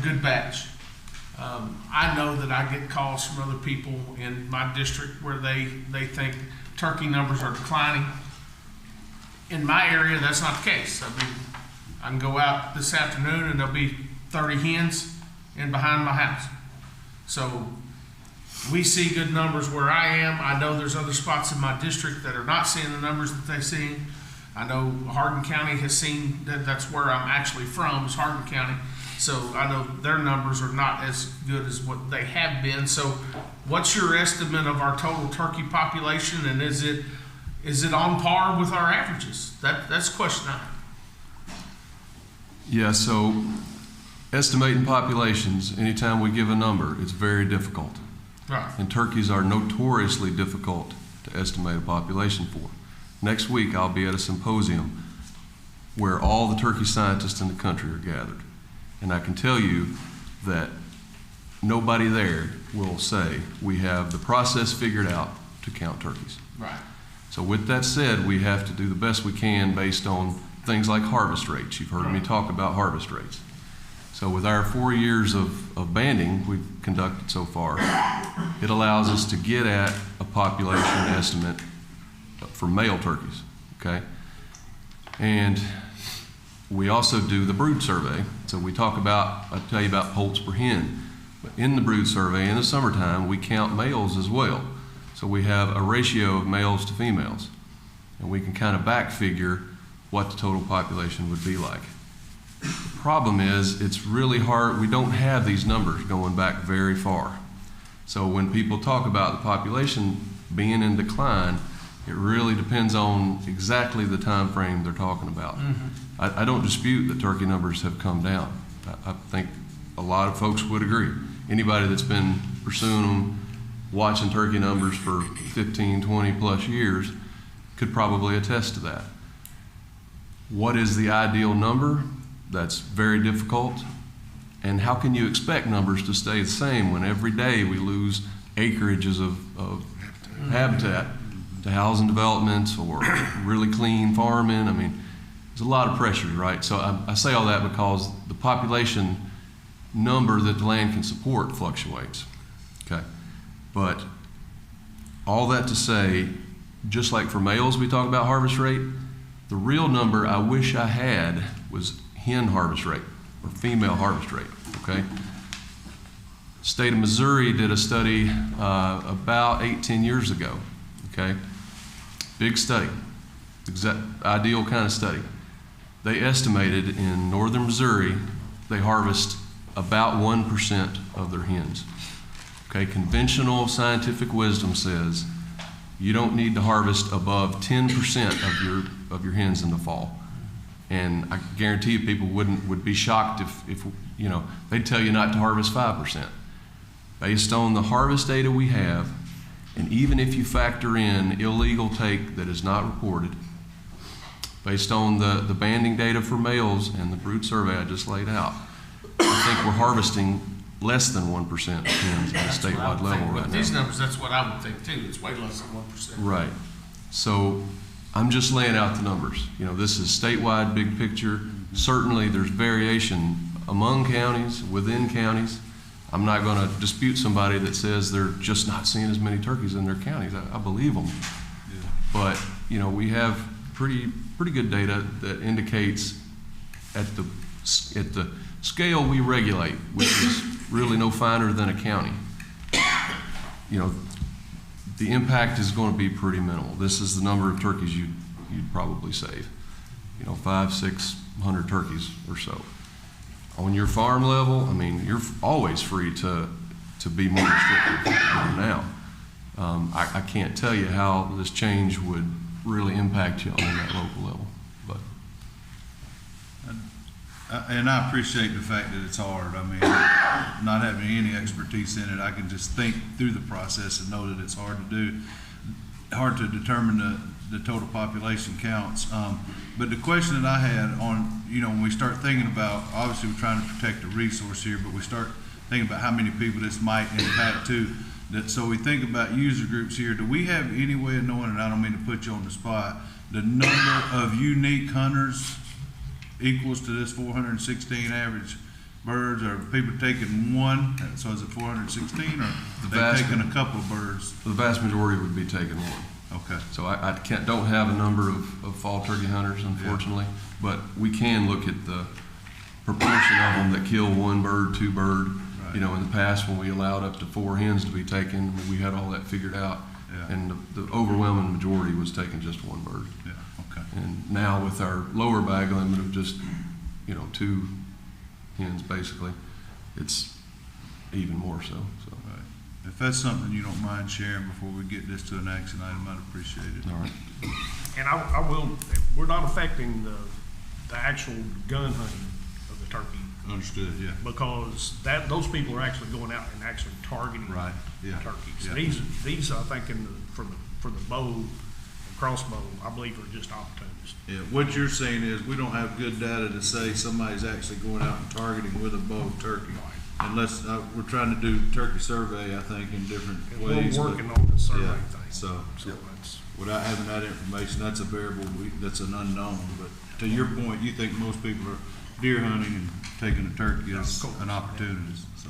good batch. I know that I get calls from other people in my district where they think turkey numbers are declining. In my area, that's not the case. I mean, I can go out this afternoon and there'll be 30 hens in behind my house. So we see good numbers where I am. I know there's other spots in my district that are not seeing the numbers that they're seeing. I know Hardin County has seen that. That's where I'm actually from, is Hardin County. So I know their numbers are not as good as what they have been. So what's your estimate of our total turkey population, and is it on par with our averages? That's question 9. Yeah, so estimating populations, anytime we give a number, it's very difficult. Right. And turkeys are notoriously difficult to estimate a population for. Next week, I'll be at a symposium where all the turkey scientists in the country are gathered. And I can tell you that nobody there will say we have the process figured out to count turkeys. Right. So with that said, we have to do the best we can based on things like harvest rates. You've heard me talk about harvest rates. So with our 4 years of banding we've conducted so far, it allows us to get at a population estimate for male turkeys, okay? And we also do the brood survey. So we talk about, I tell you about poults per hen, but in the brood survey in the summertime, we count males as well. So we have a ratio of males to females, and we can kind of back figure what the total population would be like. The problem is it's really hard. We don't have these numbers going back very far. So when people talk about the population being in decline, it really depends on exactly the time frame they're talking about. I don't dispute that turkey numbers have come down. I think a lot of folks would agree. Anybody that's been pursuing them, watching turkey numbers for 15, 20 plus years could probably attest to that. What is the ideal number? That's very difficult. And how can you expect numbers to stay the same when every day we lose acreages of habitat to housing developments or really clean farming? I mean, there's a lot of pressures, right? So I say all that because the population number that the land can support fluctuates, okay? But all that to say, just like for males we talk about harvest rate, the real number I wish I had was hen harvest rate or female harvest rate, okay? State of Missouri did a study about 8-10 years ago, okay? Big study, ideal kind of study. They estimated in northern Missouri, they harvest about 1% of their hens. Okay, conventional scientific wisdom says you don't need to harvest above 10% of your hens in the fall. And I guarantee you people would be shocked if you know, they'd tell you not to harvest 5%. Based on the harvest data we have, and even if you factor in illegal take that is not reported, based on the banding data for males and the brood survey I just laid out, I think we're harvesting less than 1% of hens at a statewide level right now. These numbers, that's what I would think too. It's way less than 1%. Right. So I'm just laying out the numbers. You know, this is statewide, big picture. Certainly there's variation among counties, within counties. I'm not going to dispute somebody that says they're just not seeing as many turkeys in their counties. I believe them. Yeah. But, you know, we have pretty good data that indicates at the scale we regulate, which is really no finer than a county, you know, the impact is going to be pretty minimal. This is the number of turkeys you'd probably save, you know, 500-600 turkeys or so. On your farm level, I mean, you're always free to be more restrictive now. I can't tell you how this change would really impact you on that local level, but. And I appreciate the fact that it's hard. I mean, not having any expertise in it, I can just think through the process and know that it's hard to do, hard to determine the total population counts. But the question that I had on, you know, when we start thinking about, obviously we're trying to protect a resource here, but we start thinking about how many people this might impact too. So we think about user groups here. Do we have any way of knowing, and I don't mean to put you on the spot, the number of unique hunters equals to this 416 average birds? Or people taking one, so is it 416, or they're taking a couple of birds? The vast majority would be taking one. Okay. So I don't have a number of fall turkey hunters, unfortunately, but we can look at the proportion of them that kill one bird, two bird. Right. You know, in the past when we allowed up to 4 hens to be taken, we had all that figured out. Yeah. And the overwhelming majority was taking just one bird. Yeah. Okay. And now with our lower bag limit of just, you know, 2 hens basically, it's even more so. Right. If that's something you don't mind sharing before we get this to an action item, I'd appreciate it. All right. And I will, we're not affecting the actual gun hunting of the turkey. Understood, yeah. Because those people are actually going out and actually targeting turkeys. Yeah. These I think for the bow and crossbow, I believe are just opportunists. Yeah, what you're saying is we don't have good data to say somebody's actually going out and targeting with a bow turkey. And let's, we're trying to do turkey survey, I think, in different We're ways. but- working on the survey yeah, thing. So, that's- without having that information, that's a variable, that's an unknown. But to your point, you think most people are deer hunting and taking a turkey as an opportunity, so.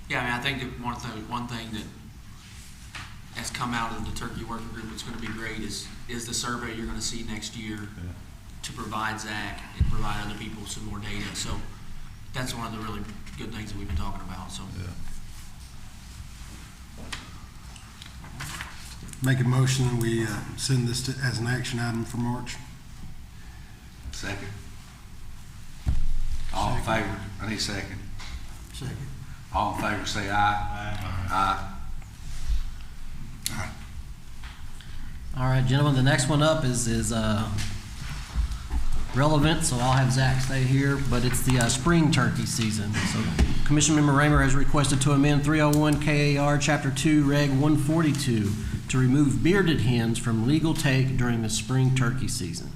Yeah, I mean, I think that one thing that has come out of the turkey working group that's gonna be great is the survey you're gonna see next year to provide Zach and provide other people some more data. So that's one of the really good things that we've been talking about, so. Yeah. Make a motion that we send this to, as an action item for March. Second. All in favor? I need a second. Second. All in favor, say aye. Aye. All right, gentlemen, the next one up is relevant, so I'll have Zach stay here, but it's the spring turkey season. So Commission Member Raymer has requested to amend 301 KAR Chapter 2, Reg 142 to remove bearded hens from legal take during the spring turkey season.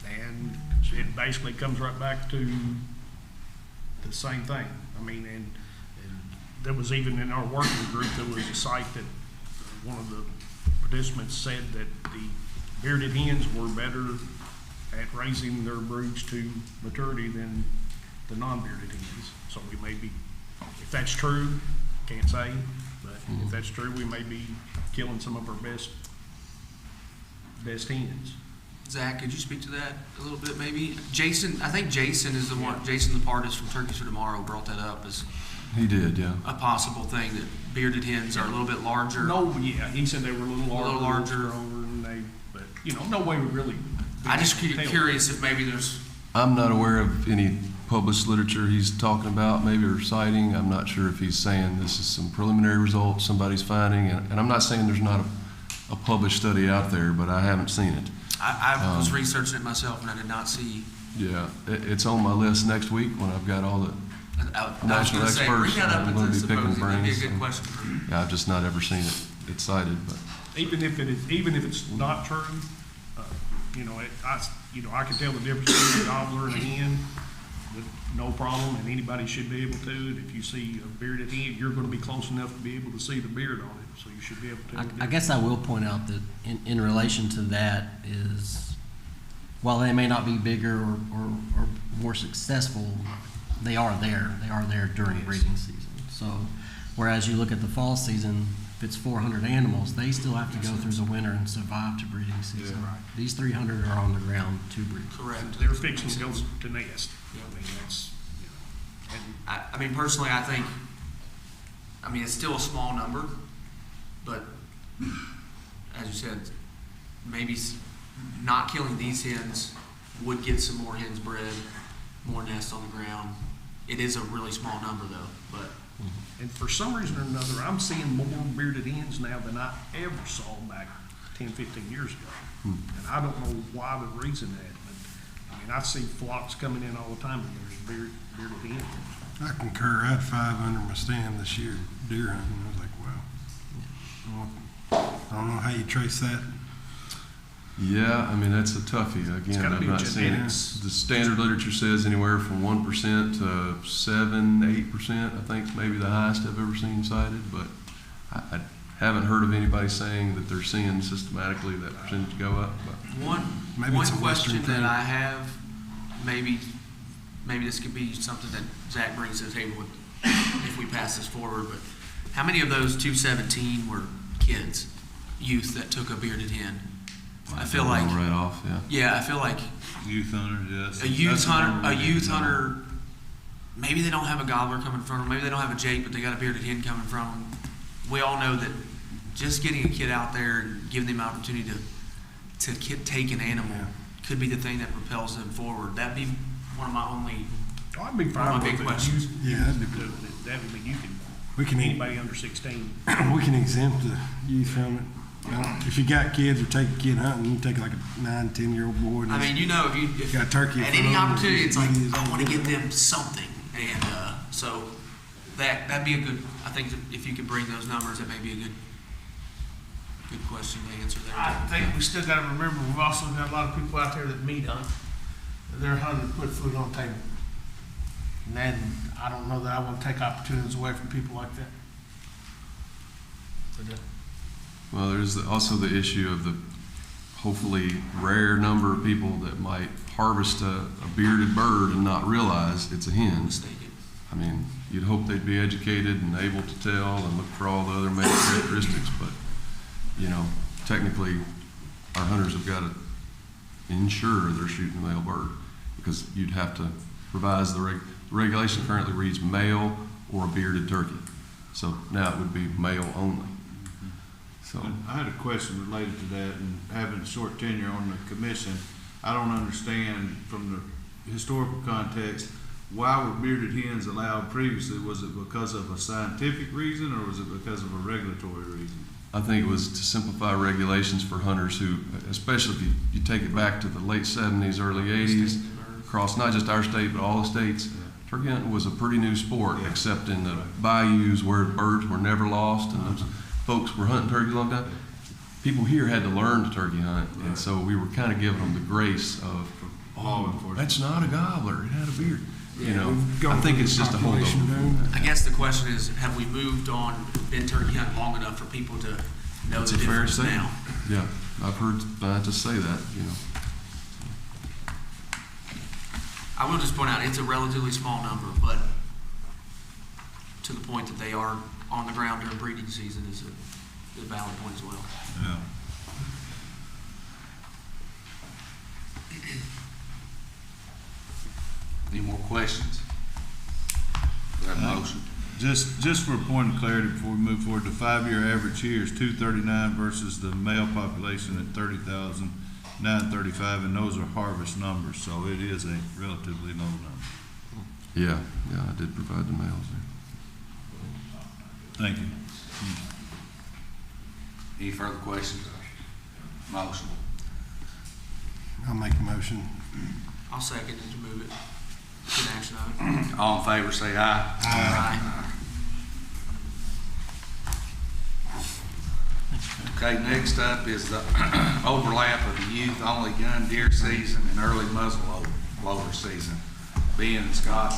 And it basically comes right back to the same thing. I mean, and there was even in our working group, there was a site that one of the participants said that the bearded hens were better at raising their broods to maturity than the non-bearded hens. So we may be, if that's true, can't say, but if that's true, we may be killing some of our best hens. Zach, could you speak to that a little bit, maybe? Jason, I think Jason is the one, Jason the partist from Turkeys for Tomorrow brought that up as He did, yeah. a possible thing, that bearded hens are a little bit larger. No, yeah, he said they were a little larger, stronger than they, but, you know, no way we really. I just curious if maybe there's, I'm not aware of any published literature he's talking about, maybe, or citing. I'm not sure if he's saying this is some preliminary results somebody's finding, and I'm not saying there's not a published study out there, but I haven't seen it. I was researching it myself and I did not see. Yeah, it's on my list next week when I've got all the national experts. Bring that up I'm at going the to be picking symposium. That'd be a brains. good question for Yeah, I've just not ever seen it cited, but. Even if it's not true, you know, I can tell the difference between a gobbler and a hen with no problem, and anybody should be able to. And if you see a bearded hen, you're going to be close enough to be able to see the beard on it, so you should be able to tell the I difference. guess I will point out that in relation to that is, while they may not be bigger or more successful, they are there during breeding season. So, whereas you look at the fall season, if it's 400 animals, they still have to go through the winter and survive to breeding season. Yeah, right. These 300 are on the ground to breed. correct. They're fixing to go to nest. I mean, that's, you know, and I mean, personally, I think, it's still a small number, but as you said, maybe not killing these hens would get some more hens bred, more nests on the ground. It is a really small number though, but. And for some reason or another, I'm seeing more bearded hens now than I ever saw back 10, 15 years ago. And I don't know why the reason that, but I see flocks coming in all the time and there's bearded hens. I concur. I had 5 under my stand this year, deer hunting. I was like, wow. Well, I don't know how you trace that. Yeah, that's a toughie. Again, gotta I've be not seen it. genetics. The standard literature says anywhere from 1% to 7, 8%. I think maybe the highest I've ever seen cited, but I haven't heard of anybody saying that they're seeing systematically that percentage go up. But One question that I have, maybe this could be something that Zach brings to the table if we pass this forward, but how many of those 217 were kids, youth that took a bearded hen? I feel like right off, yeah. Yeah, I feel like Youth hunters, yes. a youth hunter. Maybe they don't have a gobbler coming from them. Maybe they don't have a jake, but they got a bearded hen coming from them. We all know that just getting a kid out there and giving them an opportunity to take an animal could be the thing that propels them forward. That'd be one of my only. I'd be fine with big it. questions. Yeah, that'd be good. That would mean We can anybody under 16. We can exempt the youth from it. If you got kids or take a kid hunting, you take like a 9, 10-year-old boy. And If got a turkey at in any front of opportunity, him, it's like he's I want to on get them something, and so that'd be a good. I think if you could bring those numbers, that may be a good question to answer there. I think we still gotta remember, we've also got a lot of people out there that meat hunt. They're hunting to put food on the table. And then, I don't know that I want to take opportunities away from people like that. Well, there's also the issue of the hopefully rare number of people that might harvest a bearded bird and not realize it's a hen. I mean, you'd hope they'd be educated and able to tell and look for all the other male characteristics, but, you know, technically, our hunters have got to ensure they're shooting a male bird, because you'd have to revise the regulation currently reads male or a bearded turkey. So now it would be male only. So I had a question related to that, and having a short tenure on the commission, I don't understand from the historical context, why were bearded hens allowed previously? Was it because of a scientific reason, or was it because of a regulatory reason? I think it was to simplify regulations for hunters who, especially if you take it back to the late 70s, early 80s, across not just our state, but all the states. Turkey hunting was a pretty new sport, except in the bayous where birds were never lost and those folks were hunting turkeys a long time. People here had to learn to turkey hunt, and so we were kind of giving them the grace of, oh, that's not a gobbler, it had a beard. You know, I think it's just a holdover. I guess the question is, have we moved on, been turkey hunting long enough for people to know That's the a fair difference statement. now? Yeah, I've heard scientists say that, you know. I will just point out, it's a relatively small number, but to the point that they are on the ground during breeding season is a valid point as well. Yeah. Any more questions? Do I have a motion? Just for a point of clarity before we move forward, the 5-year average here is 239 versus the male population at 30,935, and those are harvest numbers, so it is a relatively low number. Yeah, I did provide the males there. Thank you. Any further questions? Motion. I'll make a motion. I'll second it to move it to an action item. All in favor, say aye. Aye. Okay, next up is the overlap of the youth-only gun deer season and early muzzleloader season. Ben and Scott.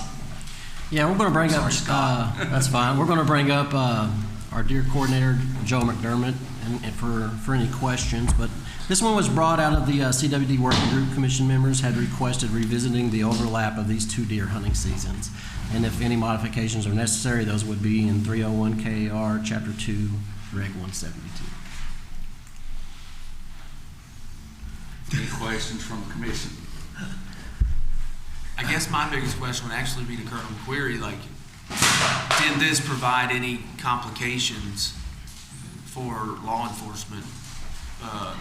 Yeah, we're going to bring Sorry, Scott. that's fine. We're going to bring up our deer coordinator, Joe McDermott, and for any questions. But this one was brought out of the CWD Working Group Commission members had requested revisiting the overlap of these two deer hunting seasons. And if any modifications are necessary, those would be in 301 KAR Chapter 2, Reg 172. Any questions from the commission? I guess my biggest question would actually be to Colonel McQuarrie, like, did this provide any complications for law enforcement,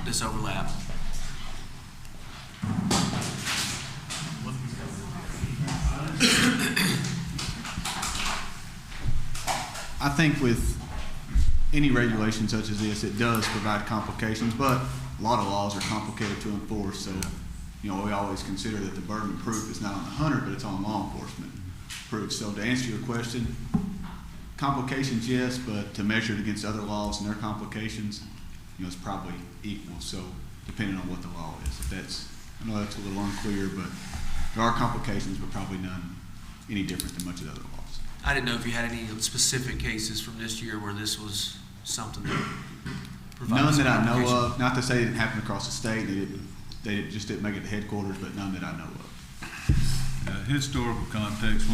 this overlap? I think with any regulation such as this, it does provide complications, but a lot of laws are complicated to enforce, so, you know, we always consider that the burden of proof is not on the hunter, but it's on law enforcement proof. So to answer your question, complications, yes, but to measure it against other laws and their complications, you know, it's probably equal, so depending on what the law is. If that's, I know that's a little unclear, but there are complications, but probably none any different than much of the other laws. I didn't know if you had any specific cases from this year where this was something that provided None some that I know complication. of. Not to say it didn't happen across the state. They just didn't make it to headquarters, but none that I know of. Historical context,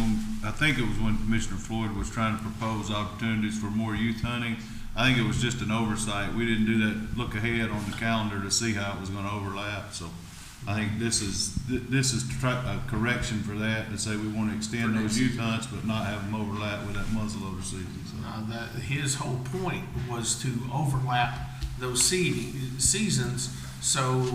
I think it was when Commissioner Floyd was trying to propose opportunities for more youth hunting. I think it was just an oversight. We didn't do that look ahead on the calendar to see how it was going to overlap. So I think this is a correction for that, to say we want to extend those youth hunts but not have them overlap with that muzzleloader season. So. His whole point was to overlap those seasons so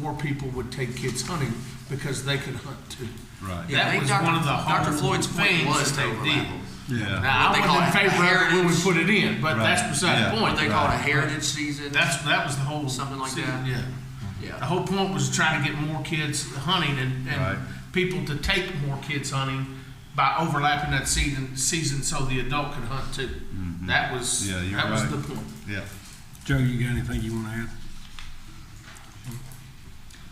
more people would take kids hunting because they could hunt too. Right. Yeah, that was one of the Dr. Floyd's point things was that to they overlap did. them. Yeah. Now, I wasn't in favor of it when we put it in, but that's beside the point. What they call it a heritage season. That was the whole something like season, that. Yeah. Yeah. The whole point was trying to get more kids hunting and people to take more kids hunting by overlapping that season so the adult could hunt too. Mm-hmm. That was was the point. Yeah. Joe, you got anything you want to add?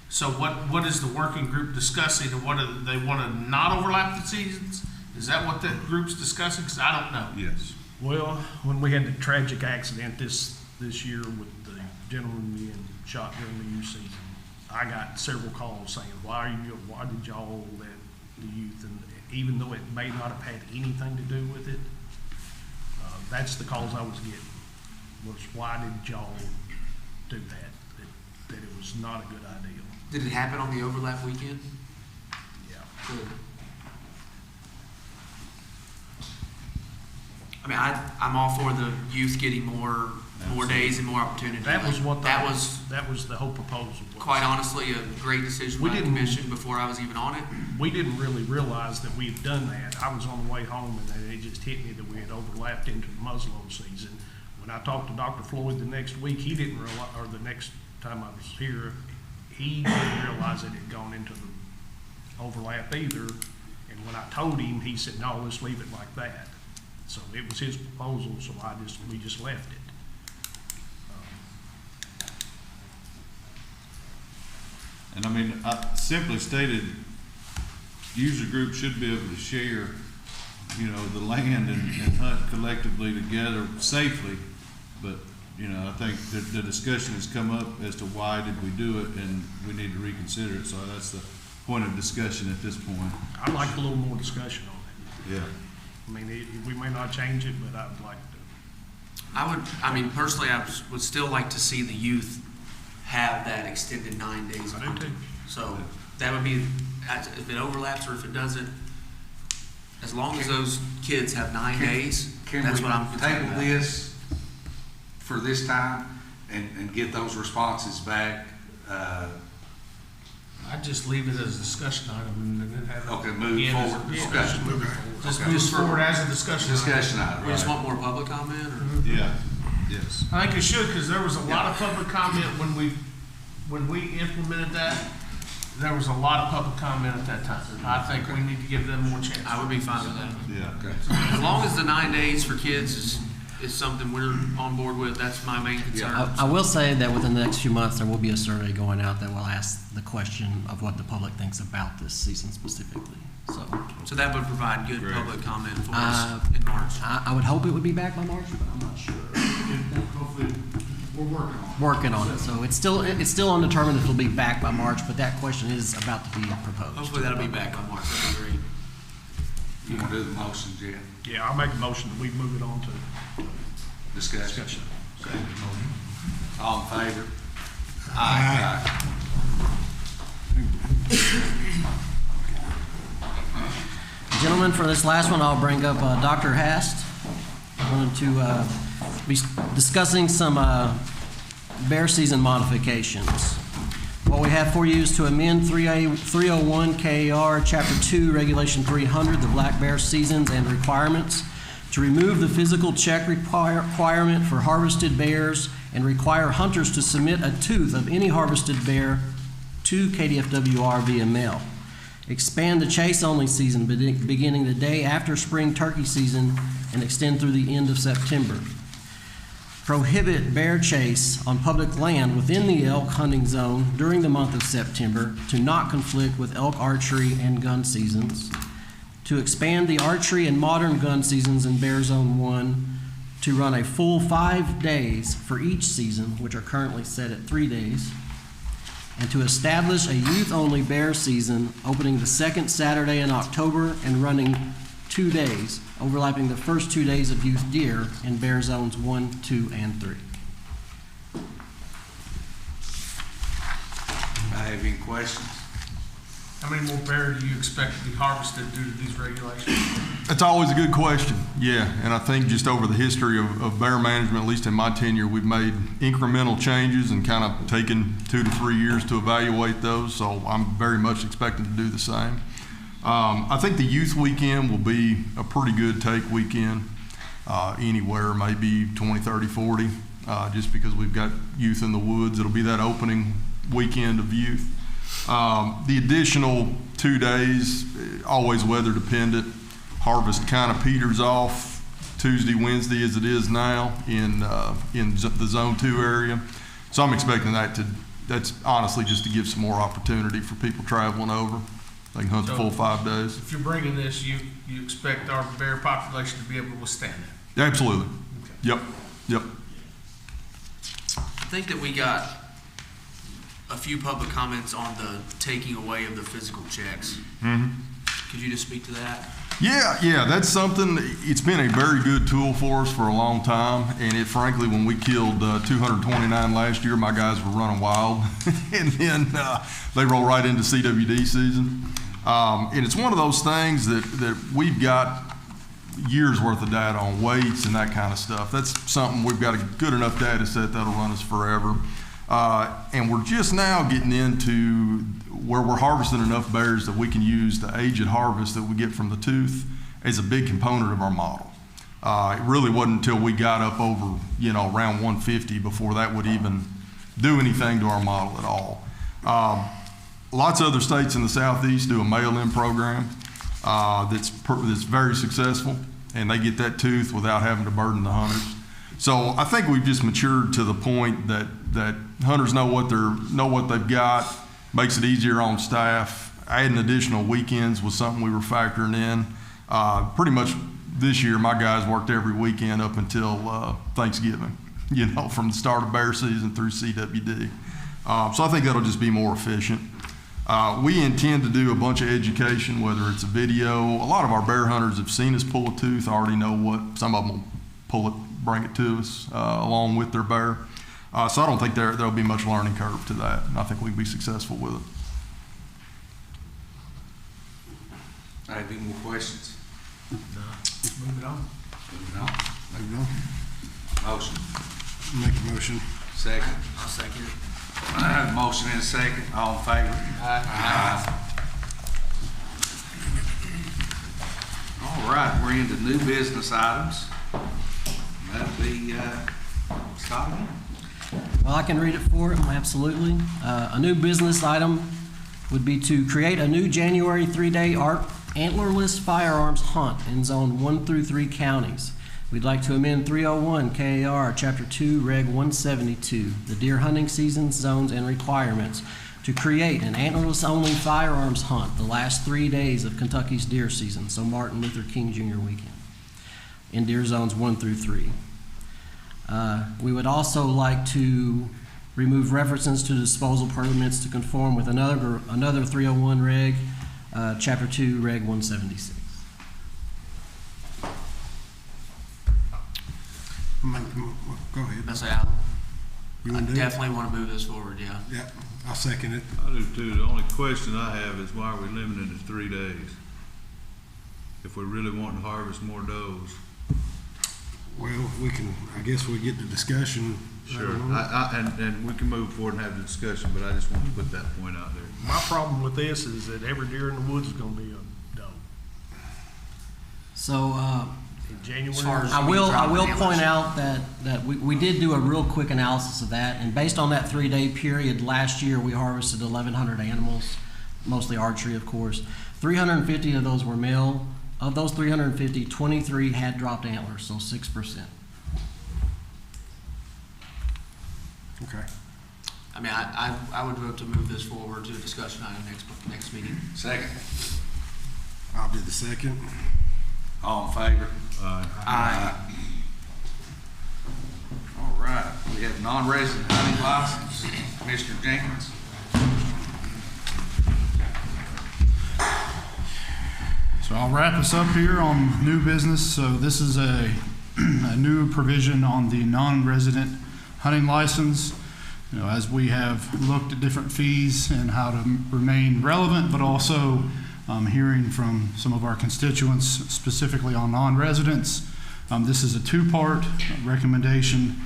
So what is the working group discussing, and what do they want to not overlap the seasons? Is that what that group's discussing? Because I don't know. Yes. Well, when we had the tragic accident this year with the gentleman being shot during the youth season, I got several calls saying, why did y'all let the youth, and even though it may not have had anything to do with it, that's the calls I was getting, was why did y'all do that? That it was not a good idea. Did it happen on the overlap weekend? Yeah. Good. I mean, I'm all for the youth getting more days and more opportunity. That was what that was the whole proposal was. Quite honestly, a great decision by the commission before I was even on it. We didn't really realize that we had done that. I was on the way home and then it just hit me that we had overlapped into the muzzleload season. When I talked to Dr. Floyd the next week, he didn't realize, or the next time I was here, he didn't realize it had gone into the overlap either. And when I told him, he said, no, let's leave it like that. So it was his proposal, so we just left it. And I mean, I simply stated, user groups should be able to share, you know, the land and hunt collectively together safely. But, you know, I think the discussion has come up as to why did we do it, and we need to reconsider it. So that's the point of discussion at this point. I'd like a little more discussion on it. Yeah. I mean, we may not change it, but I'd like to. I mean, personally, I would still like to see the youth have that extended 9 days. I do too. So that would be, if it overlaps or if it doesn't, as long as those kids have 9 days, that's what I'm concerned table about. this for this time and get those responses back? I'd just leave it as a discussion item and then have it. Okay, move again as a forward. discussion. Okay. Just Okay. move forward as a discussion item. Discussion item, We just right. want more public comment, or? Yeah. Yes. I think it should, because there was a lot of public comment when we implemented that. There was a lot of public comment at that time. I think we need to give them more chance. I would be fine with that. Yeah. Okay. As long as the 9 days for kids is something we're on board with, that's my main concern. I will say that within the next few months, there will be a survey going out that will ask the question of what the public thinks about this season specifically. So that would provide good public comment for us in March. I would hope it would be back by March, but I'm not sure. Hopefully, we're working on it. Working on it, so it's still undetermined if it'll be back by March, but that question is about to be proposed. Hopefully that'll be back by March, that'd be great. You want to do the motion, Jen? Yeah, I'll make a motion that we move it on to Discussion. All in favor? Aye. Gentlemen, for this last one, I'll bring up Dr. Hast. I'm going to be discussing some bear season modifications. What we have for you is to amend 301 KAR Chapter 2, Regulation 300, the black bear seasons and requirements, to remove the physical check requirement for harvested bears and require hunters to submit a tooth of any harvested bear to KDFWR via mail. Expand the chase-only season beginning the day after spring turkey season and extend through the end of September. Prohibit bear chase on public land within the elk hunting zone during the month of September to not conflict with elk archery and gun seasons. To expand the archery and modern gun seasons in Bear Zone 1 to run a full 5 days for each season, which are currently set at 3 days. And to establish a youth-only bear season opening the second Saturday in October and running 2 days, overlapping the first 2 days of youth deer in Bear Zones 1, 2, and 3. I have any questions? How many more bear do you expect to be harvested due to these regulations? That's always a good question, yeah. And I think just over the history of bear management, at least in my tenure, we've made incremental changes and kind of taken 2 to 3 years to evaluate those. So I'm very much expecting to do the same. I think the youth weekend will be a pretty good take weekend, anywhere, maybe 20, 30, 40, just because we've got youth in the woods. It'll be that opening weekend of youth. The additional 2 days, always weather dependent. Harvest kind of peters off Tuesday, Wednesday as it is now in the Zone 2 area. So I'm expecting that's honestly just to give some more opportunity for people traveling over. They can hunt the full 5 days. If you're bringing this, you expect our bear population to be able to withstand it? Absolutely. Yep, yep. I think that we got a few public comments on the taking away of the physical checks. Could you just speak to that? Yeah, that's something, it's been a very good tool for us for a long time, and it frankly, when we killed 229 last year, my guys were running wild, and then they roll right into CWD season. And it's one of those things that we've got years worth of data on weights and that kind of stuff. That's something we've got a good enough data set that'll run us forever. And we're just now getting into where we're harvesting enough bears that we can use the aged harvest that we get from the tooth as a big component of our model. It really wasn't until we got up over, around 150 before that would even do anything to our model at all. Lots of other states in the Southeast do a mail-in program that's very successful, and they get that tooth without having to burden the hunters. So I think we've just matured to the point that hunters know what they've got, makes it easier on staff. Adding additional weekends was something we were factoring in. Pretty much this year, my guys worked every weekend up until Thanksgiving, from the start of bear season through CWD. So I think that'll just be more efficient. We intend to do a bunch of education, whether it's a video. A lot of our bear hunters have seen us pull a tooth, already know what. Some of them will pull it, bring it to us along with their bear. So I don't think there'll be much learning curve to that. And I think we can be successful with it. Any more questions? No. Move it on. Motion. Make a motion. Second. I'll second it. I have a motion and a second. All in favor? Aye. All right, we're into new business items. That'll be Scott. Well, I can read it for him, absolutely. A new business item would be to create a new January 3-day antlerless firearms hunt in Zone 1 through 3 counties. We'd like to amend 301 KAR Chapter 2, Reg 172, the deer hunting seasons, zones, and requirements, to create an antlerless-only firearms hunt the last 3 days of Kentucky's deer season, so Martin Luther King Jr. weekend, in deer zones 1 through 3. We would also like to remove references to disposal permits to conform with another 301 Reg, Chapter 2, Reg 176. Go ahead. That's Alan. You I want to do definitely want to move this forward, yeah. Yeah, I'll second it. I do too. The only question I have is why are we limited to 3 days? If we really want to harvest more does. Well, I guess we get the discussion. Sure. And we can move forward and have the discussion, but I just want to put that point out there. My problem with this is that every deer in the woods is gonna be a doe. So, In January. I will point out that we did do a real quick analysis of that, and based on that 3-day period, last year we harvested 1,100 animals, mostly archery, of course. 350 of those were male. Of those 350, 23 had dropped antlers, so 6%. Okay. I mean, I would vote to move this forward to a discussion item next meeting. Second. I'll do the second. All in favor? Aye. All right, we have non-resident hunting license. Commissioner Jenkins. So I'll wrap us up here on new business. So this is a new provision on the non-resident hunting license. As we have looked at different fees and how to remain relevant, but also hearing from some of our constituents specifically on non-residents. This is a two-part recommendation,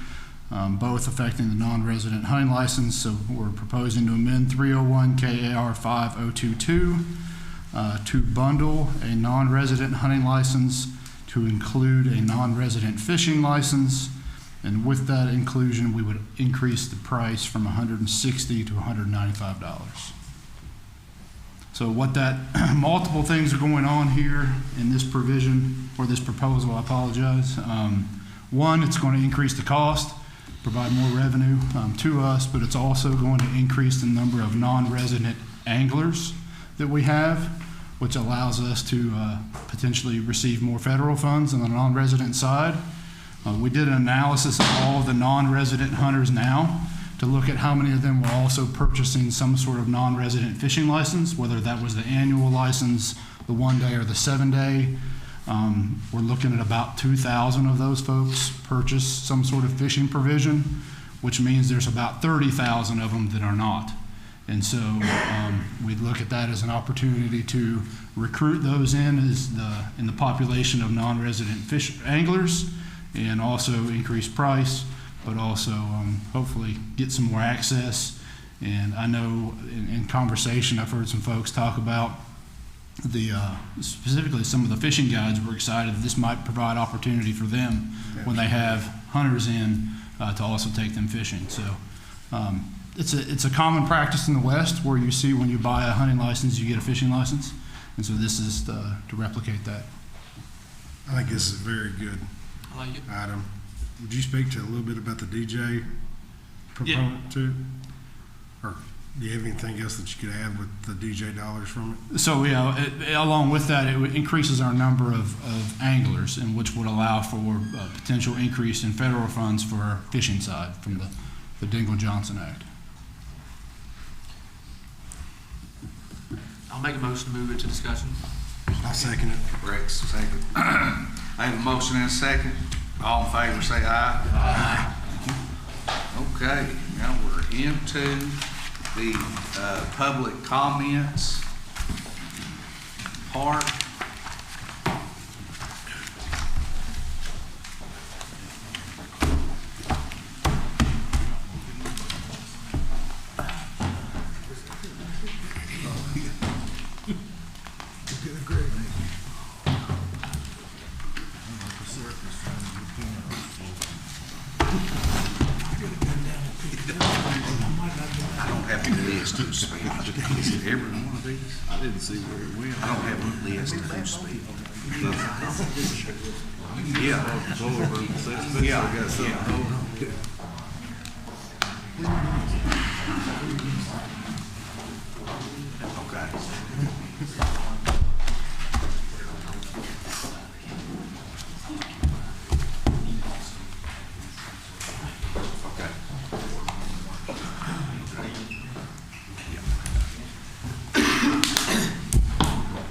both affecting the non-resident hunting license. So we're proposing to amend 301 KAR 5022 to bundle a non-resident hunting license to include a non-resident fishing license. And with that inclusion, we would increase the price from $160 to $195. So what multiple things are going on here in this provision, or this proposal, I apologize. One, it's going to increase the cost, provide more revenue to us, but it's also going to increase the number of non-resident anglers that we have, which allows us to potentially receive more federal funds on the non-resident side. We did an analysis of all of the non-resident hunters now to look at how many of them were also purchasing some sort of non-resident fishing license, whether that was the annual license, the 1 day, or the 7 day. We're looking at about 2,000 of those folks purchase some sort of fishing provision, which means there's about 30,000 of them that are not. And so we'd look at that as an opportunity to recruit those in the population of non-resident fish anglers, and also increase price, but also hopefully get some more access. And I know in conversation, I've heard some folks talk about specifically some of the fishing guides were excited that this might provide opportunity for them when they have hunters in to also take them fishing. So it's a common practice in the West where you see when you buy a hunting license, you get a fishing license. And so this is to replicate that. I think this is a very good item. Would you speak to a little bit about the DJ proponent too? Or do you have anything else that you could add with the DJ dollars from it? So along with that, it increases our number of anglers, and which would allow for a potential increase in federal funds for our fishing side from the Dingell-Johnson Act. I'll make a motion to move it to discussion. I'll second it. Rex, second. I have a motion and a second. All in favor say aye. Aye. Okay, now we're into the public comments part. Is it every one of these? I didn't see where it went. I don't have a list of who speak. Yeah.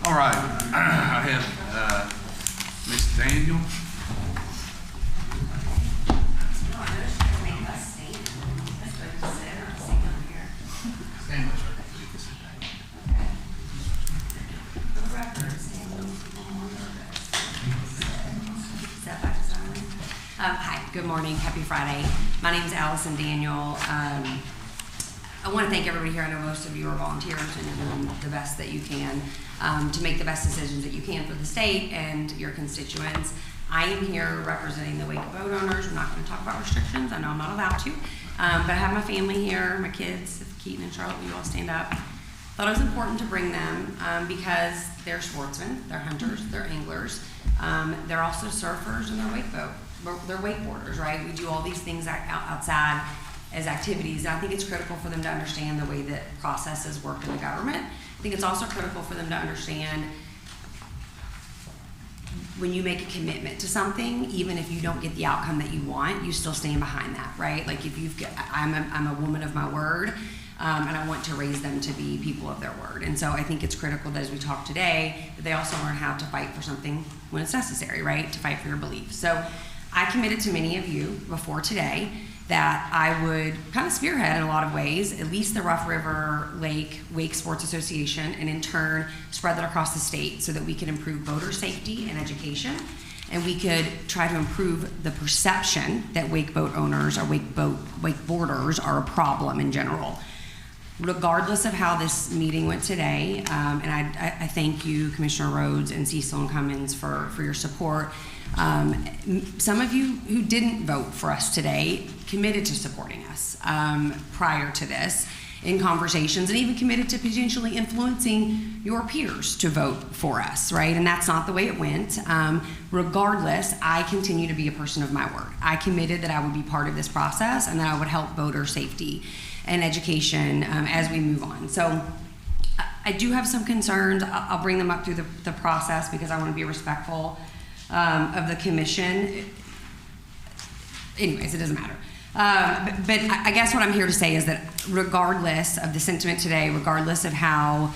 All right, I have Ms. Daniel. Hi, good morning, happy Friday. My name is Allison Daniel. I want to thank everybody here. I know most of you are volunteers and you're doing the best that you can to make the best decisions that you can for the state and your constituents. I am here representing the Wake boat owners. We're not going to talk about restrictions. I know I'm not allowed to. But I have my family here, my kids, Keaton and Charlotte, will you all stand up? Thought it was important to bring them because they're sportsmen, they're hunters, they're anglers. They're also surfers and they're wakeboarders, right? We do all these things outside as activities. And I think it's critical for them to understand the way that processes work in the government. I think it's also critical for them to understand when you make a commitment to something, even if you don't get the outcome that you want, you still stand behind that, right? Like if I'm a woman of my word, and I want to raise them to be people of their word. And so I think it's critical that as we talk today, that they also learn how to fight for something when it's necessary, right? To fight for your beliefs. So I committed to many of you before today that I would kind of spearhead in a lot of ways, at least the Rough River Lake Wake Sports Association, and in turn spread that across the state so that we could improve boater safety and education, and we could try to improve the perception that wake boat owners or wakeboarders are a problem in general. Regardless of how this meeting went today, and I thank you, Commissioner Rhodes and Cecil and Cummins for your support. Some of you who didn't vote for us today committed to supporting us prior to this in conversations, and even committed to potentially influencing your peers to vote for us, right? And that's not the way it went. Regardless, I continue to be a person of my word. I committed that I would be part of this process and that I would help boater safety and education as we move on. So I do have some concerns. I'll bring them up through the process because I want to be respectful of the commission. Anyways, it doesn't matter. But I guess what I'm here to say is that regardless of the sentiment today, regardless of how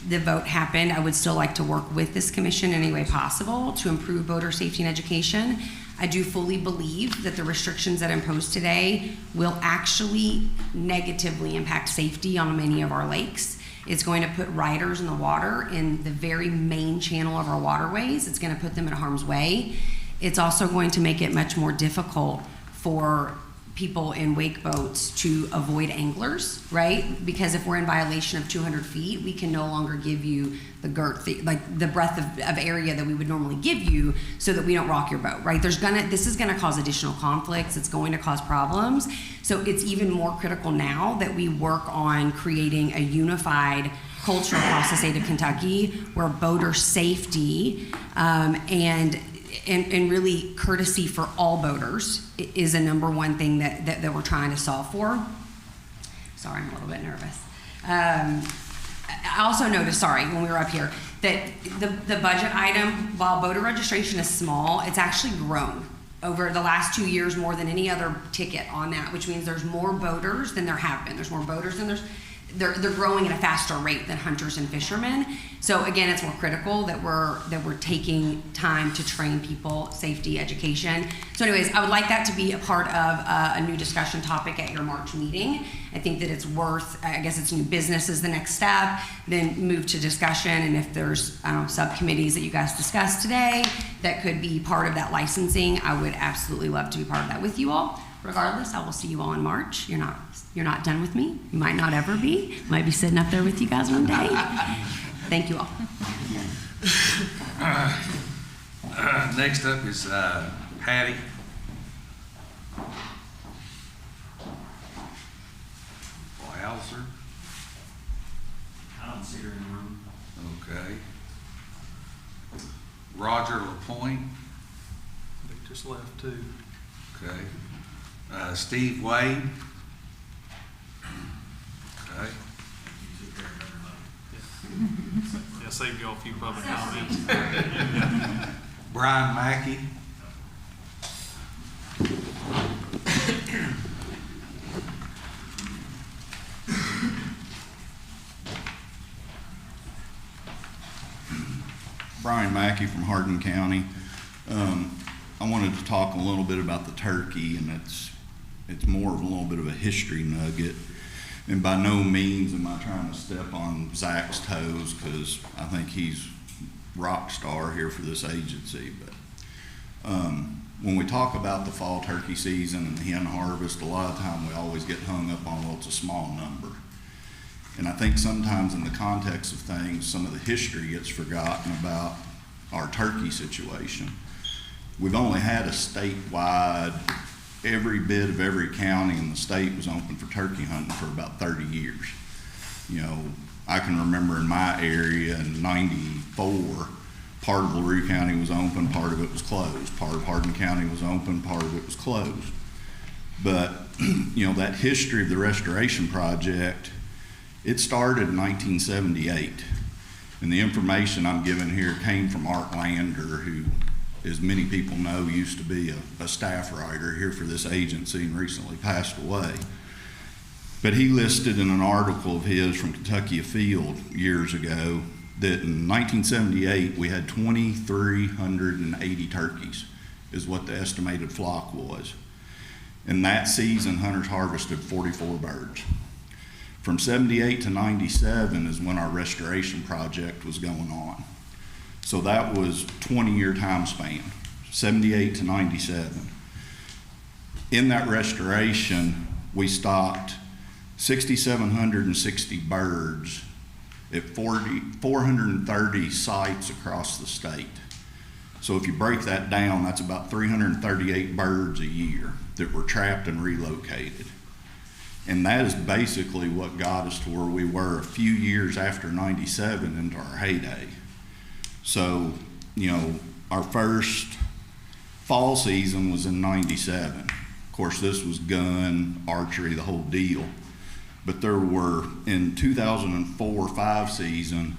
the vote happened, I would still like to work with this commission in any way possible to improve voter safety and education. I do fully believe that the restrictions that are imposed today will actually negatively impact safety on many of our lakes. It's going to put riders in the water in the very main channel of our waterways. It's going to put them in harm's way. It's also going to make it much more difficult for people in wake boats to avoid anglers, right? Because if we're in violation of 200 feet, we can no longer give you the girth, like the breadth of area that we would normally give you so that we don't rock your boat, right? This is gonna cause additional conflicts. It's going to cause problems. So it's even more critical now that we work on creating a unified culture across the state of Kentucky where boater safety and really courtesy for all boaters is a number one thing that we're trying to solve for. Sorry, I'm a little bit nervous. I also noticed, when we were up here, that the budget item, while voter registration is small, it's actually grown over the last 2 years more than any other ticket on that, which means there's more boaters than there have been. There's more boaters than they're growing at a faster rate than hunters and fishermen. So again, it's more critical that we're taking time to train people, safety, education. So anyways, I would like that to be a part of a new discussion topic at your March meeting. I think that it's worth, I guess it's new business is the next step, then move to discussion, and if there's, subcommittees that you guys discussed today that could be part of that licensing, I would absolutely love to be part of that with you all. Regardless, I will see you all in March. You're not done with me. You might not ever be. Might be sitting up there with you guys one day. Thank you all. Next up is Patty. Hauser. I don't see her in the room. Okay. Roger LaPointe. They just left too. Okay. Steve Wade. Okay. Yeah, saved y'all a few public comments. Brian Mackey. Brian Mackey from Hardin County. I wanted to talk a little bit about the turkey, and it's more of a little bit of a history nugget. And by no means am I trying to step on Zach's toes, because I think he's rock star here for this agency. But when we talk about the fall turkey season and the hen harvest, a lot of time we always get hung up on, well, it's a small number. And I think sometimes in the context of things, some of the history gets forgotten about our turkey situation. We've only had a statewide, every bit of every county in the state was open for turkey hunting for about 30 years. You know, I can remember in my area in '94, part of LaRue County was open, part of it was closed. Part of Hardin County was open, part of it was closed. But, you know, that history of the restoration project, it started in 1978. And the information I'm giving here came from Art Lander, who, as many people know, used to be a staff writer here for this agency and recently passed away. But he listed in an article of his from Kentucky Afield years ago that in 1978 we had 2,380 turkeys is what the estimated flock was. In that season, hunters harvested 44 birds. From 78 to 97 is when our restoration project was going on. So that was 20-year time span, 78 to 97. In that restoration, we stocked 6,760 birds at 430 sites across the state. So if you break that down, that's about 338 birds a year that were trapped and relocated. And that is basically what got us to where we were a few years after 97 into our heyday. So, you know, our first fall season was in 97. Of course, this was gun, archery, the whole deal. but there were, in 2004-5 season,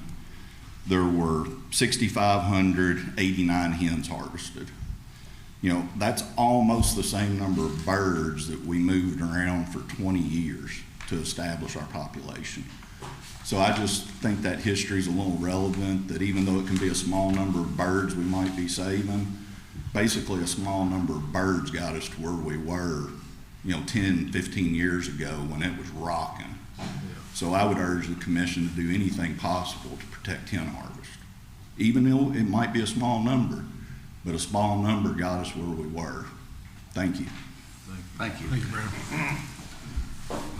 there were 6,589 hens harvested. You know, that's almost the same number of birds that we moved around for 20 years to establish our population. So I just think that history is a little relevant, that even though it can be a small number of birds we might be saving, basically a small number of birds got us to where we were, you know, 10, 15 years ago when it was rocking. So I would urge the commission to do anything possible to protect hen harvest. Even though it might be a small number, but a small number got us where we were. Thank you. Thank you. Thank you, Brad.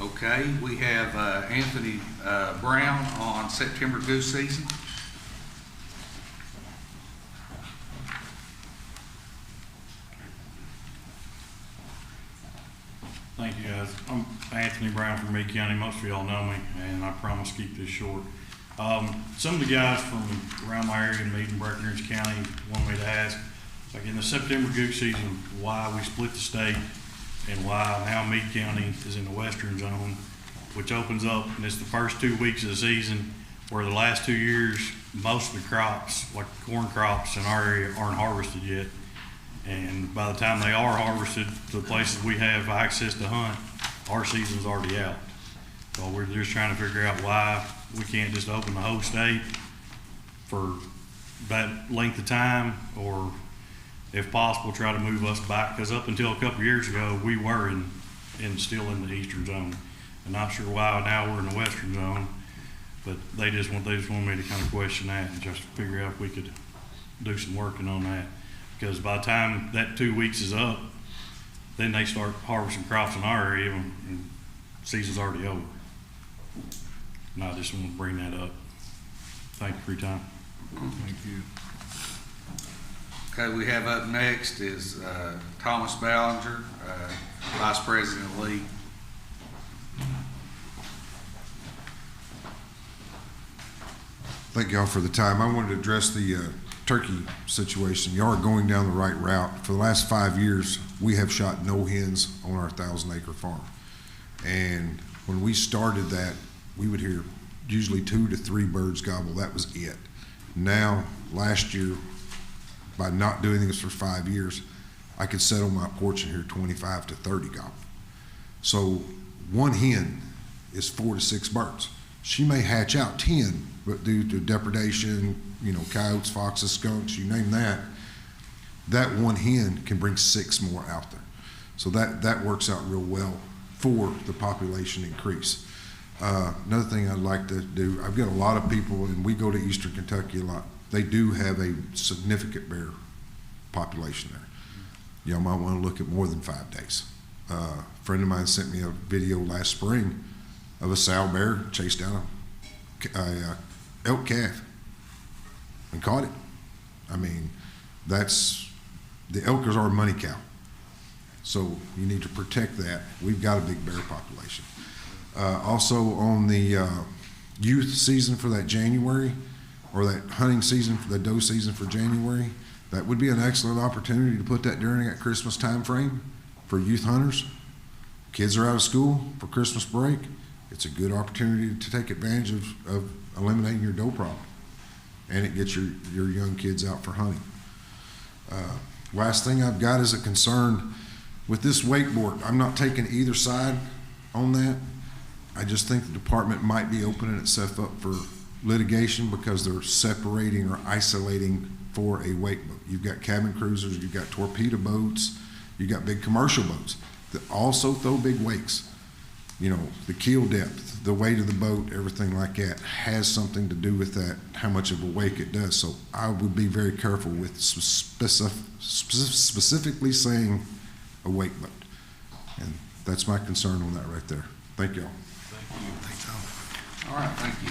Okay, we have Anthony Brown on September goose season. Thank you, guys. I'm Anthony Brown from Meade County. Most of y'all know me, and I promise to keep this short. Some of the guys from around my area in Meade and Breckinridge County want me to ask, like in the September goose season, why we split the state and why now Meade County is in the western zone, which opens up, and it's the first 2 weeks of the season where the last 2 years, most of the crops, like corn crops in our area, aren't harvested yet. And by the time they are harvested, the places we have access to hunt, our season's already out. So we're just trying to figure out why we can't just open the whole state for that length of time, or if possible, try to move us back, because up until a couple years ago, we were still in the eastern zone. I'm not sure why now we're in the western zone, but they just want me to kind of question that and just figure out if we could do some working on that. Because by the time that 2 weeks is up, then they start harvesting crops in our area, and season's already over. And I just want to bring that up. Thank you for your time. Thank you. Okay, we have up next is Thomas Ballinger, Vice President of League. Thank y'all for the time. I wanted to address the turkey situation. Y'all are going down the right route. For the last 5 years, we have shot no hens on our 1,000-acre farm. And when we started that, we would hear usually 2 to 3 birds gobble. That was it. Now, last year, by not doing this for 5 years, I could sit on my porch and hear 25 to 30 gobble. So one hen is 4 to 6 birds. She may hatch out 10, but due to depredation, you know, coyotes, foxes, skunks, you name that, that one hen can bring 6 more out there. So that works out real well for the population increase. Another thing I'd like to do, I've got a lot of people, and we go to Eastern Kentucky a lot. They do have a significant bear population there. Y'all might want to look at more than 5 days. A friend of mine sent me a video last spring of a sow bear chased down a elk calf and caught it. I mean, the elk is our money cow. So you need to protect that. We've got a big bear population. Also on the youth season for that January, or that hunting season, for the doe season for January, that would be an excellent opportunity to put that during that Christmas time frame for youth hunters. Kids are out of school for Christmas break. It's a good opportunity to take advantage of eliminating your doe problem. And it gets your young kids out for hunting. Last thing I've got is a concern with this wakeboard. I'm not taking either side on that. I just think the department might be opening itself up for litigation because they're separating or isolating for a wake boat. You've got cabin cruisers, you've got torpedo boats, you've got big commercial boats that also throw big wakes. You know, the keel depth, the weight of the boat, everything like that has something to do with that, how much of a wake it does. So I would be very careful with specifically saying a wake boat. And that's my concern on that right there. Thank y'all. Thank you. Thanks, Tom. All right, thank you.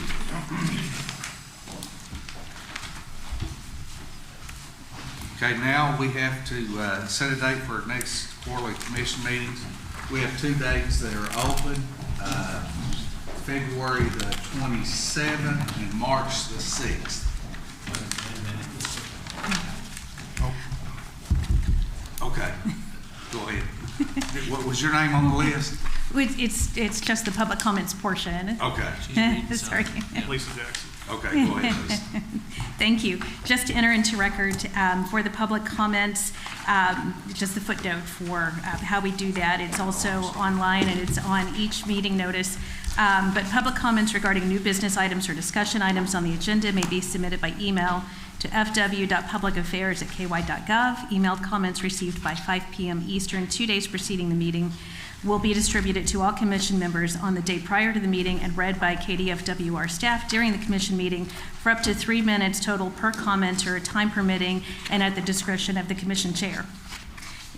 Okay, now we have to set a date for our next quarterly commission meetings. We have 2 dates that are open, February the 27th and March the 6th. Okay, go ahead. What was your name on the list? It's just the public comments portion. Okay. Sorry. Lisa Jackson. Okay, go ahead, Lisa. Thank you. Just to enter into record for the public comments, just the footnote for how we do that. It's also online and it's on each meeting notice. But public comments regarding new business items or discussion items on the agenda may be submitted by email to fw.publicaffairs@ky.gov. Emailed comments received by 5 p.m. Eastern 2 days preceding the meeting will be distributed to all commission members on the day prior to the meeting and read by KDFWR staff during the commission meeting for up to 3 minutes total per commenter, time permitting, and at the discretion of the commission chair.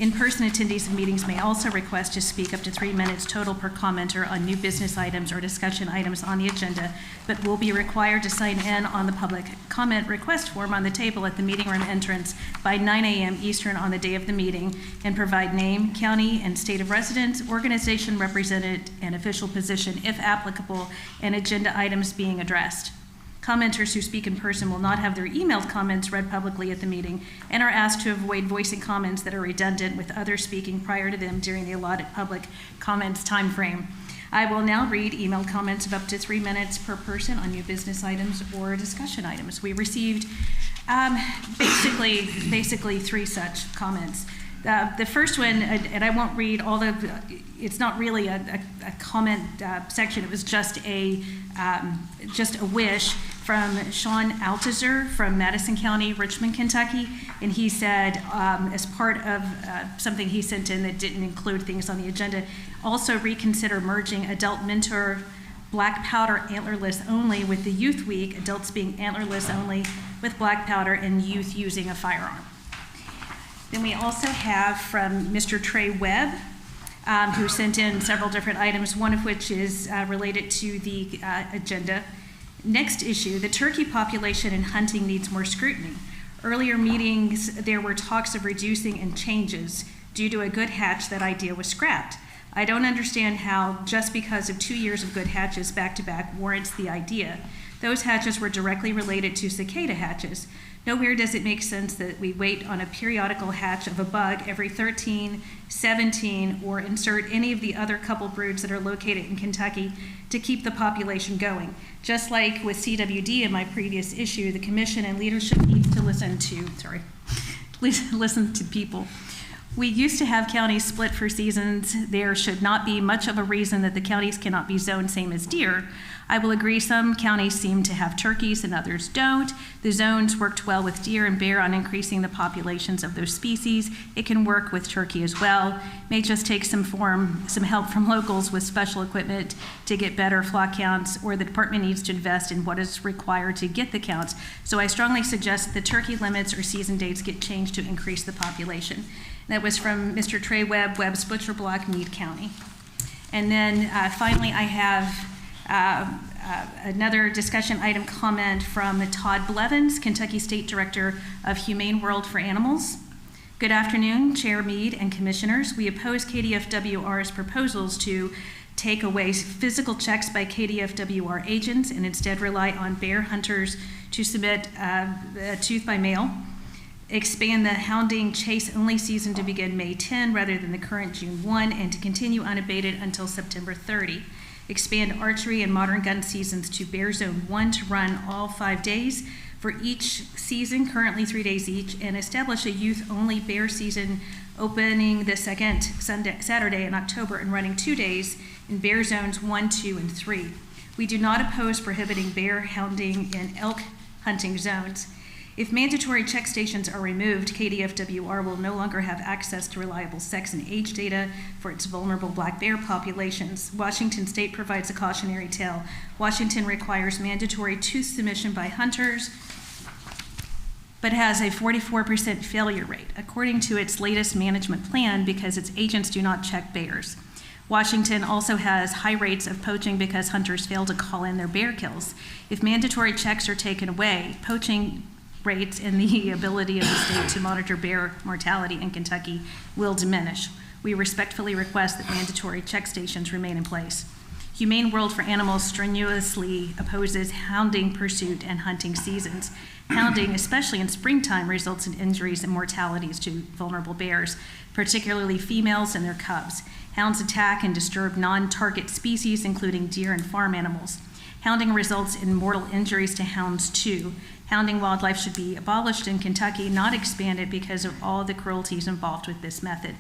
In-person attendees of meetings may also request to speak up to 3 minutes total per commenter on new business items or discussion items on the agenda, but will be required to sign in on the public comment request form on the table at the meeting room entrance by 9 a.m. Eastern on the day of the meeting and provide name, county, and state of residence, organization represented, and official position, if applicable, and agenda items being addressed. Commenters who speak in person will not have their emailed comments read publicly at the meeting and are asked to avoid voicing comments that are redundant with others speaking prior to them during the allotted public comments time frame. I will now read emailed comments of up to 3 minutes per person on new business items or discussion items. We received basically 3 such comments. The first one, and I won't read all the, it's not really a comment section, it was just a wish from Sean Altizer from Madison County, Richmond, Kentucky, and he said, as part of something he sent in that didn't include things on the agenda, also reconsider merging adult mentor black powder antlerless only with the youth week, adults being antlerless only with black powder and youth using a firearm. Then we also have from Mr. Trey Webb, who sent in several different items, one of which is related to the agenda. Next issue, the turkey population in hunting needs more scrutiny. Earlier meetings, there were talks of reducing and changes. Due to a good hatch, that idea was scrapped. I don't understand how just because of 2 years of good hatches back-to-back warrants the idea. Those hatches were directly related to cicada hatches. Nowhere does it make sense that we wait on a periodical hatch of a bug every 13, 17, or insert any of the other couple broods that are located in Kentucky to keep the population going. Just like with CWD in my previous issue, the commission and leadership needs to listen to people. We used to have counties split for seasons. There should not be much of a reason that the counties cannot be zoned same as deer. I will agree some counties seem to have turkeys and others don't. The zones worked well with deer and bear on increasing the populations of those species. It can work with turkey as well. May just take some help from locals with special equipment to get better flock counts, or the department needs to invest in what is required to get the counts. So I strongly suggest the turkey limits or season dates get changed to increase the population. That was from Mr. Trey Webb, Webb's Butcher Block, Meade County. And then finally, I have another discussion item comment from Todd Blevins, Kentucky State Director of Humane World for Animals. Good afternoon, Chair Meade and Commissioners. We oppose KDFWR's proposals to take away physical checks by KDFWR agents and instead rely on bear hunters to submit a tooth by mail. Expand the hounding chase only season to begin May 10 rather than the current June 1 and to continue unabated until September 30. Expand archery and modern gun seasons to Bear Zone 1 to run all 5 days for each season, currently 3 days each, and establish a youth-only bear season opening the second Saturday in October and running 2 days in Bear Zones 1, 2, and 3. We do not oppose prohibiting bear hounding in elk hunting zones. If mandatory check stations are removed, KDFWR will no longer have access to reliable sex and age data for its vulnerable black bear populations. Washington State provides a cautionary tale. Washington requires mandatory tooth submission by hunters, but has a 44% failure rate, according to its latest management plan, because its agents do not check bears. Washington also has high rates of poaching because hunters fail to call in their bear kills. If mandatory checks are taken away, poaching rates and the ability of the state to monitor bear mortality in Kentucky will diminish. We respectfully request that mandatory check stations remain in place. Humane World for Animals strenuously opposes hounding pursuit and hunting seasons. Hounding, especially in springtime, results in injuries and mortalities to vulnerable bears, particularly females and their cubs. Hounds attack and disturb non-target species, including deer and farm animals. Hounding results in mortal injuries to hounds too. Hounding wildlife should be abolished in Kentucky, not expanded because of all the cruelties involved with this method.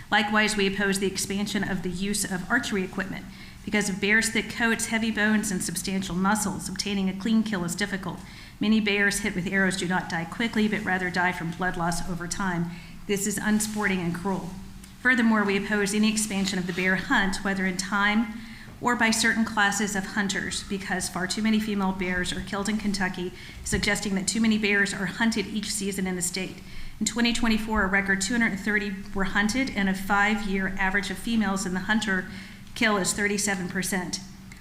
Likewise, we oppose the expansion of the use of archery equipment. Because of bears' thick coats, heavy bones, and substantial muscles, obtaining a clean kill is difficult. Many bears hit with arrows do not die quickly, but rather die from blood loss over time. This is unsporting and cruel. Furthermore, we oppose any expansion of the bear hunt, whether in time or by certain classes of hunters, because far too many female bears are killed in Kentucky, suggesting that too many bears are hunted each season in the state. In 2024, a record 230 were hunted, and a 5-year average of females in the hunter kill is 37%.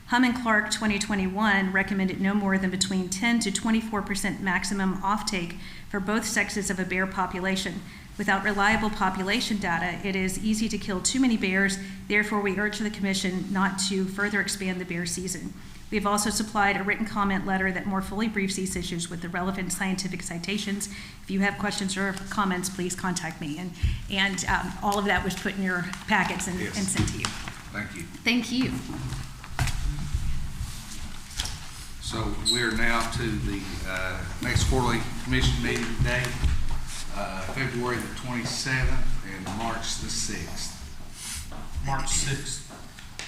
Hum and Clark 2021 recommended no more than between 10 to 24% maximum offtake for both sexes of a bear population. Without reliable population data, it is easy to kill too many bears. Therefore, we urge the Commission not to further expand the bear season. We have also supplied a written comment letter that more fully briefs these issues with the relevant scientific citations. If you have questions or comments, please contact me. And all of that was put in your packets and sent to you. Thank you. Thank you. So we're now to the next quarterly commission meeting today, February the 27th and March the 6th. March 6th.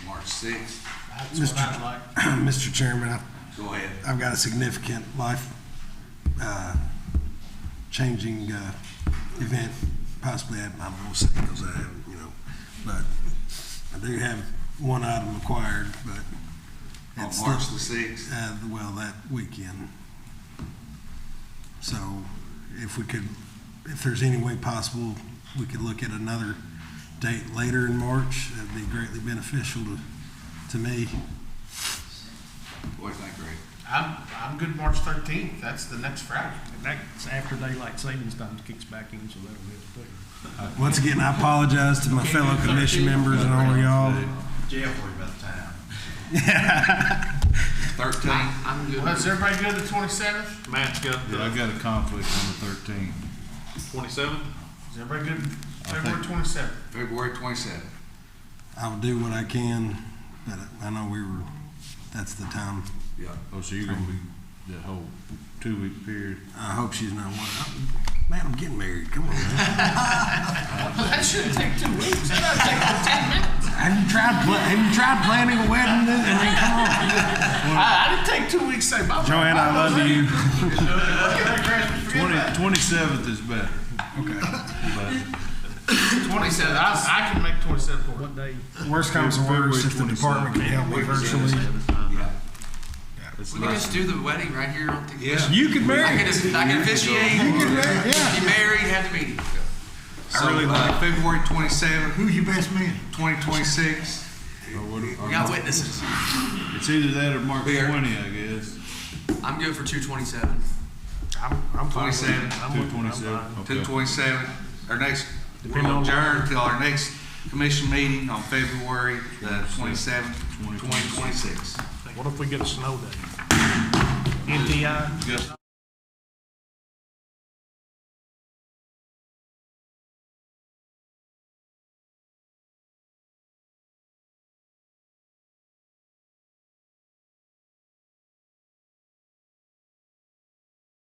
March 6th. That's what I'd like. Mr. Chairman, Go ahead. I've got a significant life changing event, possibly I won't say because I haven't, but I do have one item acquired, but On it's March the 6th? Well, that weekend. So if there's any way possible, we could look at another date later in March. That'd be greatly beneficial to me. What do you think, Greg? I'm good March 13th. That's the next Friday. That's after daylight savings time kicks back in, so that'll be better. Once again, I apologize to my fellow commission members and all of y'all. Jeff, worry about the time. 13th. I'm good. Well, is everybody good the 27th? Matt's got Yeah, I the got a conflict on the 13th. 27th. Is everybody good February 27th? February 27th. I'll do what I can, but I know that's the time. Yeah. Oh, so you're gonna be that whole 2-week period? I hope she's not one. Man, I'm getting married. Come on, man. That shouldn't take 2 weeks. That'll take 10 minutes. Have you tried planning a wedding? I mean, come on. I didn't take 2 weeks to say bye. Joanne, I love you. 27th is better. Okay. 27th. I can make 27th work. What day? Worst comes to worst, if the department can help me virtually. We can just do the wedding right here on the. Yeah. You could marry. I can officiate. You could marry, yeah. Be married, have the meeting. So February 27th, Who's your best man? 2026. We got witnesses. It's either that or March 20, I guess. I'm good for 2/27. I'm 27. 2/27. Okay. 2/27. Our next, we'll Depending on- adjourn till our next commission meeting on February the 27th, 2026. What if we get a snow day? NTI? Yes.